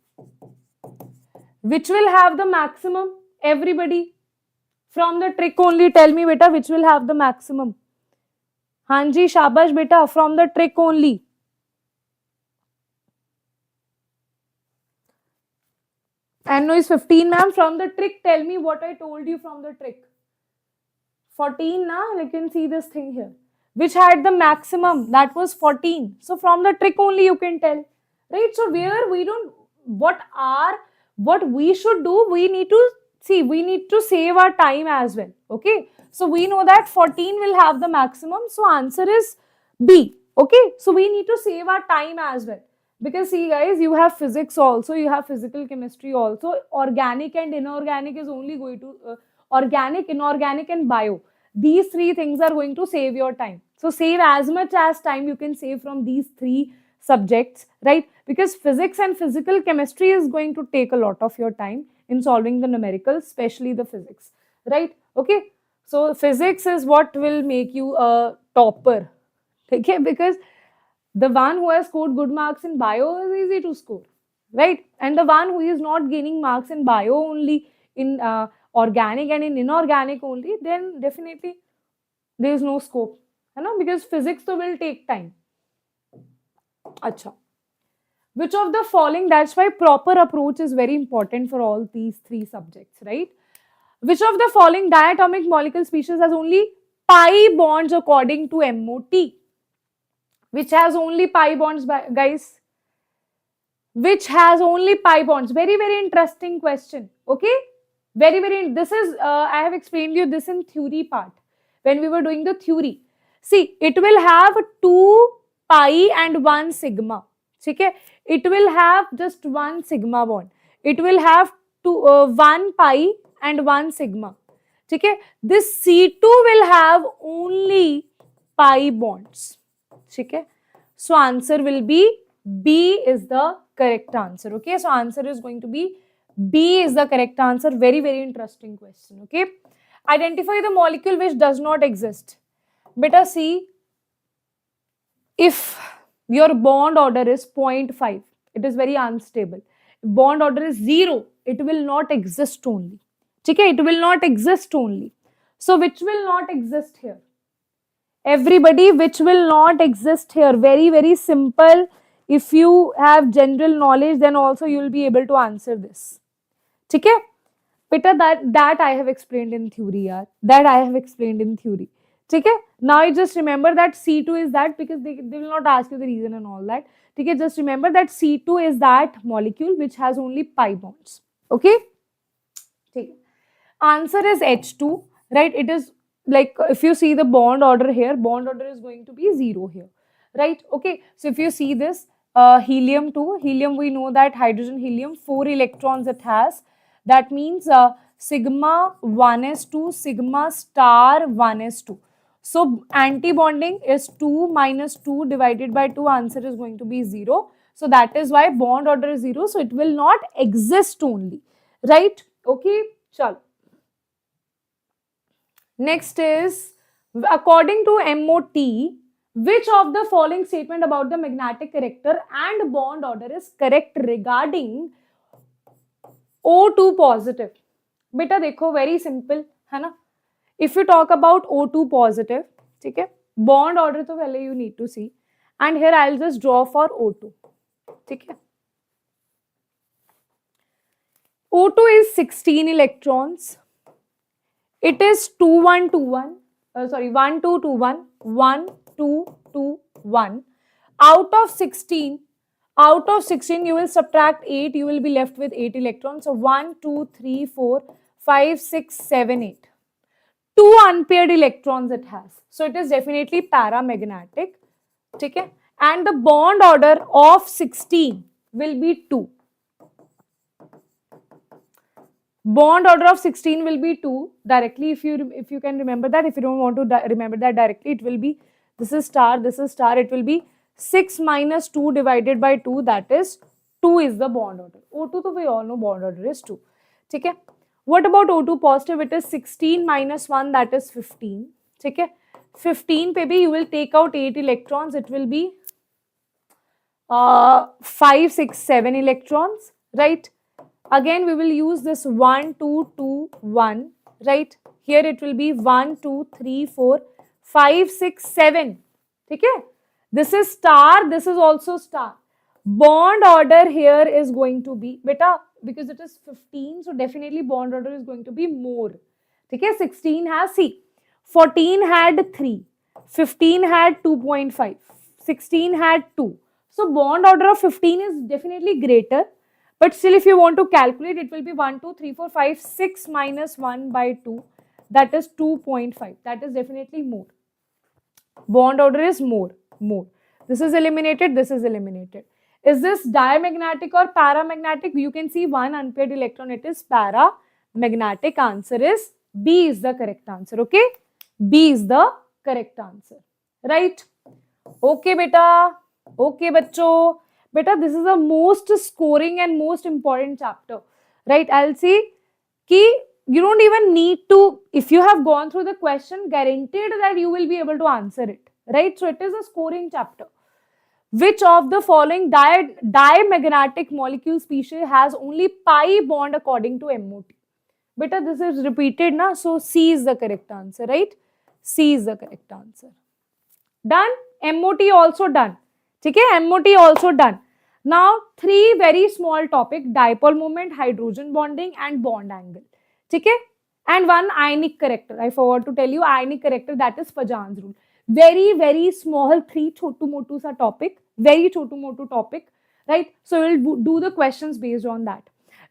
Which will have the maximum? Everybody, from the trick only tell me, beta, which will have the maximum? Hanji, shabash beta, from the trick only. NO is 15, ma'am. From the trick, tell me what I told you from the trick. 14, na? You can see this thing here. Which had the maximum? That was 14. So, from the trick only you can tell. Right? So, where we don't, what we should do, we need to see, we need to save our time as well. Okay? So, we know that 14 will have the maximum. So, answer is B. Okay? So, we need to save our time as well. Because see guys, you have physics also, you have physical chemistry also. Organic and inorganic is only going to, organic, inorganic and bio. These three things are going to save your time. So, save as much as time you can save from these three subjects, right? Because physics and physical chemistry is going to take a lot of your time. in solving the numericals, especially the physics, right? Okay, so physics is what will make you a topper, okay, because the one who has scored good marks in bio is easy to score, right? And the one who is not gaining marks in bio only, in organic and in inorganic only, then definitely there is no scope, you know, because physics so will take time. Acha. Which of the following, that's why proper approach is very important for all these three subjects, right? Which of the following diatomic molecule species has only pi bonds according to MOT? Which has only pi bonds, guys? Which has only pi bonds? Very, very interesting question. Okay? Very, very, this is, I have explained you this in theory part, when we were doing the theory. See, it will have 2 pi and 1 sigma. Okay? It will have just 1 sigma bond. It will have 1 pi and 1 sigma. Okay? This C2 will have only pi bonds. Okay? So answer will be B is the correct answer. Okay, so answer is going to be B is the correct answer. Very, very interesting question. Okay, identify the molecule which does not exist. Beta, see, if your bond order is 0.5, it is very unstable. If bond order is 0, it will not exist only. Okay, it will not exist only. So which will not exist here? Everybody, which will not exist here? Very, very simple. If you have general knowledge, then also you will be able to answer this. Okay? Beta, that I have explained in theory, yaar. That I have explained in theory. Okay? Now you just remember that C2 is that, because they will not ask you the reason and all that. Okay? Just remember that C2 is that molecule which has only pi bonds. Okay? Okay. Answer is H2, right? It is like, if you see the bond order here, bond order is going to be 0 here, right? Okay, so if you see this, helium 2, helium, we know that hydrogen helium, 4 electrons it has. That means sigma 1s2, sigma star 1s2. So anti-bonding is 2 minus 2 divided by 2, answer is going to be 0. So that is why bond order is 0, so it will not exist only, right? Okay, chalo. Next is, according to MOT, which of the following statement about the magnetic character and bond order is correct regarding O2 positive? Beta dekho, very simple, है ना? If you talk about O2 positive, ठीक है? Bond order तो पहले you need to see, and here I'll just draw for O2, ठीक है? O2 is 16 electrons. It is 2 1 2 1, 1 2 2 1, 1 2 2 1. Out of 16 you will subtract 8, you will be left with 8 electrons. So 1 2 3 4 5 6 7 8. 2 unpaired electrons it has. So it is definitely paramagnetic. Okay? And the bond order of 16 will be 2. Bond order of 16 will be 2 directly. If you can remember that. If you don't want to remember that directly, it will be, this is star, this is star. It will be 6 minus 2 divided by 2, that is 2 is the bond order. O2 so we all know bond order is 2. Okay? What about O2 positive? It is 16 minus 1, that is 15. Okay? 15 baby, you will take out 8 electrons. It will be 5 6 7 electrons, right? Again, we will use this 1, 2, 2, 1, right? Here it will be 1, 2, 3, 4, 5, 6, 7. Okay? This is star, this is also star. Bond order here is going to be, beta, because it is 15, so definitely bond order is going to be more. Okay? 16 has, see, 14 had 3, 15 had 2.5, 16 had 2. So bond order of 15 is definitely greater. But still, if you want to calculate, it will be 1, 2, 3, 4, 5, 6 minus 1 by 2. That is 2.5. That is definitely more. Bond order is more. This is eliminated. This is eliminated. Is this diamagnetic or paramagnetic? You can see 1 unpaired electron. It is paramagnetic. Answer is B is the correct answer. Okay? B is the correct answer. Right? Okay, beta. Okay, bachcho. Beta, this is the most scoring and most important chapter, right? I'll say ki you don't even need to, if you have gone through the question, guaranteed that you will be able to answer it, right? So it is a scoring chapter. Which of the following diamagnetic molecule species has only pi bond according to MOT? Beta, this is repeated na, so C is the correct answer, right? C is the correct answer. Done? MOT also done. Okay, MOT also done. Now, three very small topic: dipole moment, hydrogen bonding, and bond angle. Okay, and one ionic character. I forgot to tell you ionic character, that is Fajans rule. Very small, three chotu motu sa topic, very chotu motu topic, right? So we'll do the questions based on that.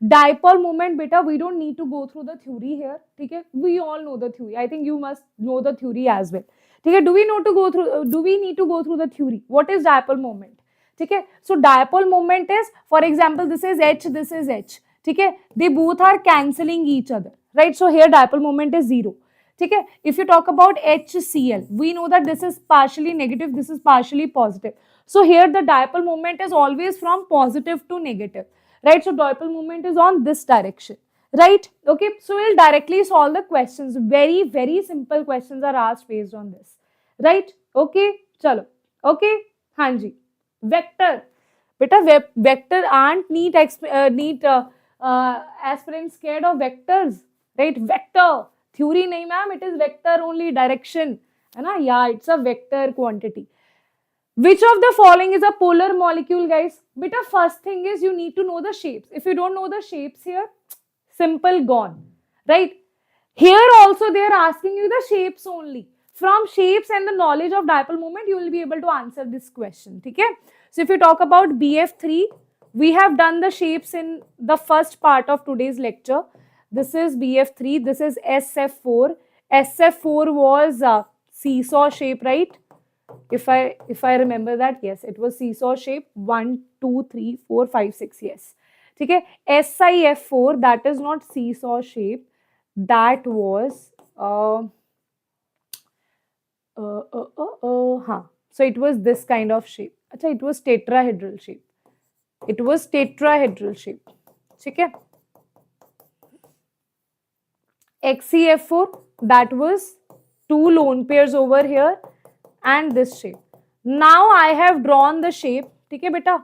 Dipole moment, beta, we don't need to go through the theory here. Okay, we all know the theory. I think you must know the theory as well. Okay, do we need to go through the theory? What is dipole moment? Okay, so dipole moment is, for example, this is H, this is H. Okay, they both are cancelling each other, right? So here dipole moment is 0. Okay, if you talk about HCl, we know that this is partially negative, this is partially positive. So here the dipole moment is always from positive to negative, right? So dipole moment is on this direction, right? Okay, so we'll directly solve the questions. Very simple questions are asked based on this, right? Okay, chalo. Okay, hanji. Vector. Beta, vector aren't NEET aspirants scared of vectors, right? Vector. Theory nahi ma'am, it is vector only, direction. Yeah, it's a vector quantity. Which of the following is a polar molecule, guys? Beta, first thing is you need to know the shapes. If you don't know the shapes here, simple, gone, right? Here also they are asking you the shapes only. From shapes and the knowledge of dipole moment, you will be able to answer this question. Okay? So if you talk about BF3, we have done the shapes in the first part of today's lecture. This is BF3, this is SF4. SF4 was seesaw shape, right? If I remember that, yes, it was seesaw shape. 1, 2, 3, 4, 5, 6, yes. Okay, SIF4, that is not seesaw shape. That was so it was this kind of shape. Achha, it was tetrahedral shape. It was tetrahedral shape. Okay. XCF4, that was 2 lone pairs over here and this shape. Now I have drawn the shape. Okay, beta.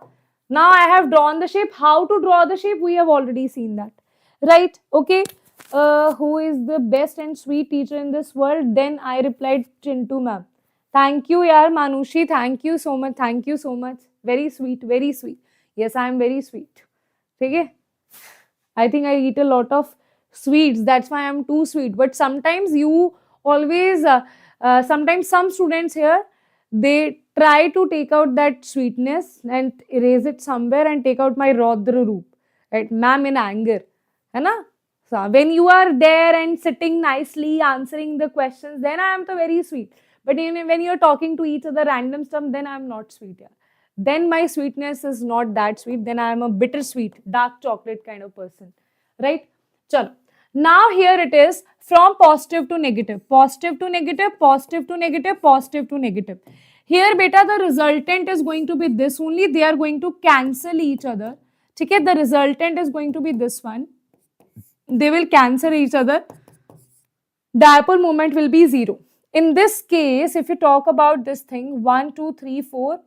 Now I have drawn the shape. How to draw the shape? We have already seen that, right? Okay. Who is the best and sweet teacher in this world? Then I replied, Chintu ma'am. Thank you, yaar, Manushi. Thank you so much. Thank you so much. Very sweet. Very sweet. Yes, I am very sweet. Okay. I think I eat a lot of sweets. That's why I'm too sweet. But sometimes you always, sometimes some students here, they try to take out that sweetness and erase it somewhere and take out my Rodra Roop. Right? Ma'am, in anger. Hai na? So when you are there and sitting nicely answering the questions, then I am the very sweet. But when you're talking to each other random stuff, then I'm not sweet. Yeah. Then my sweetness is not that sweet. Then I am a bittersweet, dark chocolate kind of person. Right? Chalo. Now here it is from positive to negative. Positive to negative, positive to negative, positive to negative. Here beta, the resultant is going to be this only. They are going to cancel each other. Okay? The resultant is going to be this one. They will cancel each other. Dipole moment will be 0. In this case, if you talk about this thing, 1, 2, 3, 4,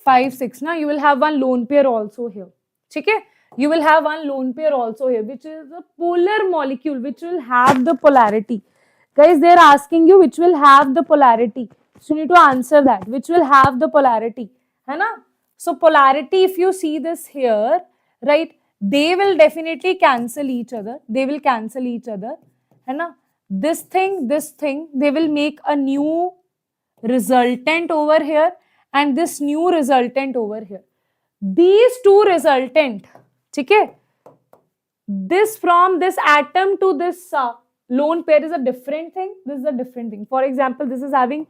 5, 6. Now you will have one lone pair also here. Okay? You will have one lone pair also here, which is a polar molecule, which will have the polarity. Guys, they are asking you which will have the polarity. So you need to answer that. Which will have the polarity. Hai na? So polarity, if you see this here, right, they will definitely cancel each other. They will cancel each other. Hai na? This thing, they will make a new resultant over here and this new resultant over here. These two resultant, okay? This from this atom to this lone pair is a different thing. This is a different thing. For example, this is having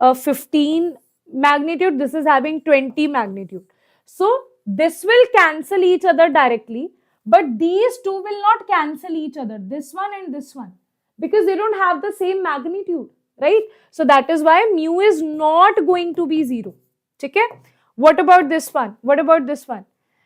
15 magnitude. This is having 20 magnitude. So this will cancel each other directly, but these two will not cancel each other. This one and this one, because they don't have the same magnitude, right? So that is why mu is not going to be 0. Okay? What about this one? What about this one?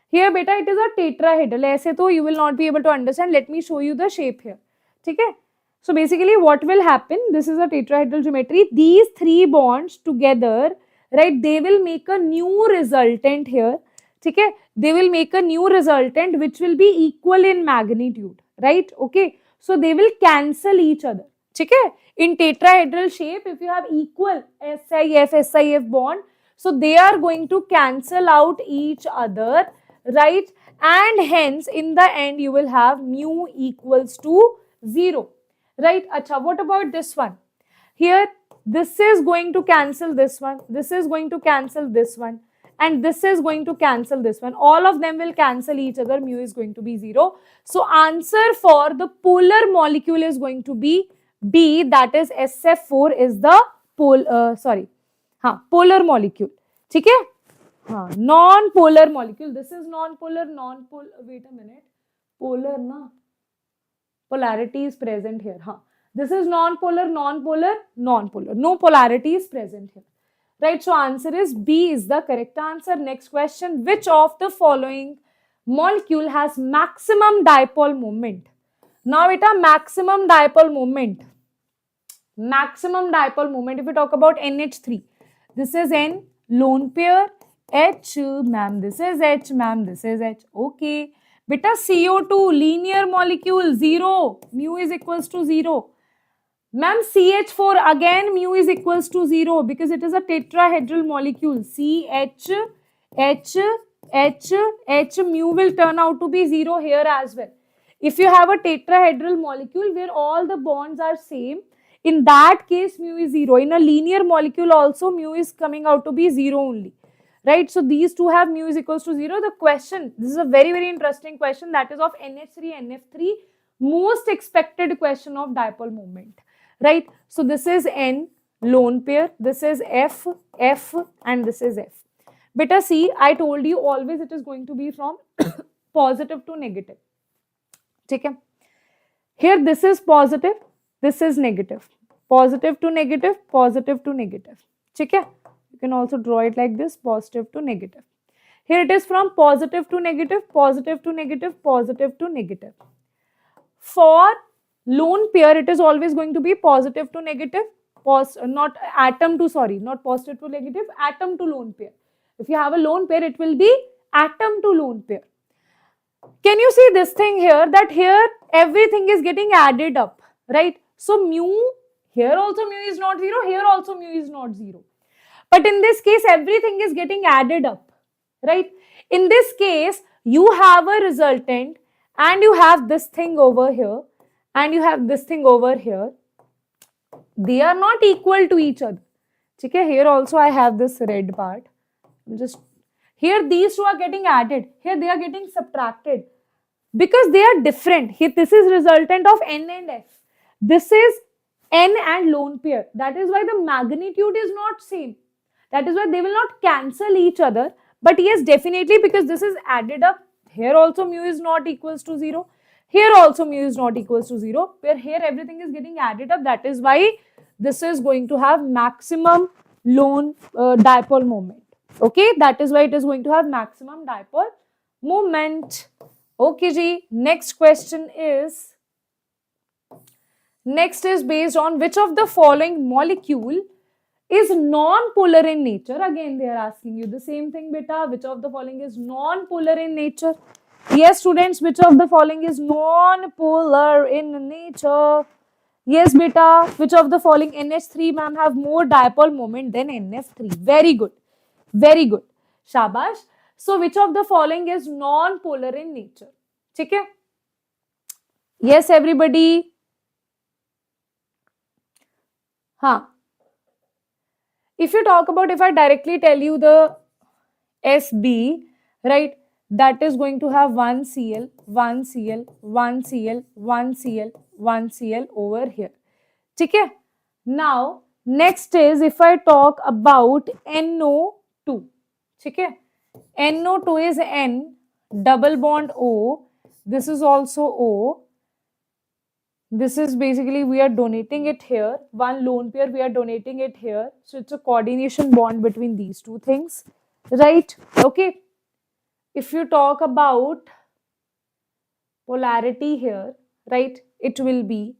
Here beta, it is a tetrahedral. ऐसे तो you will not be able to understand. Let me show you the shape here. ठीक है? So basically what will happen, this is a tetrahedral geometry. These three bonds together, right, they will make a new resultant here. ठीक है? They will make a new resultant which will be equal in magnitude, right? Okay. So they will cancel each other. ठीक है? In tetrahedral shape, if you have equal SIF bond, so they are going to cancel out each other, right? And hence in the end you will have mu equals to 0, right? Acha, what about this one? Here this is going to cancel this one, this is going to cancel this one, and this is going to cancel this one. All of them will cancel each other. Mu is going to be 0. So answer for the polar molecule is going to be B, that is SF4 is the polar molecule. ठीक है? हाँ, non-polar molecule. This is non-polar, wait a minute. Polar na. Polarity is present here. हाँ. This is non-polar, non-polar, non-polar. No polarity is present here. Right? So answer is B is the correct answer. Next question. Which of the following molecule has maximum dipole moment? Now it a maximum dipole moment. Maximum dipole moment. If we talk about NH3, this is N, lone pair, H, ma'am, this is H, ma'am, this is H. Okay. Beta CO2, linear molecule, 0. Mu is equals to 0. Ma'am, CH4, again mu is equals to 0 because it is a tetrahedral molecule. CH, H, H, H, mu will turn out to be 0 here as well. If you have a tetrahedral molecule where all the bonds are same, in that case mu is 0. In a linear molecule also mu is coming out to be 0 only. Right? So these two have mu is equals to 0. The question, this is a very, very interesting question, that is of NH3, NF3, most expected question of dipole moment. Right? So this is N, lone pair, this is F, F, and this is F. Beta see, I told you always it is going to be from positive to negative. Okay? Here this is positive, this is negative. Positive to negative, positive to negative. Okay? You can also draw it like this, positive to negative. Here it is from positive to negative, positive to negative, positive to negative. For lone pair, it is always going to be positive to negative, not positive to negative, atom to lone pair. If you have a lone pair, it will be atom to lone pair. Can you see this thing here, that here everything is getting added up, right? So mu, here also mu is not 0, here also mu is not 0. But in this case, everything is getting added up, right? In this case, you have a resultant and you have this thing over here and you have this thing over here. They are not equal to each other. Okay? Here also I have this red part. Here these two are getting added. Here they are getting subtracted. Because they are different. Here this is resultant of N and F. This is N and lone pair. That is why the magnitude is not same. That is why they will not cancel each other. But yes, definitely because this is added up. Here also mu is not equals to 0. Here also mu is not equals to 0. Where here everything is getting added up. That is why this is going to have maximum lone dipole moment. Okay, that is why it is going to have maximum dipole moment. Okay, ji. Next question is, based on which of the following molecule is non-polar in nature. Again, they are asking you the same thing, beta. Which of the following is non-polar in nature? Yes, students, which of the following is non-polar in nature? Yes, beta. Which of the following NH3, ma'am, have more dipole moment than NF3? Very good. Very good. Shabash. So, which of the following is non-polar in nature? Okay? Yes, everybody. Huh. If you talk about, if I directly tell you the SB, right, that is going to have 1 Cl, 1 Cl, 1 Cl, 1 Cl, 1 Cl over here. Okay? Now, next is if I talk about NO2. Okay? NO2 is N, double bond O. This is also O. This is basically, we are donating it here. One lone pair, we are donating it here. So it's a coordination bond between these two things. right? Okay, if you talk about polarity here, right, it will be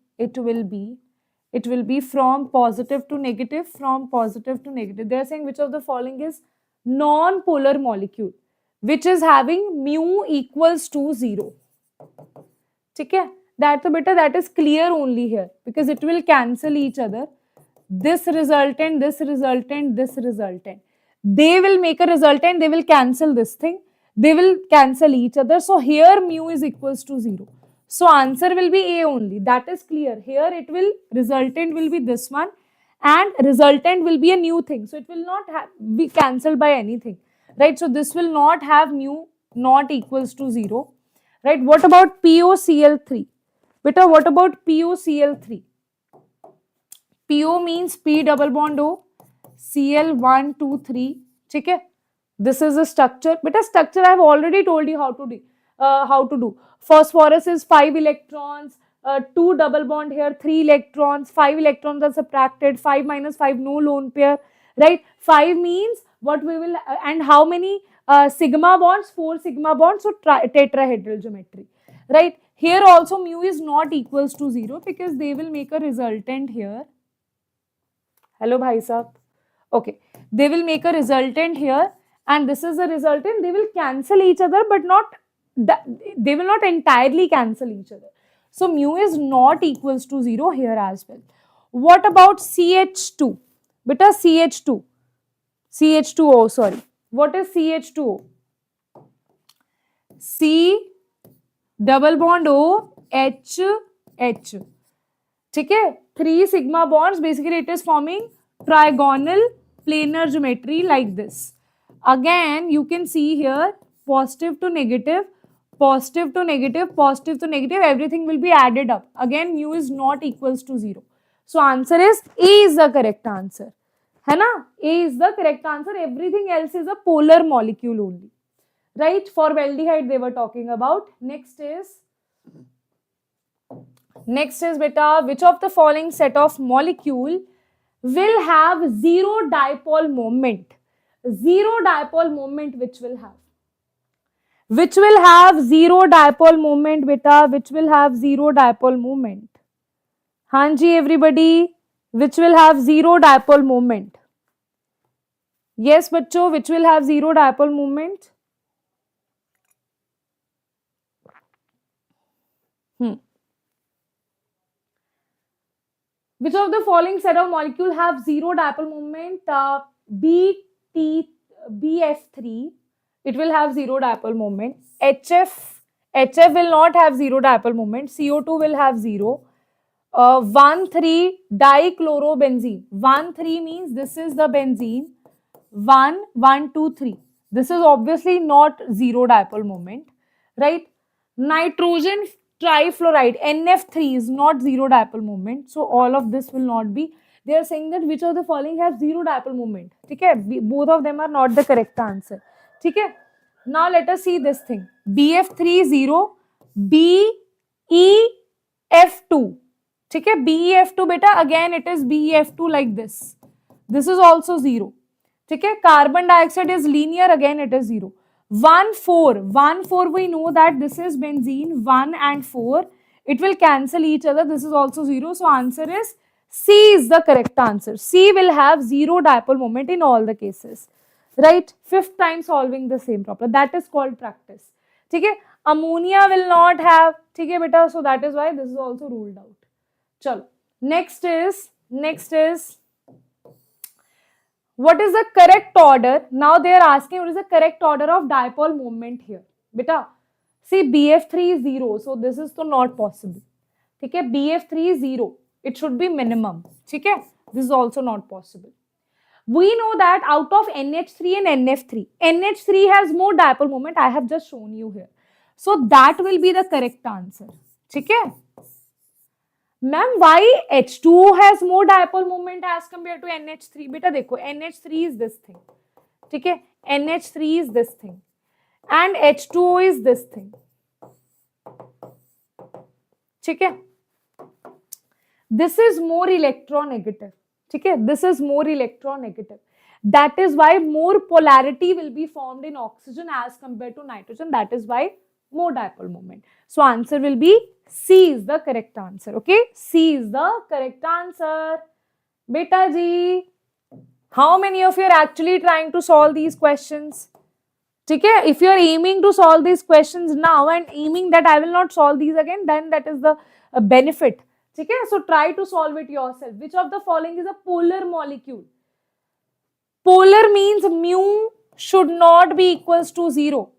from positive to negative, from positive to negative. They are saying which of the following is non-polar molecule which is having mu equals to 0. ठीक है, that तो बेटा that is clear only here because it will cancel each other. This resultant, this resultant, this resultant, they will make a resultant, they will cancel this thing, they will cancel each other. So here mu is equals to 0. So answer will be A only. That is clear. Here it will, resultant will be this one and resultant will be a new thing. So it will not be cancelled by anything, right? So this will not have mu not equals to 0, right? What about POCl3? Beta, what about POCl3? PO means P double bond O, Cl 1 2 3. ठीक है, this is a structure. Beta, structure I have already told you how to do. Phosphorus is 5 electrons, 2 double bond here, 3 electrons, 5 electrons are subtracted, 5 minus 5 no lone pair, right? 5 means what we will, and how many sigma bonds? 4 sigma bonds, so tetrahedral geometry, right? Here also mu is not equals to 0 because they will make a resultant here. Hello bhai sahab. Okay, they will make a resultant here and this is a resultant. They will cancel each other but not, they will not entirely cancel each other. So mu is not equals to 0 here as well. What about CH2? Beta, CH2O, sorry. What is CH2O? C double bond O H H. ठीक है, 3 sigma bonds, basically it is forming trigonal planar geometry like this. Again you can see here positive to negative, positive to negative, positive to negative, everything will be added up. Again mu is not equals to 0. So answer is A is the correct answer. है ना, A is the correct answer. Everything else is a polar molecule only, right? Formaldehyde they were talking about. Next is beta, which of the following set of molecule will have zero dipole moment? Zero dipole moment which will have? Which will have zero dipole moment beta? Which will have zero dipole moment? Hanji everybody, which will have zero dipole moment? Yes bachcho, which will have zero dipole moment? Which of the following set of molecule have zero dipole moment? BF3, it will have zero dipole moment. HF will not have zero dipole moment. CO2 will have 0. 1,3 dichlorobenzene. 1,3 means this is the benzene. 1, 1, 2, 3. This is obviously not zero dipole moment, right? Nitrogen trifluoride, NF3 is not zero dipole moment. So all of this will not be. They are saying that which of the following has zero dipole moment. Okay? Both of them are not the correct answer. Okay? Now let us see this thing. BF3 0, BEF2. Okay? BEF2 beta, again it is BEF2 like this. This is also 0. Okay? Carbon dioxide is linear, again it is 0. 1, 4. 1, 4 we know that this is benzene. 1 and 4. It will cancel each other. This is also 0. So answer is C is the correct answer. C will have zero dipole moment in all the cases. Right? 5th time solving the same problem. That is called practice. Okay? Ammonia will not have. Okay, beta. So that is why this is also ruled out. Chalo. Next is what is the correct order? Now they are asking what is the correct order of dipole moment here. Beta, see BF3 is 0. So this is so not possible. Okay, BF3 is 0. It should be minimum. Okay, this is also not possible. We know that out of NH3 and NF3, NH3 has more dipole moment. I have just shown you here. So that will be the correct answer. Okay. Ma'am, why H2O has more dipole moment as compared to NH3? Beta, dekho, NH3 is this thing. Okay? NH3 is this thing. And H2O is this thing. Okay? This is more electronegative. Okay? This is more electronegative. That is why more polarity will be formed in oxygen as compared to nitrogen. That is why more dipole moment. So answer will be C is the correct answer. Okay, C is the correct answer. Beta ji, how many of you are actually trying to solve these questions? Okay, if you are aiming to solve these questions now and aiming that I will not solve these again, then that is the benefit. Okay, so try to solve it yourself. Which of the following is a polar molecule? Polar means mu should not be equals to 0.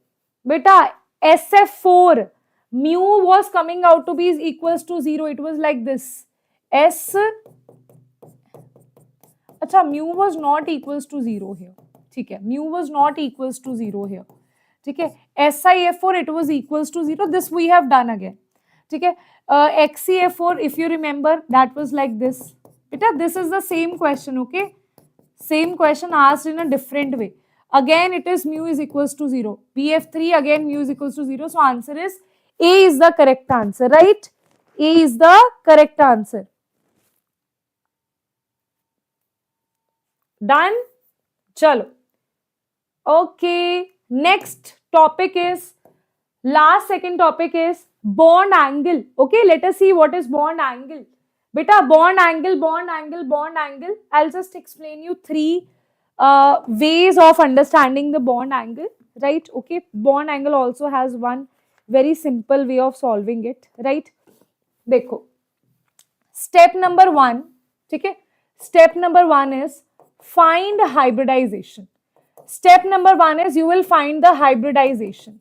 Beta, SF4, mu was coming out to be equals to 0. It was like this. Acha, mu was not equals to 0 here. Okay, mu was not equals to 0 here. Okay, SiF4, it was equals to 0. This we have done again. Okay, XeF4, if you remember, that was like this. Beta, this is the same question, okay? Same question asked in a different way. Again, it is mu is equals to 0. BF3, again mu is equals to 0. So answer is A is the correct answer, right? A is the correct answer. Done? Chalo. Okay. Next topic is, second topic is bond angle. Okay, let us see what is bond angle. Beta, bond angle, bond angle, bond angle. I'll just explain you 3 ways of understanding the bond angle, right? Okay, bond angle also has one very simple way of solving it, right? Dekho. Step number 1, okay? Step number 1 is find hybridization. Step number 1 is you will find the hybridization.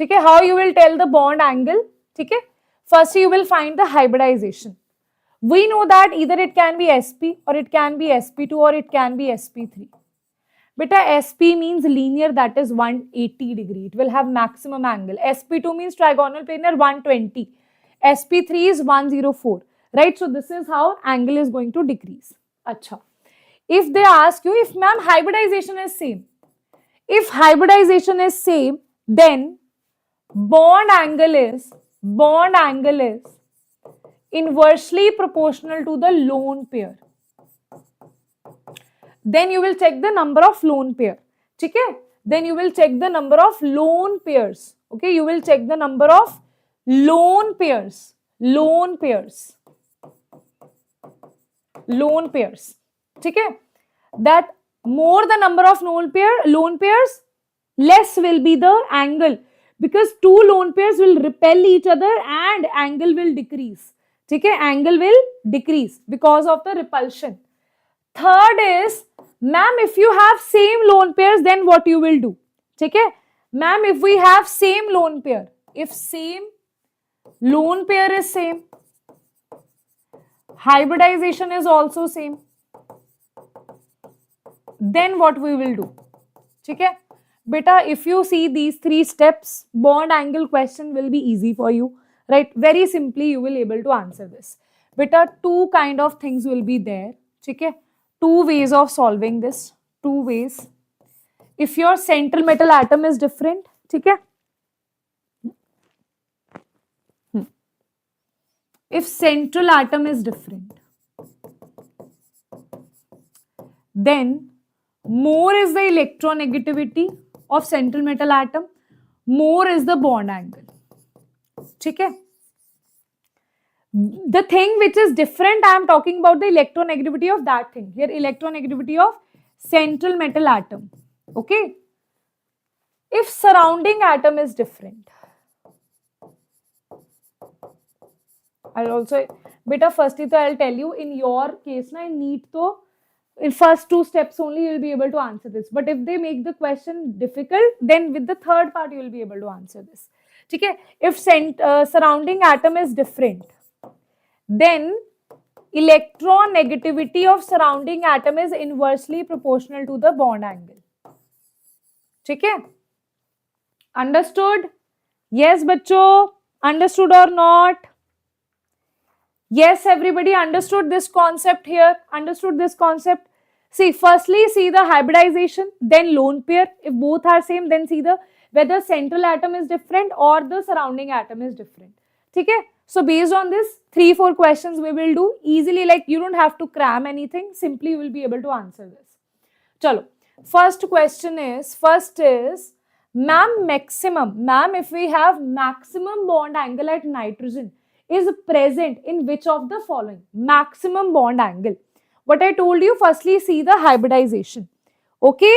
Okay, how you will tell the bond angle? Okay, first you will find the hybridization. We know that either it can be sp or it can be sp2 or it can be sp3. Beta, sp means linear, that is 180 degree. It will have maximum angle. sp2 means trigonal planar, 120. sp3 is 104. Right? So this is how angle is going to decrease. Acha. If they ask you if ma'am hybridization is same. If hybridization is same, then bond angle is inversely proportional to the lone pair. Then you will check the number of lone pair. Okay? Then you will check the number of lone pairs. Okay? You will check the number of lone pairs. Lone pairs. Lone pairs. Okay? That more the number of lone pairs, less will be the angle. Because 2 lone pairs will repel each other and angle will decrease. Okay? Angle will decrease because of the repulsion. Third is, ma'am, if you have same lone pairs, then what you will do? Okay? Ma'am, if we have same lone pair, if same lone pair is same, hybridization is also same, then what we will do? Okay? Beta, if you see these 3 steps, bond angle question will be easy for you, right? Very simply, you will be able to answer this. Beta, 2 kind of things will be there. Okay? 2 ways of solving this. 2 ways. If your central metal atom is different, okay? If central atom is different, then more is the electronegativity of central metal atom, more is the bond angle. Okay? The thing which is different, I am talking about the electronegativity of that thing. Here, electronegativity of central metal atom. Okay? If surrounding atom is different, I'll also, beta, firstly, so I'll tell you, in your case, in NEET, so in first 2 steps only you will be able to answer this. But if they make the question difficult, then with the third part you will be able to answer this. Okay? If surrounding atom is different, then electronegativity of surrounding atom is inversely proportional to the bond angle. Okay? Understood? Yes, bacho? Understood or not? Yes, everybody understood this concept here? Understood this concept? See, firstly, see the hybridization, then lone pair. If both are same, then see the whether central atom is different or the surrounding atom is different. Okay? So based on this, 3-4 questions we will do easily, like you don't have to cram anything, simply you will be able to answer this. Chalo, first is, ma'am, if we have maximum bond angle at nitrogen is present in which of the following? Maximum bond angle. What I told you, firstly see the hybridization. Okay?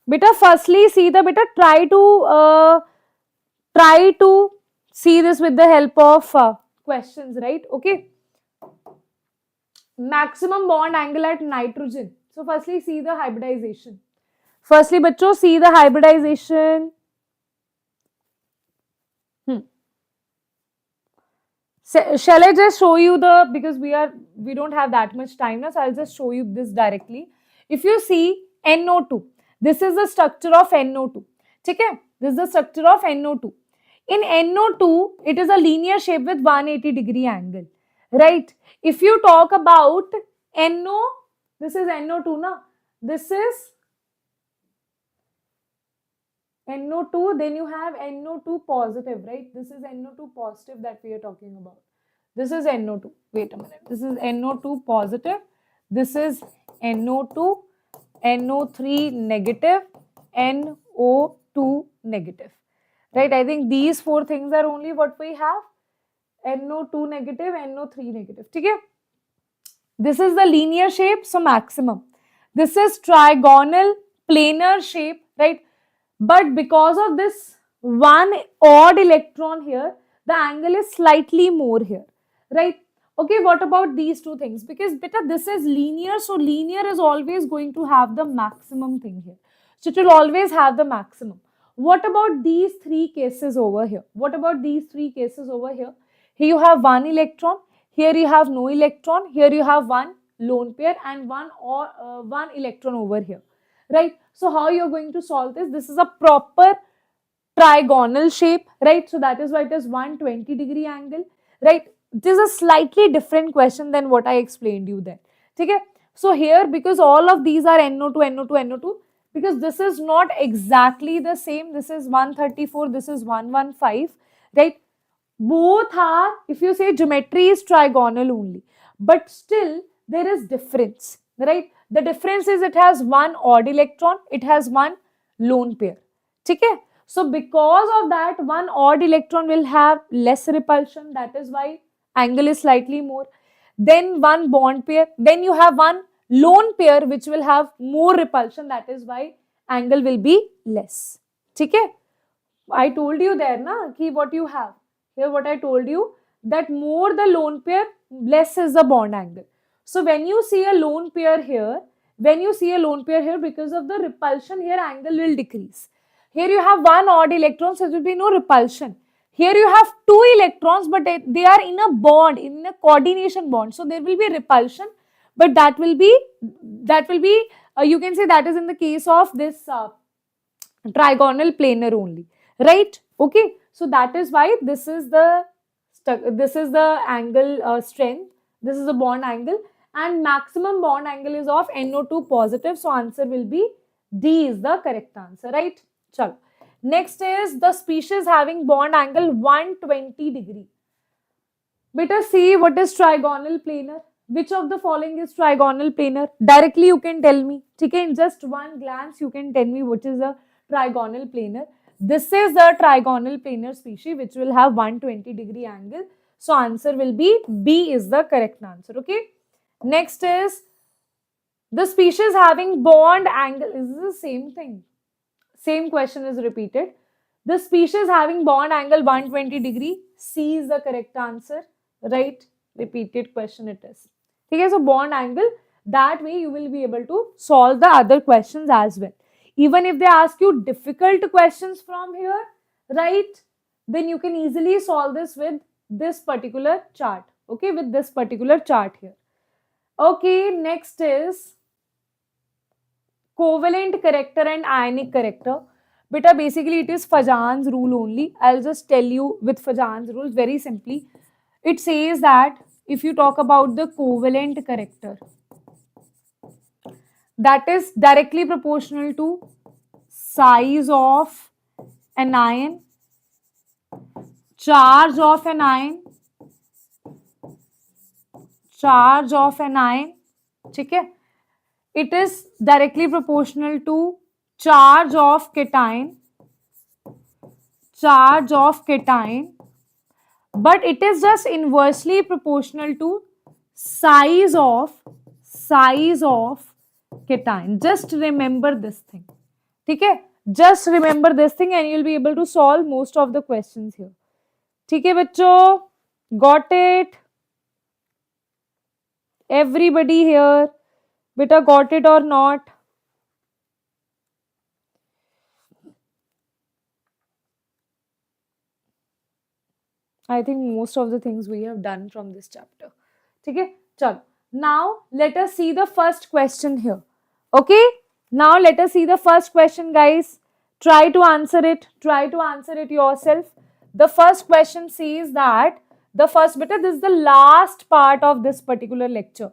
Beta, firstly see the, beta, try to see this with the help of questions, right? Okay. Maximum bond angle at nitrogen. So firstly see the hybridization. Firstly, bachcho, see the hybridization. Shall I just show you the, because we don't have that much time now, so I'll just show you this directly. If you see NO2, this is the structure of NO2. Okay? This is the structure of NO2. In NO2, it is a linear shape with 180-degree angle. Right? If you talk about NO, this is NO2, na? This is NO2, then you have NO2 positive, right? This is NO2 positive that we are talking about. This is NO2. Wait a minute. This is NO2 positive. This is NO2, NO3 negative, NO2 negative. Right? I think these 4 things are only what we have. NO2 negative, NO3 negative. Okay? This is the linear shape, so maximum. This is trigonal planar shape, right? But because of this one odd electron here, the angle is slightly more here, right? Okay, what about these 2 things? Because beta, this is linear, so linear is always going to have the maximum thing here. So it will always have the maximum. What about these 3 cases over here? What about these 3 cases over here? Here you have 1 electron, here you have no electron, here you have 1 lone pair and 1 electron over here, right? So how you're going to solve this? This is a proper trigonal shape, right? So that is why it is 120-degree angle, right? This is a slightly different question than what I explained you there. Okay? So here, because all of these are NO2, NO2, NO2, because this is not exactly the same. This is 134, this is 115, right? Both are, if you say geometry is trigonal only, but still there is difference, right? The difference is it has 1 odd electron, it has 1 lone pair. Okay? So because of that, 1 odd electron will have less repulsion, that is why angle is slightly more. Then 1 bond pair, then you have 1 lone pair which will have more repulsion, that is why angle will be less. Okay? I told you there, na, ki what you have. Here what I told you, that more the lone pair, less is the bond angle. So when you see a lone pair here, because of the repulsion here, angle will decrease. Here you have 1 odd electron, so there will be no repulsion. Here you have 2 electrons, but they are in a bond, in a coordination bond. So there will be repulsion, but that will be, you can say that is in the case of this trigonal planar only, right? Okay, so that is why this is the angle strength, this is the bond angle, and maximum bond angle is of NO2 positive, so answer will be D is the correct answer, right? Chalo. Next is the species having bond angle 120-degree. Beta, see what is trigonal planar. Which of the following is trigonal planar? Directly you can tell me. Okay, in just one glance you can tell me which is a trigonal planar. This is the trigonal planar species which will have 120-degree angle. So answer will be B is the correct answer. Okay. Next is the species having bond angle. Is this the same thing? Same question is repeated. The species having bond angle 120-degree. C is the correct answer. Right? Repeated question it is. Okay, so bond angle. That way you will be able to solve the other questions as well. Even if they ask you difficult questions from here, right? Then you can easily solve this with this particular chart. Okay, with this particular chart here. Okay, next is covalent character and ionic character. Beta, basically it is Fajans rule only. I'll just tell you with Fajans rule very simply. It says that if you talk about the covalent character, that is directly proportional to size of an ion. charge of an ion, charge of an ion, ठीक है, it is directly proportional to charge of cation, charge of cation, but it is just inversely proportional to size of cation. Just remember this thing, ठीक है, just remember this thing and you'll be able to solve most of the questions here. ठीक है बच्चों, got it? Everybody here, beta, got it or not? I think most of the things we have done from this chapter. Okay, chalo. Now let us see the first question here. Okay, now let us see the first question, guys. Try to answer it. Try to answer it yourself. The first question says that the first beta, this is the last part of this particular lecture.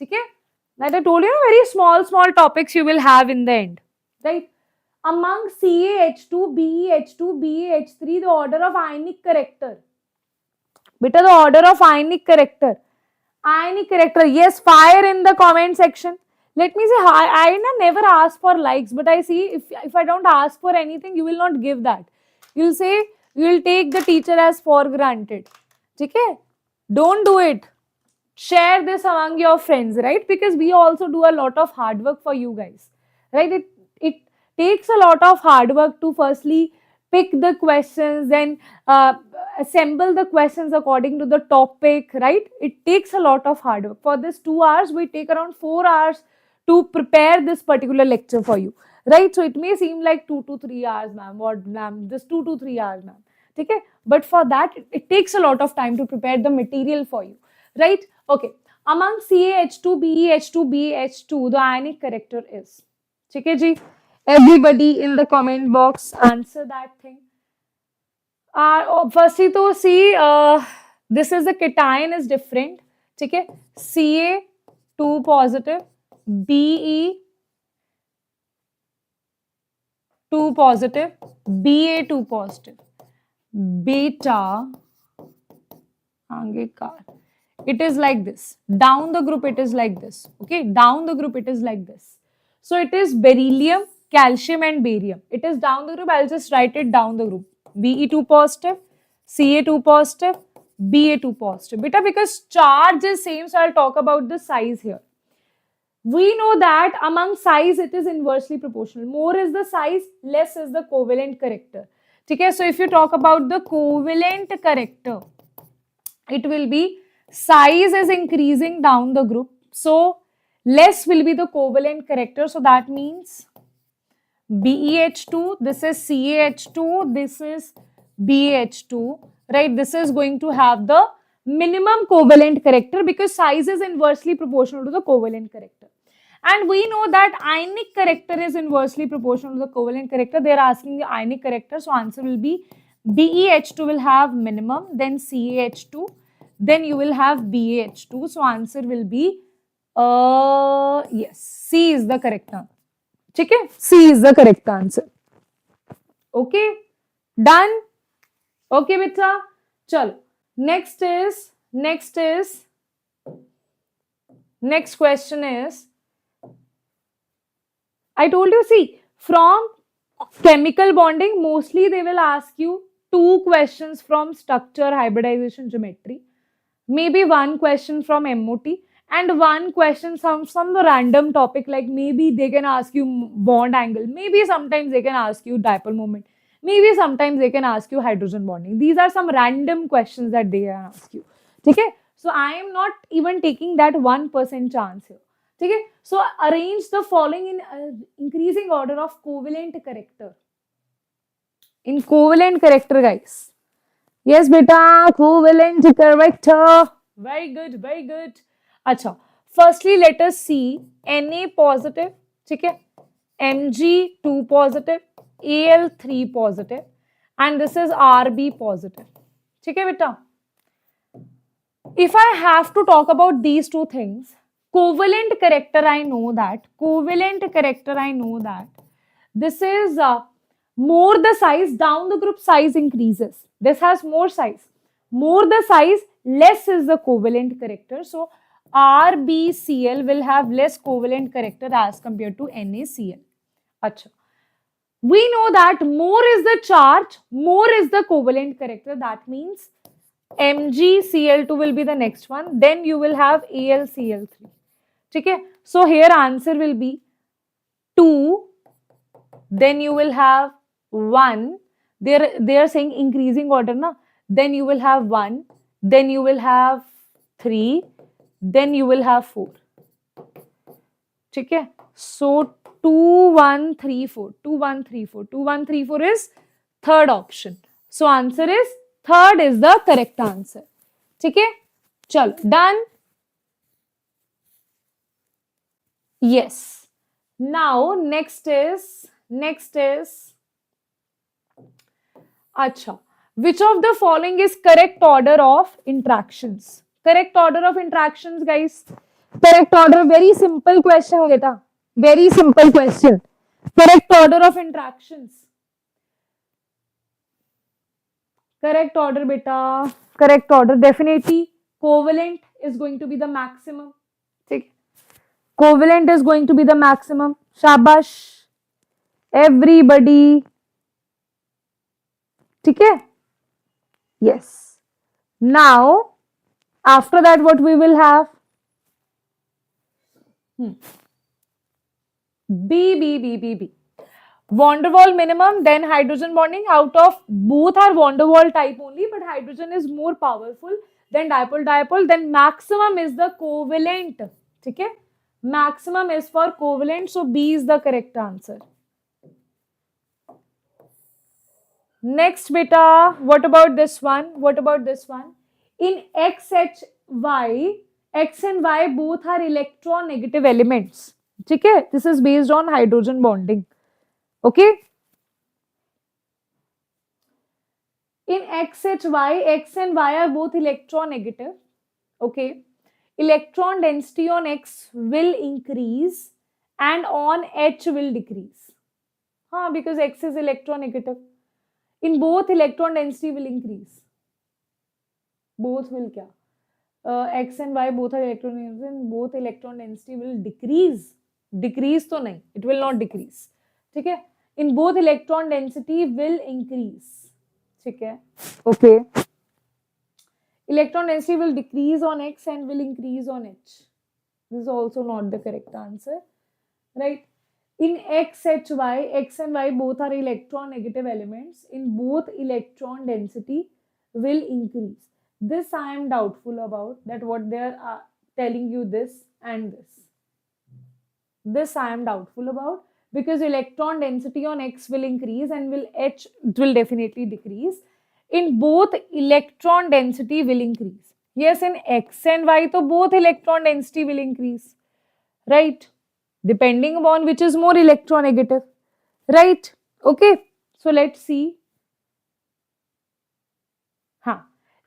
Okay, like I told you, very small topics you will have in the end, right? Among CaH2, BeH2, BeH3, the order of ionic character. Beta, the order of ionic character. Ionic character. Yes, fire in the comment section. Let me say, I never ask for likes, but I see if I don't ask for anything, you will not give that. You'll say, you will take the teacher as for granted. Okay? Don't do it. Share this among your friends, right? Because we also do a lot of hard work for you guys, right? It takes a lot of hard work to firstly pick the questions, then assemble the questions according to the topic, right? It takes a lot of hard work. For this 2 hours, we take around 4 hours to prepare this particular lecture for you, right? So it may seem like 2 to 3 hours, ma'am, what ma'am, this 2 to 3 hours, ma'am. Okay? But for that, it takes a lot of time to prepare the material for you, right? Okay. Among CaH2, BeH2, BH2, the ionic character is. Okay, ji? Everybody in the comment box answer that thing. Firstly, to see, this is the cation is different. Okay, Ca2 positive, Be2 positive, Ba2 positive, beta. It is like this. Down the group, it is like this. Okay, down the group, it is like this. So it is beryllium, calcium, and barium. It is down the group. I'll just write it down the group. Be2 positive, Ca2 positive, Ba2 positive. Beta, because charge is same, so I'll talk about the size here. We know that among size, it is inversely proportional. More is the size, less is the covalent character. Okay, so if you talk about the covalent character, it will be size is increasing down the group. So less will be the covalent character. So that means BeH2, this is CaH2, this is BH2, right? This is going to have the minimum covalent character because size is inversely proportional to the covalent character. And we know that ionic character is inversely proportional to the covalent character. They are asking the ionic character. So answer will be BeH2 will have minimum, then CaH2, then you will have BH2. So answer will be, yes, C is the correct answer. Okay? C is the correct answer. Okay? Done? Okay, beta? Chalo. Next question is, I told you, see, from chemical bonding, mostly they will ask you 2 questions from structure, hybridization, geometry. Maybe 1 question from MOT and 1 question from some random topic, like maybe they can ask you bond angle, maybe sometimes they can ask you dipole moment, maybe sometimes they can ask you hydrogen bonding. These are some random questions that they ask you. Okay? So I am not even taking that 1% chance here. Okay? So arrange the following in increasing order of covalent character. In covalent character, guys. Yes, beta, covalent character. Very good, very good. Acha. Firstly, let us see Na positive, okay? Mg2 positive, Al3 positive, and this is Rb positive. Okay, beta? If I have to talk about these 2 things, covalent character, I know that. Covalent character, I know that. This is More the size, down the group size increases. This has more size. More the size, less is the covalent character. So RBCl will have less covalent character as compared to NaCl. Achha. We know that more is the charge, more is the covalent character. That means MgCl2 will be the next one. Then you will have AlCl3. Okay? So here answer will be 2. Then you will have 1. They are saying increasing order, na? Then you will have 1. Then you will have 3. Then you will have 4. Okay? So 2, 1, 3, 4. 2, 1, 3, 4. 2, 1, 3, 4 is third option. So answer is third is the correct answer. Okay? Chalo, done? Yes. Now next is Acha. Which of the following is correct order of interactions? Correct order of interactions, guys. Correct order, very simple question, beta. Very simple question. Correct order of interactions. Correct order, beta. Correct order. Definitely, covalent is going to be the maximum. Okay. Covalent is going to be the maximum. Shabash. Everybody. Okay. Yes. Now, after that, what we will have? B. Van der Waal minimum, then hydrogen bonding. Out of both are van der Waal type only, but hydrogen is more powerful. Then dipole. Then maximum is the covalent. Okay? Maximum is for covalent. So B is the correct answer. Next, beta. What about this one? In XHY, X and Y both are electronegative elements. Okay? This is based on hydrogen bonding. Okay? In XHY, X and Y are both electronegative. Okay? Electron density on X will increase and on H will decrease. Because X is electronegative. In both, electron density will increase. Both will kya? X and Y both are electronegative. In both, electron density will decrease. Decrease to nahi. It will not decrease. Okay? In both, electron density will increase. Okay? Okay. Electron density will decrease on X and will increase on H. This is also not the correct answer. Right? In XHY, X and Y both are electronegative elements. In both, electron density will increase. This I am doubtful about, that what they are telling you this and this. This I am doubtful about, because electron density on X will increase and H will definitely decrease. In both, electron density will increase. Yes, in X and Y, so both electron density will increase. Right? Depending upon which is more electronegative. Right? Okay. So let's see.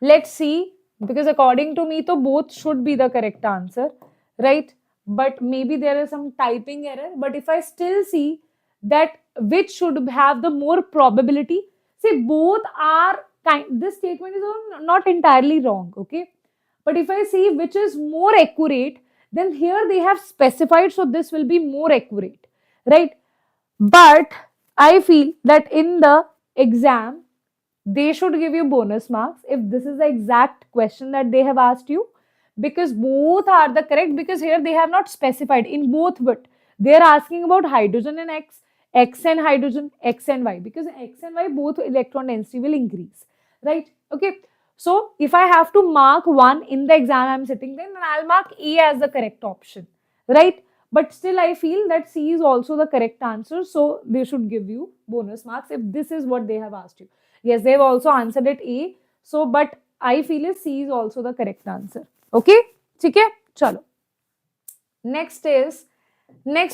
Let's see. Because according to me, so both should be the correct answer. Right? But maybe there is some typing error. But if I still see that which should have the more probability, see, both are this statement is not entirely wrong. Okay? But if I see which is more accurate, then here they have specified, so this will be more accurate, right? But I feel that in the exam, they should give you bonus marks if this is the exact question that they have asked you, because both are the correct, because here they have not specified in both, but they are asking about hydrogen and X, X and hydrogen, X and Y, because X and Y both electron density will increase, right? Okay. So if I have to mark one in the exam I'm sitting, then I'll mark A as the correct option, right? But still I feel that C is also the correct answer. So they should give you bonus marks if this is what they have asked you. Yes, they've also answered it A. So, but I feel is C is also the correct answer. Okay? Okay? Chalo. Next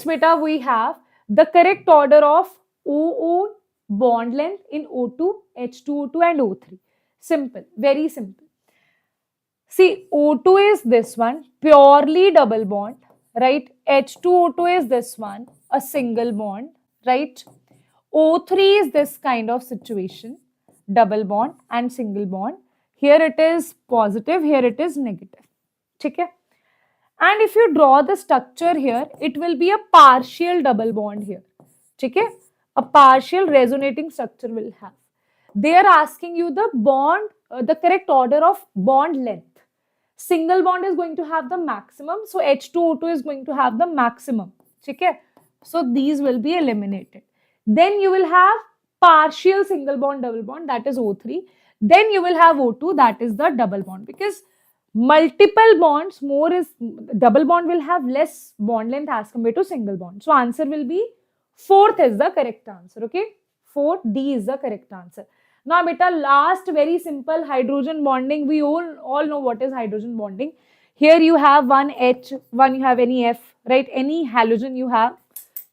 beta we have the correct order of OO bond length in O2, H2O2 and O3. Simple, very simple. See, O2 is this one, purely double bond, right? H2O2 is this one, a single bond, right? O3 is this kind of situation, double bond and single bond. Here it is positive, here it is negative. Okay? And if you draw the structure here, it will be a partial double bond here. Okay? A partial resonating structure will have. They are asking you the bond, the correct order of bond length. Single bond is going to have the maximum, so H2O2 is going to have the maximum. Okay? So these will be eliminated. Then you will have partial single bond double bond, that is O3. Then you will have O2, that is the double bond, because multiple bonds more is double bond will have less bond length as compared to single bond. So answer will be fourth is the correct answer. Okay, 4D is the correct answer. Now beta, last very simple hydrogen bonding. We all know what is hydrogen bonding. Here you have one H, one you have any F, right? Any halogen you have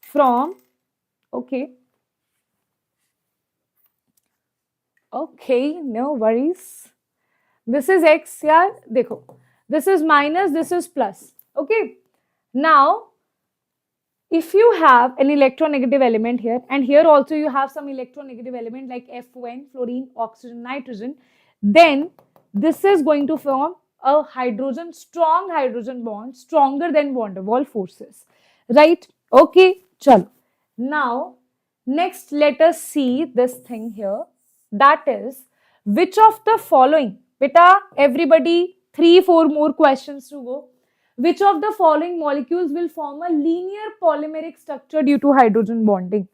from, okay, no worries. This is X, yeah, dekho. This is minus, this is plus. Okay. Now, if you have an electronegative element here, and here also you have some electronegative element like FON, fluorine, oxygen, nitrogen, then this is going to form a hydrogen, strong hydrogen bond, stronger than van der Waals forces. Right? Okay. Chalo. Now, next let us see this thing here. That is, which of the following, beta, everybody, 3-4 more questions to go. Which of the following molecules will form a linear polymeric structure due to hydrogen bonding?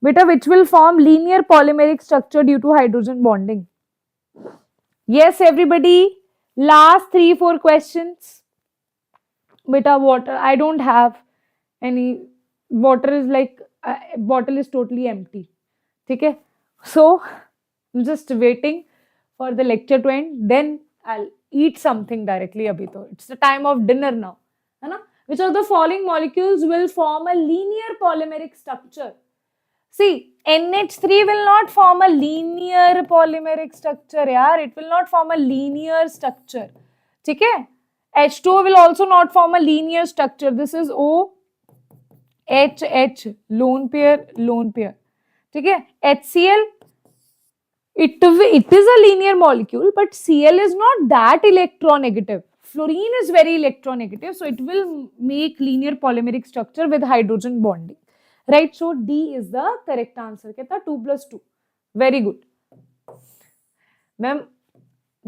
Beta, which will form linear polymeric structure due to hydrogen bonding? Yes, everybody. Last 3-4 questions. Beta, water. I don't have any. Water is like, bottle is totally empty. Okay? So, I'm just waiting for the lecture to end. Then I'll eat something directly. Abhi to. It's the time of dinner now. Hai na? Which of the following molecules will form a linear polymeric structure? See, NH3 will not form a linear polymeric structure. Yaar. It will not form a linear structure. Okay? H2O will also not form a linear structure. This is O, H, H, lone pair, lone pair. Okay? HCl, it is a linear molecule, but Cl is not that electronegative. Fluorine is very electronegative, so it will make linear polymeric structure with hydrogen bonding. Right? So D is the correct answer. Kehta 2 plus 2. Very good. Ma'am,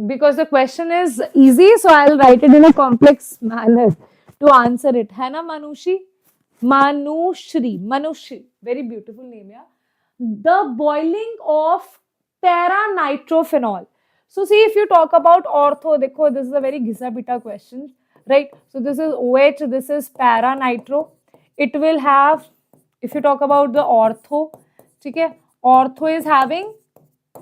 because the question is easy, so I'll write it in a complex manner to answer it. Hai na, Manushi? Manushri. Very beautiful name, yeah. The boiling of para-nitrophenol. So see, if you talk about ortho, dekho, this is a very ghisa-pita question, right? So this is OH, this is para-nitro. It will have, if you talk about the ortho, okay, ortho is having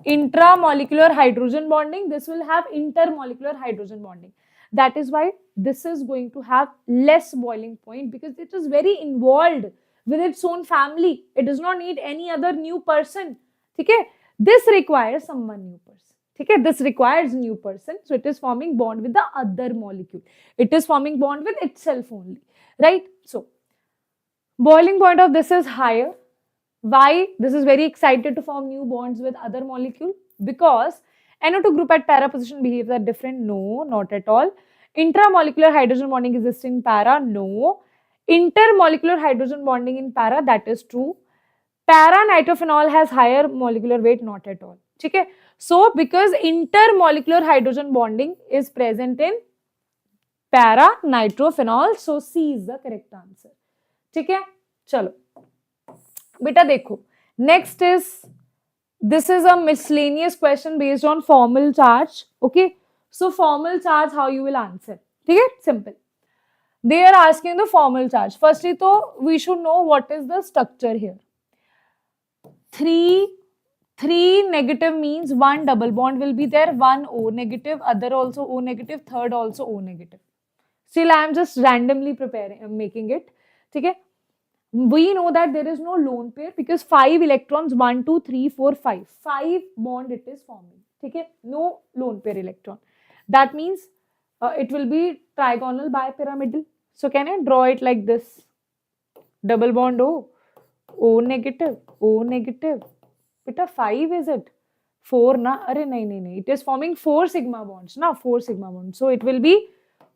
intramolecular hydrogen bonding. This will have intermolecular hydrogen bonding. That is why this is going to have less boiling point, because it is very involved with its own family. It does not need any other new person. Okay? This requires someone new person. Okay? This requires new person. So it is forming bond with the other molecule. It is forming bond with itself only. Right? So boiling point of this is higher. Why? This is very excited to form new bonds with other molecule. Because NO2 group at para position behaves are different. No, not at all. Intramolecular hydrogen bonding exists in para. No. Intermolecular hydrogen bonding in para, that is true. Para-nitrophenol has higher molecular weight, not at all. Okay? So, because intermolecular hydrogen bonding is present in para-nitrophenol, so C is the correct answer. Okay? Chalo. Beta dekho. Next is, this is a miscellaneous question based on formal charge. Okay? So, formal charge, how you will answer. Okay? Simple. They are asking the formal charge. Firstly, though, we should know what is the structure here. 3 negative means one double bond will be there, one O negative, other also O negative, third also O negative. Still, I am just randomly making it. Okay? We know that there is no lone pair because 5 electrons, 1, 2, 3, 4, 5. 5 bond it is forming. Okay? No lone pair electron. That means it will be trigonal bipyramidal. So can I draw it like this? Double bond O, O negative, O negative. Beta 5 is it? 4 na? Arre nahi. It is forming 4 sigma bonds na? 4 sigma bonds. So it will be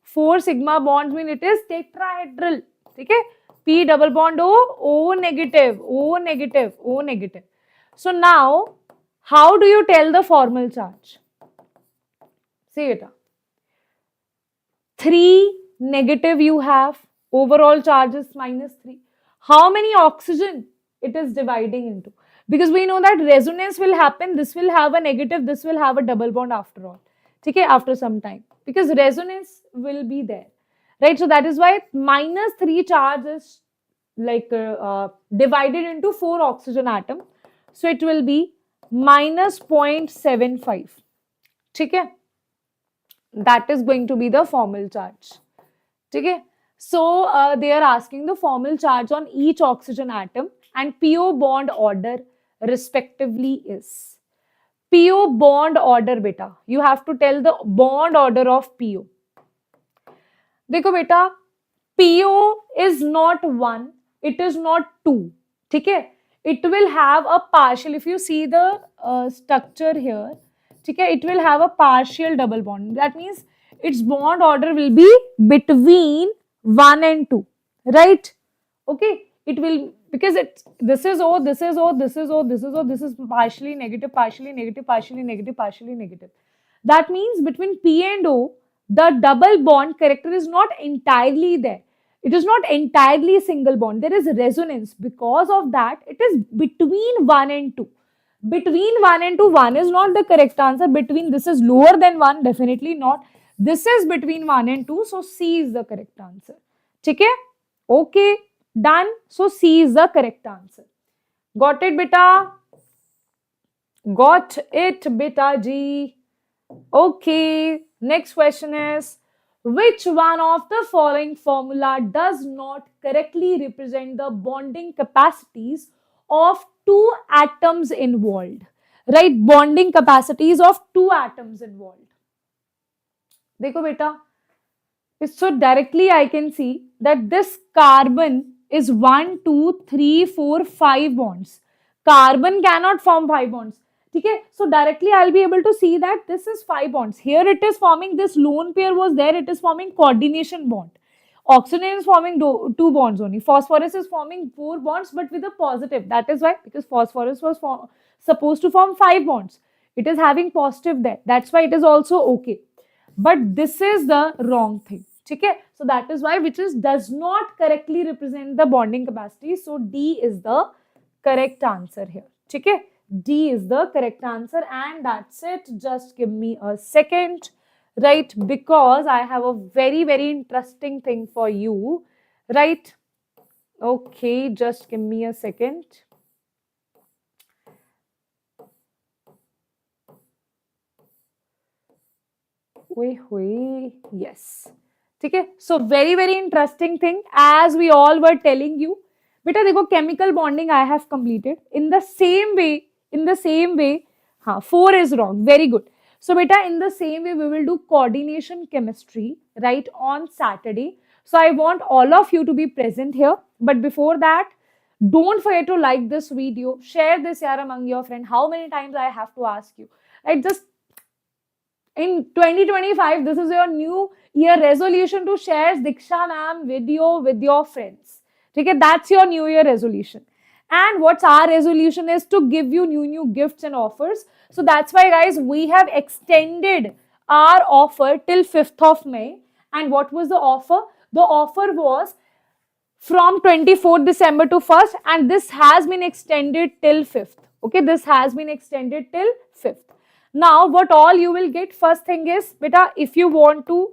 4 sigma bonds mean it is tetrahedral. Okay? P double bond O, O negative, O negative, O negative. So now, how do you tell the formal charge? See it. 3 negative you have, overall charge is -3. How many oxygen it is dividing into? Because we know that resonance will happen, this will have a negative, this will have a double bond after all. Okay, after some time. Because resonance will be there. Right, so that is why -3 charge is like divided into 4 oxygen atom. So it will be -0.75. Okay? That is going to be the formal charge. Okay? So they are asking the formal charge on each oxygen atom and PO bond order respectively is. PO bond order beta. You have to tell the bond order of PO. देखो बेटा, PO is not 1, it is not 2. ठीक है? It will have a partial, if you see the structure here, ठीक है? It will have a partial double bond. That means its bond order will be between 1 and 2, right? Okay? It will, because this is O, this is O, this is O, this is O, this is partially negative, partially negative, partially negative, partially negative. That means between P and O, the double bond character is not entirely there. It is not entirely single bond. There is resonance. Because of that, it is between 1 and 2. Between 1 and 2, 1 is not the correct answer. Between, this is lower than 1, definitely not. This is between 1 and 2, so C is the correct answer. Okay? Okay, done. So C is the correct answer. Got it, beta? Got it, beta G. Okay, next question is, which one of the following formula does not correctly represent the bonding capacities of two atoms involved? Right, bonding capacities of two atoms involved. देखो बेटा, so directly I can see that this carbon is 1, 2, 3, 4, 5 bonds. Carbon cannot form 5 bonds. Okay, so directly I'll be able to see that this is 5 bonds. Here it is forming, this lone pair was there, it is forming coordination bond. Oxygen is forming 2 bonds only. Phosphorus is forming 4 bonds but with a positive. That is why, because phosphorus was supposed to form 5 bonds. It is having positive there. That's why it is also okay. But this is the wrong thing. Okay, so that is why which is does not correctly represent the bonding capacity. So D is the correct answer here. Okay. D is the correct answer and that's it. Just give me a second, right? Because I have a very, very interesting thing for you, right? Okay, just give me a second. Yes. Okay, so very, very interesting thing as we all were telling you. Beta, देखो chemical bonding I have completed in the same way. 4 is wrong. Very good. So beta, in the same way we will do coordination chemistry, right, on Saturday. So I want all of you to be present here. But before that, don't forget to like this video, share this here among your friends. How many times I have to ask you? Right, just in 2025, this is your new year resolution to share Diksha ma'am video with your friends. Okay, that's your new year resolution. And what's our resolution is to give you new gifts and offers. So that's why guys, we have extended our offer till 5th of May. And what was the offer? The offer was from 24th December to 1st and this has been extended till 5th. Okay, this has been extended till 5th. Now, what all you will get, first thing is, beta, if you want to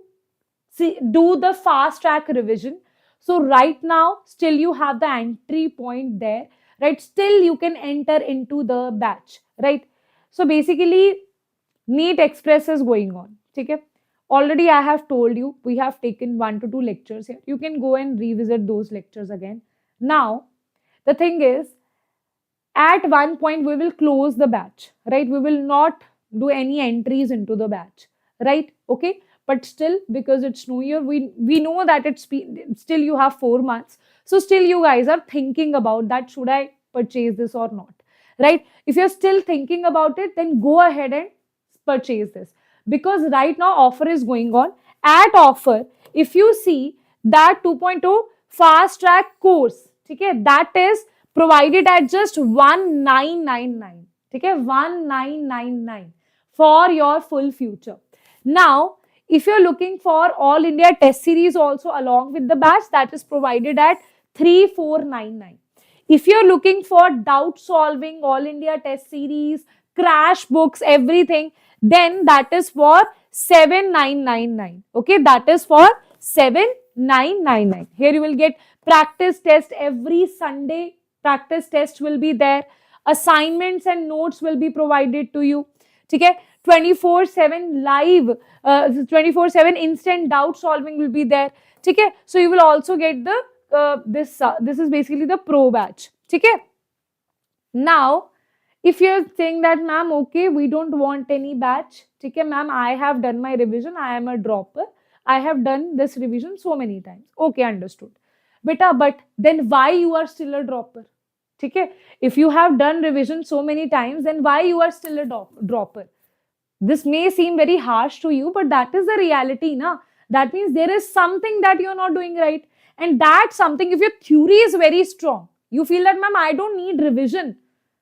do the fast track revision, so right now, still you have the entry point there, right? Still you can enter into the batch, right? So basically, NEET Express is going on, okay? Already I have told you, we have taken 1 to 2 lectures here. You can go and revisit those lectures again. Now, the thing is, at one point, we will close the batch, right? We will not do any entries into the batch, right? Okay, but still, because it's New Year, we know that it's still you have 4 months. So still you guys are thinking about that, should I purchase this or not, right? If you're still thinking about it, then go ahead and purchase this, because right now offer is going on. At offer, if you see that 2.0 fast track course, okay, that is provided at just 1999, okay, 1999 for your full future. Now, if you're looking for all India test series also along with the batch, that is provided at 3499. If you're looking for doubt solving, all India test series, crash books, everything, then that is for 7999. Okay, that is for 7999. Here you will get practice test every Sunday. Practice test will be there. Assignments and notes will be provided to you. Okay, 24/7 live, 24/7 instant doubt solving will be there. Okay, so you will also get the this is basically the pro batch. Okay, now if you're saying that, ma'am, okay, we don't want any batch, okay, ma'am, I have done my revision, I am a dropper, I have done this revision so many times. Okay, understood. Beta, but then why you are still a dropper? Okay, if you have done revision so many times, then why you are still a dropper? This may seem very harsh to you, but that is the reality, na? That means there is something that you're not doing right. And that something, if your theory is very strong, you feel that, ma'am, I don't need revision.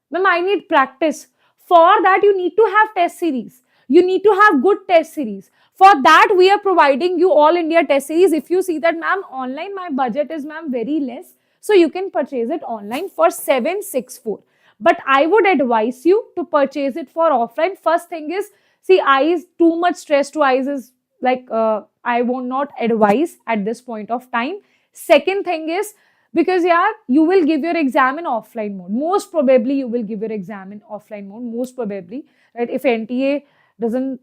Ma'am, I need practice. For that, you need to have test series. You need to have good test series. For that, we are providing you all India test series. If you see that, ma'am, online, my budget is, ma'am, very less. So you can purchase it online for 764. But I would advise you to purchase it for offline. First thing is, see, eyes, too much stress to eyes is like, I will not advise at this point of time. Second thing is, because yeah, you will give your exam in offline mode. Most probably you will give your exam in offline mode. Most probably, right? If NTA doesn't,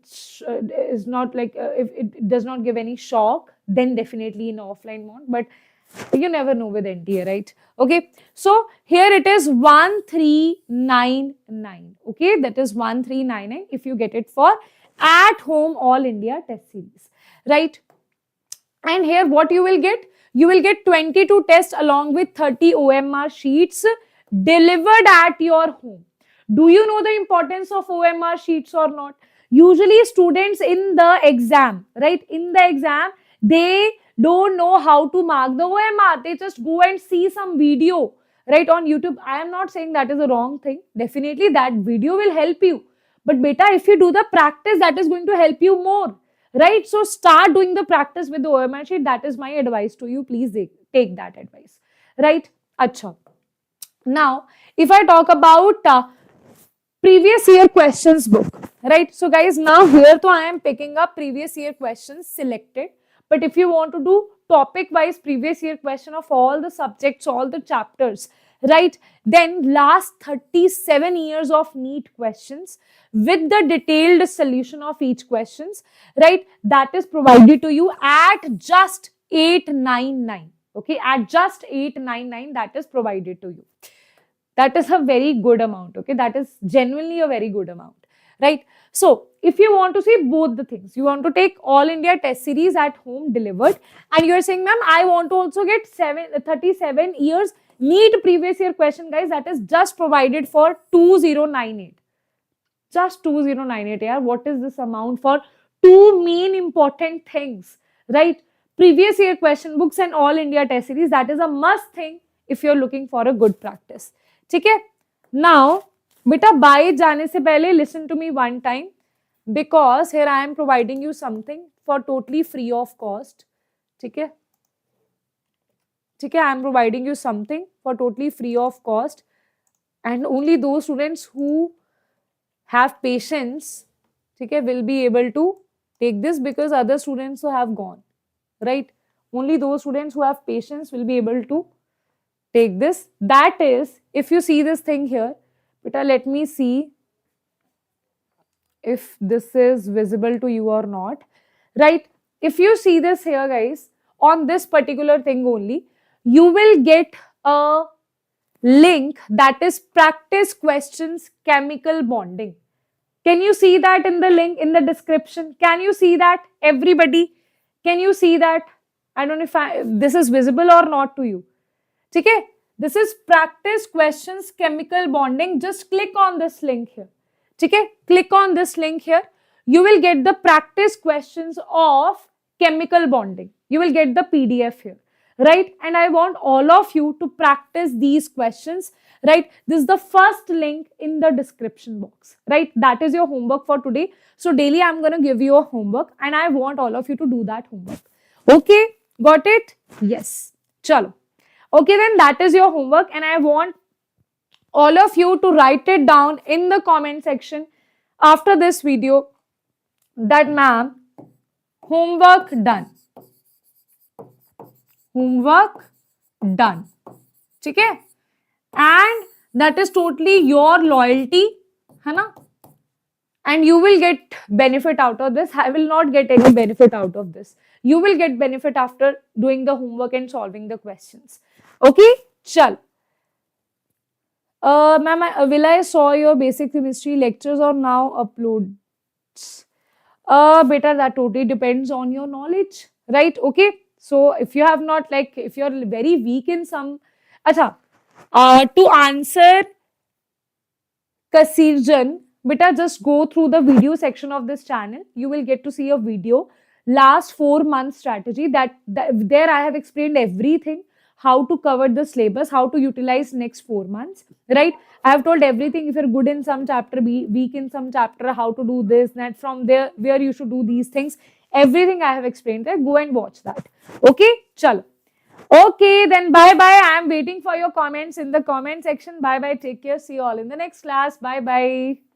is not like, if it does not give any shock, then definitely in offline mode. But you never know with NTA, right? Okay, so here it is 1399. Okay, that is 1399 if you get it for at home all India test series, right? And here what you will get? You will get 22 tests along with 30 OMR sheets delivered at your home. Do you know the importance of OMR sheets or not? Usually students in the exam, right? In the exam, they don't know how to mark the OMR. They just go and see some video, right, on YouTube. I am not saying that is a wrong thing. Definitely that video will help you. But beta, if you do the practice, that is going to help you more, right? So start doing the practice with the OMR sheet. That is my advice to you. Please take that advice, right? Acha. Now, if I talk about previous year questions book, right? So guys, now here I am picking up previous year questions selected. But if you want to do topic wise previous year question of all the subjects, all the chapters, right, then last 37 years of NEET questions with the detailed solution of each questions, right, that is provided to you at just 899. Okay, at just 899, that is provided to you. That is a very good amount. Okay, that is genuinely a very good amount, right? So if you want to see both the things, you want to take all India test series at home delivered, and you're saying, ma'am, I want to also get 37 years NEET previous year question, guys, that is just provided for 2098. Just 2098. Yeah, what is this amount for? Two main important things, right? Previous year question books and all India test series, that is a must thing if you're looking for a good practice. Okay? Now, beta, bye जाने से पहले listen to me one time, because here I am providing you something for totally free of cost. Okay? Okay, I am providing you something for totally free of cost, and only those students who have patience, okay, will be able to take this, because other students who have gone, right? Only those students who have patience will be able to take this. That is, if you see this thing here, beta, let me see if this is visible to you or not, right? If you see this here, guys, on this particular thing only, you will get a link that is practice questions chemical bonding. Can you see that in the link in the description? Can you see that, everybody? Can you see that? I don't know if this is visible or not to you. ठीक है, this is practice questions chemical bonding. Just click on this link here. ठीक है, click on this link here. You will get the practice questions of chemical bonding. You will get the PDF here, right? And I want all of you to practice these questions, right? This is the first link in the description box, right? That is your homework for today. So daily I'm going to give you a homework and I want all of you to do that homework. Okay, got it? Yes. Chalo. Okay, then that is your homework and I want all of you to write it down in the comment section after this video that ma'am, homework done. Homework done. Okay? And that is totally your loyalty, है ना? And you will get benefit out of this. I will not get any benefit out of this. You will get benefit after doing the homework and solving the questions. Okay? Chal. Ma'am, will I saw your basic chemistry lectures or now uploads? Beta, that totally depends on your knowledge, right? Okay. So if you have not, like, if you're very weak in some, acha, to answer 𝐂𝐡𝐞𝐤, beta, just go through the video section of this channel. You will get to see a video, last 4 months strategy. That there I have explained everything, how to cover the syllabus, how to utilize next 4 months, right? I have told everything. If you're good in some chapter, be weak in some chapter, how to do this, that from there, where you should do these things. Everything I have explained there. Go and watch that. Okay? Chalo. Okay, then bye-bye. I am waiting for your comments in the comment section. Bye-bye. Take care. See you all in the next class. Bye-bye.